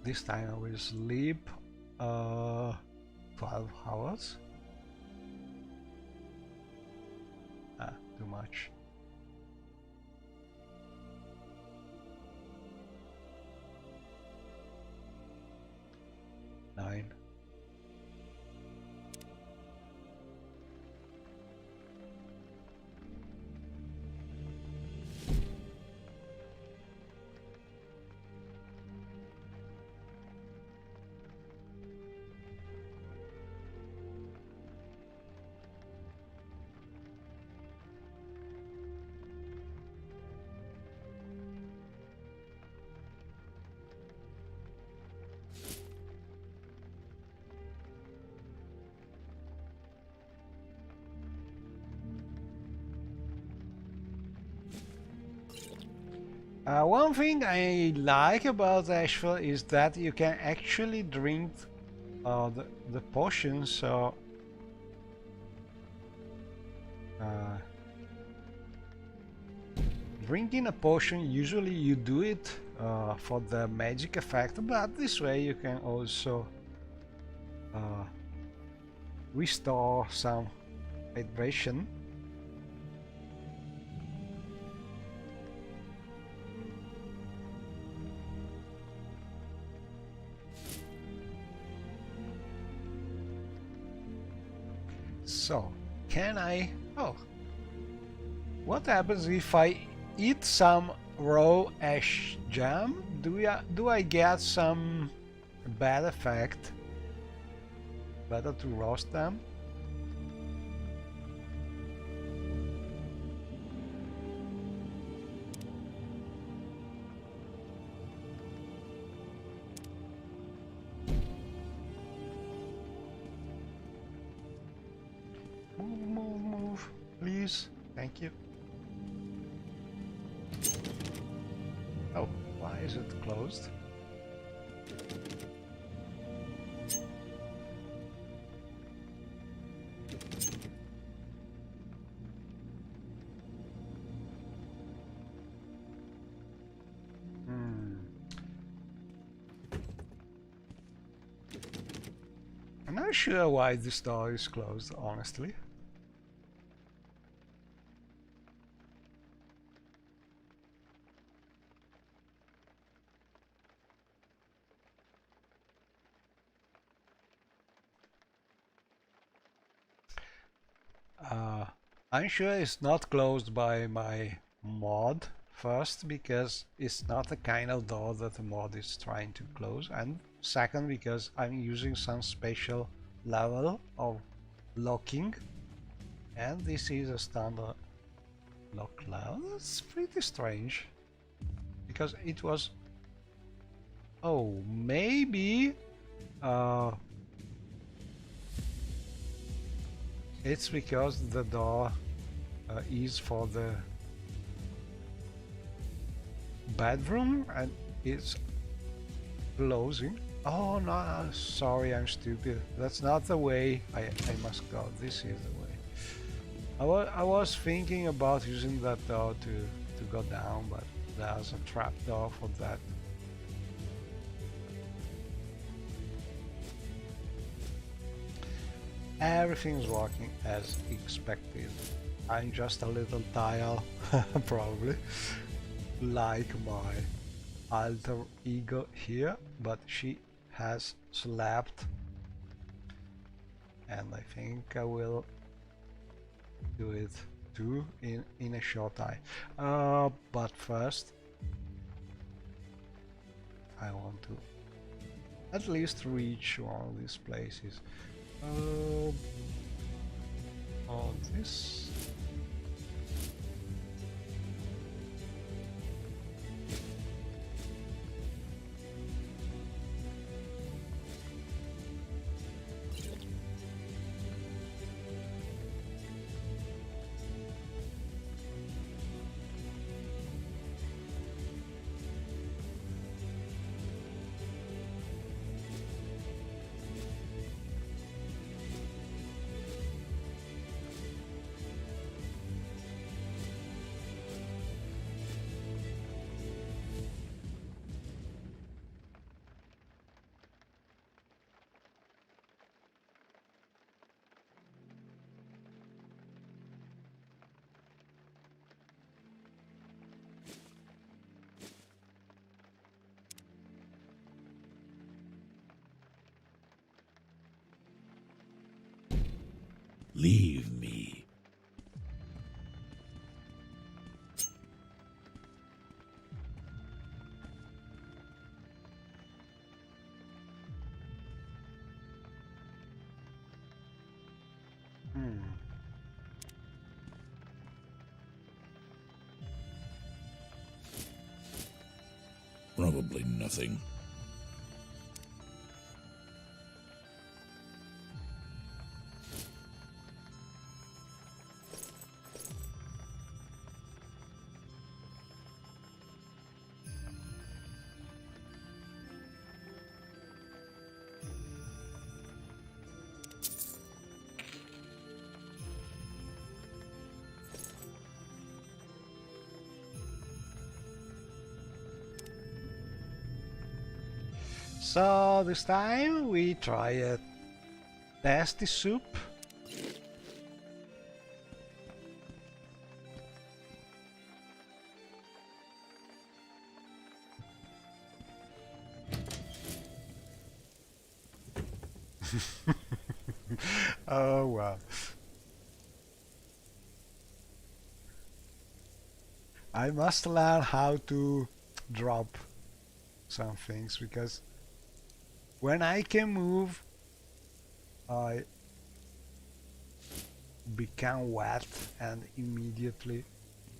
This time I will sleep 12 hours. Too much. Nine. One thing I like about Asheville is that you can actually drink the potion, so drinking a potion, usually you do it for the magic effect, but this way you can also restore some hydration. So, can I... Oh. What happens if I eat some raw ash jam? Do I get some bad effect? Better to roast them? Move, please. Thank you. Oh, why is it closed? I'm not sure why this door is closed, honestly. I'm sure it's not closed by my mod, first because it's not the kind of door that the mod is trying to close, and second because I'm using some special level of locking, and this is a standard lock level. That's pretty strange, because it was... Oh, maybe it's because the door is for the bedroom and it's closing. Oh no, sorry, I'm stupid. That's not the way I must go. This is the way. I was thinking about using that door to go down, but there's a trap door for that. Everything's working as expected. I'm just a little tired, probably, like my alter ego here, but she has slept, and I think I will do it too in a short time. But first, I want to at least reach one of these places. all this. Leave me. Probably nothing. So this time we try a tasty soup. Oh well. I must learn how to drop some things, because when I can move, I become wet and immediately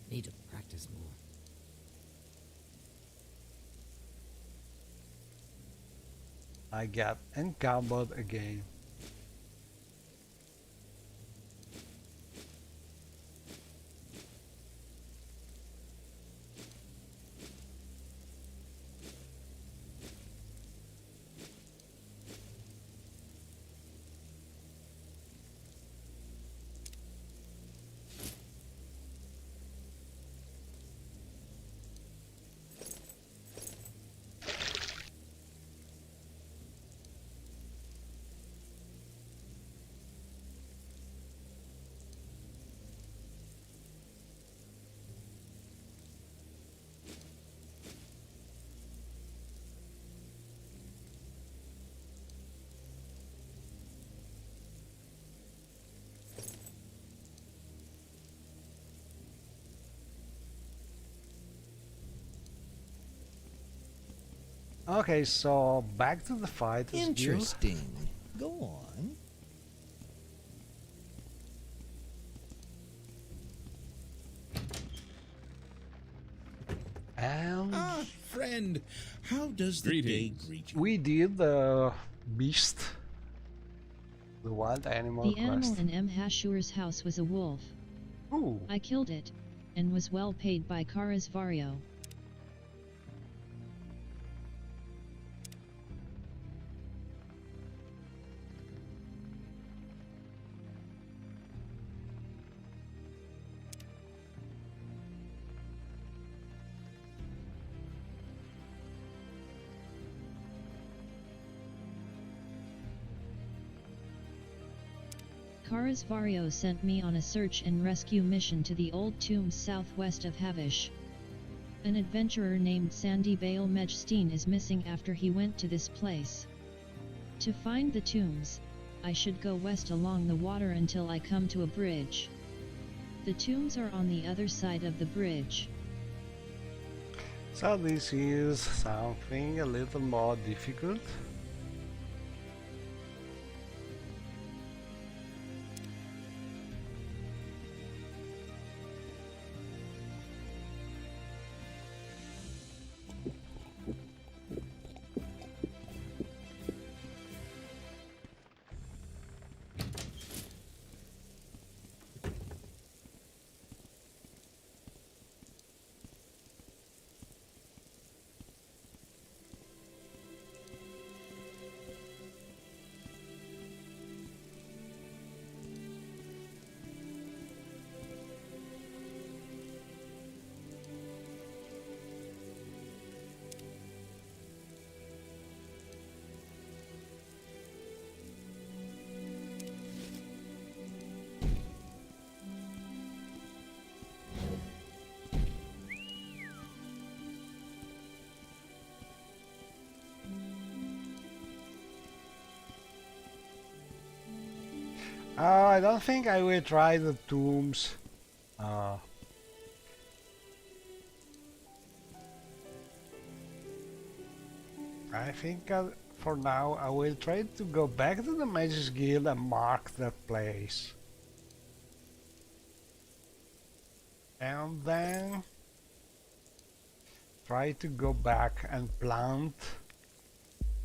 Need to practice more. I get encumbered again. Okay, so back to the fight. as usual. Interesting. Go on. And Ah, friend. How does the day greet you? we did the beast, the wild animal The animal quest. in M. Hashur's house was a wolf. Ooh, I killed it, and was well paid by Kara's Vario. Kara's Vario sent me on a search and rescue mission to the old tombs southwest of Havish. An adventurer named Sandy Bale Mejstein is missing after he went to this place. To find the tombs, I should go west along the water until I come to a bridge. The tombs are on the other side of the bridge. so this is something a little more difficult. I don't think I will try the tombs. I think for now I will try to go back to the Mages Guild and mark that place. And then try to go back and plant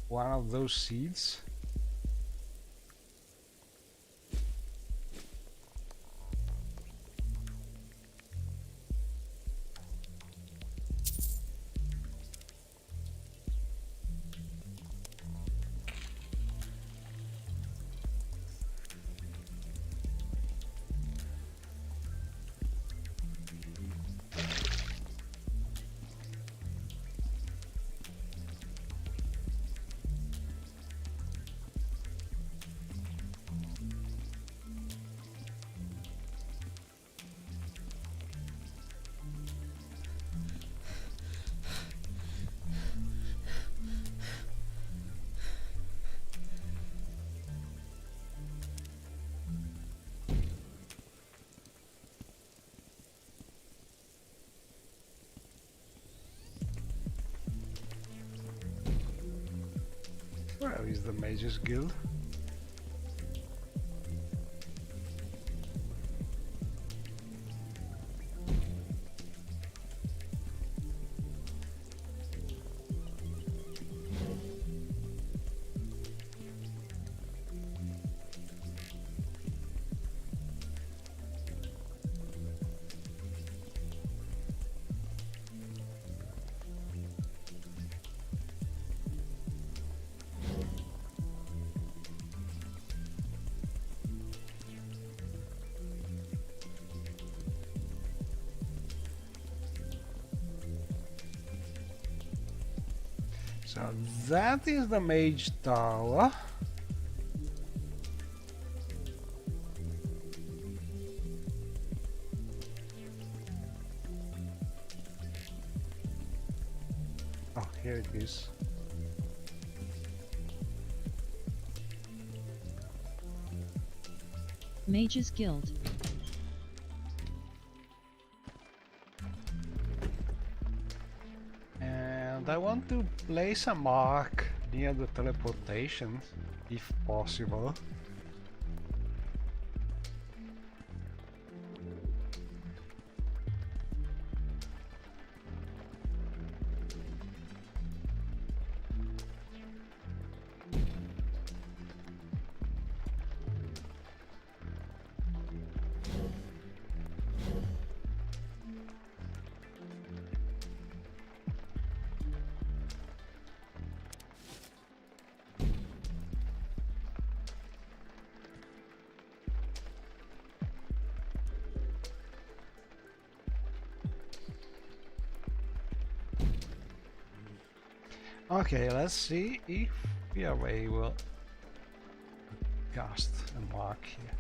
one of those seeds. Where is the Mages Guild? So that is the Mage Tower. Oh, here it is. Mages Guild. And I want to place a mark near the teleportation, if possible. Okay, let's see if we are able to cast a mark here.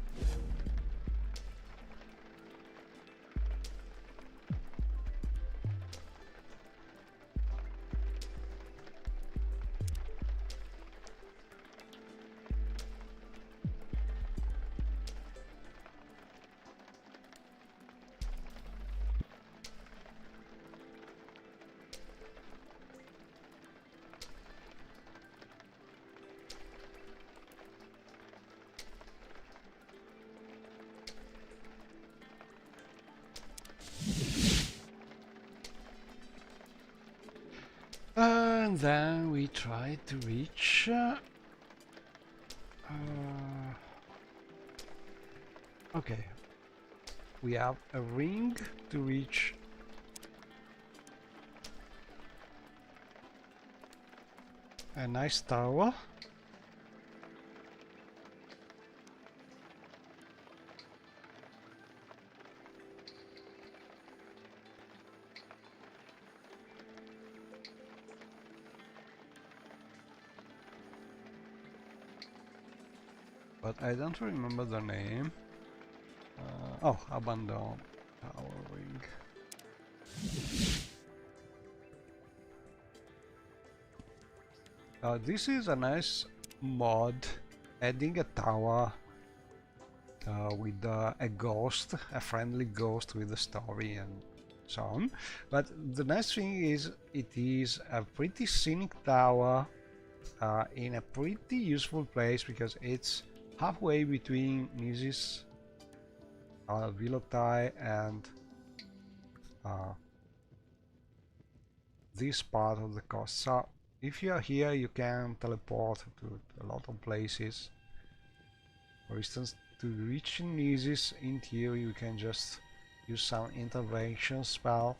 And then we try to reach okay, we have a ring to reach a nice tower. But I don't remember the name. Oh, abandoned tower ring. This is a nice mod, adding a tower with a ghost, a friendly ghost with a story and so on. But the nice thing is it is a pretty scenic tower in a pretty useful place, because it's halfway between Nisis, Velotai and this part of the coast. So if you are here, you can teleport to a lot of places. For instance, to reach Nisis, in theory, you can just use some intervention spell.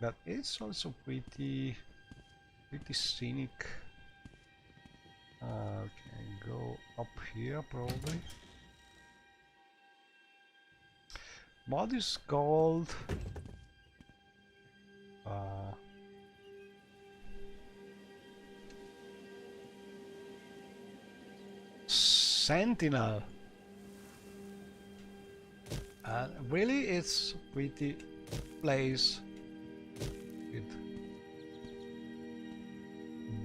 But it's also pretty scenic. Okay, go up here probably. Mod is called Sentinel. Really, it's pretty place with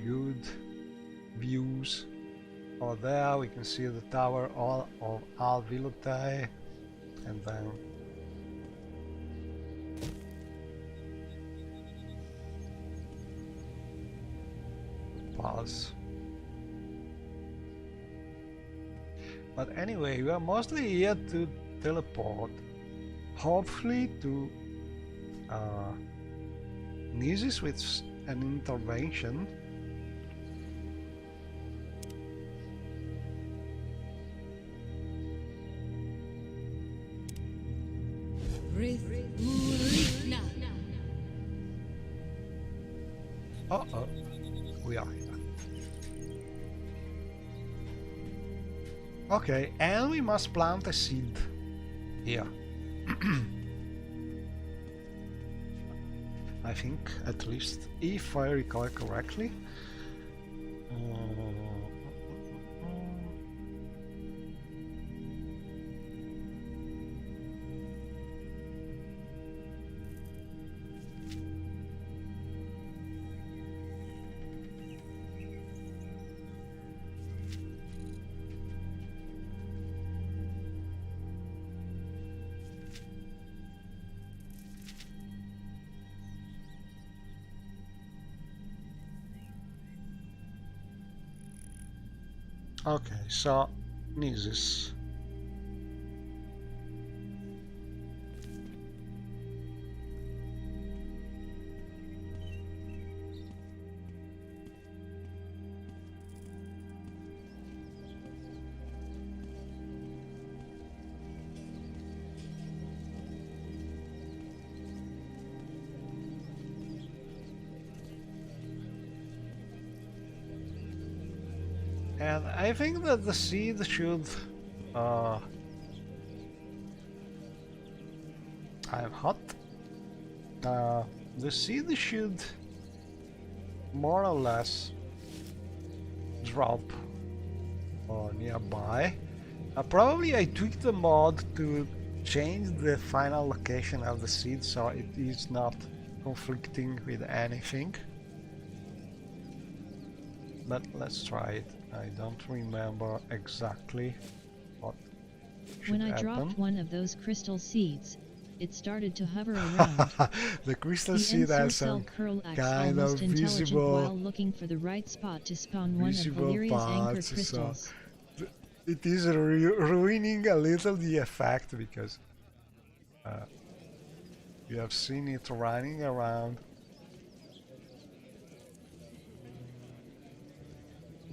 good views. Over there we can see the tower all of Al Velotai, and then palace. But anyway, we are mostly here to teleport, hopefully to Nisis with an intervention. Uh-oh, we are here. Okay, and we must plant a seed here. I think, at least, if I recall correctly. Okay, so Nisis. And I think that the seed should I'm hot. The seed should more or less drop nearby. Probably I tweaked the mod to change the final location of the seed so it is not conflicting with anything. But let's try it. I don't remember exactly what should When I happen. dropped one of those crystal seeds, it started to hover around. The crystal The seed has cell some curl acts kind of almost intelligent visible, while looking for the right spot to spawn one of visible Valeria's anchor parts, so crystals. it is ruining a little the effect, because you have seen it running around,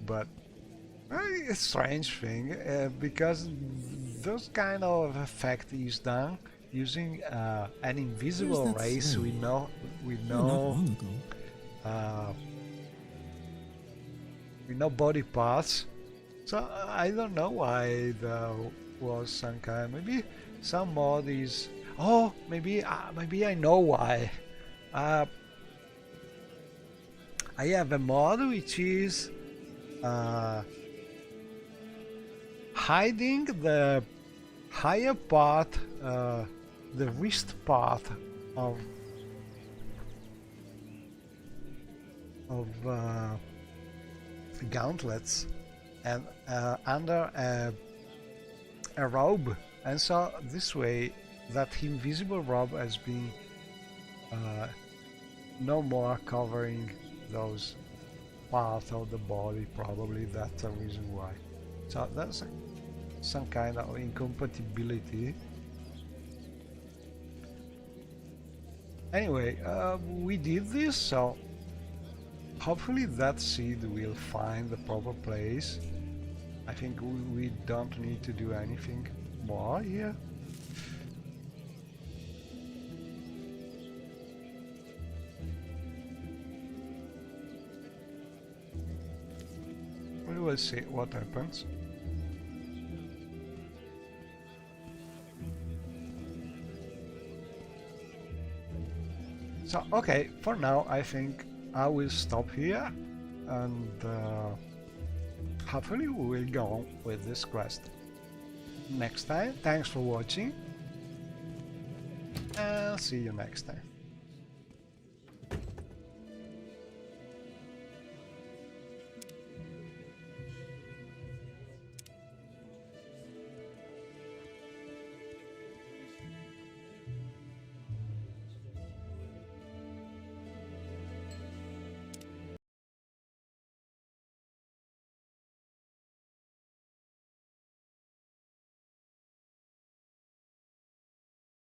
but a strange thing, because those kind of effect is done using an invisible Where's that race. slave? We know Not long ago. we know body parts, so I don't know why there was some kind. Maybe some mod is. Oh, maybe I know why. I have a mod which is hiding the higher part, the wrist part of gauntlets. and under a robe, and so this way that invisible robe has been no more covering those parts of the body. Probably that's the reason why. So that's some kind of incompatibility. Anyway, we did this, so hopefully that seed will find the proper place. I think we don't need to do anything more here. We will see what happens. So, okay, for now I think I will stop here, and hopefully we will go on with this quest next time. Thanks for watching, and see you next time.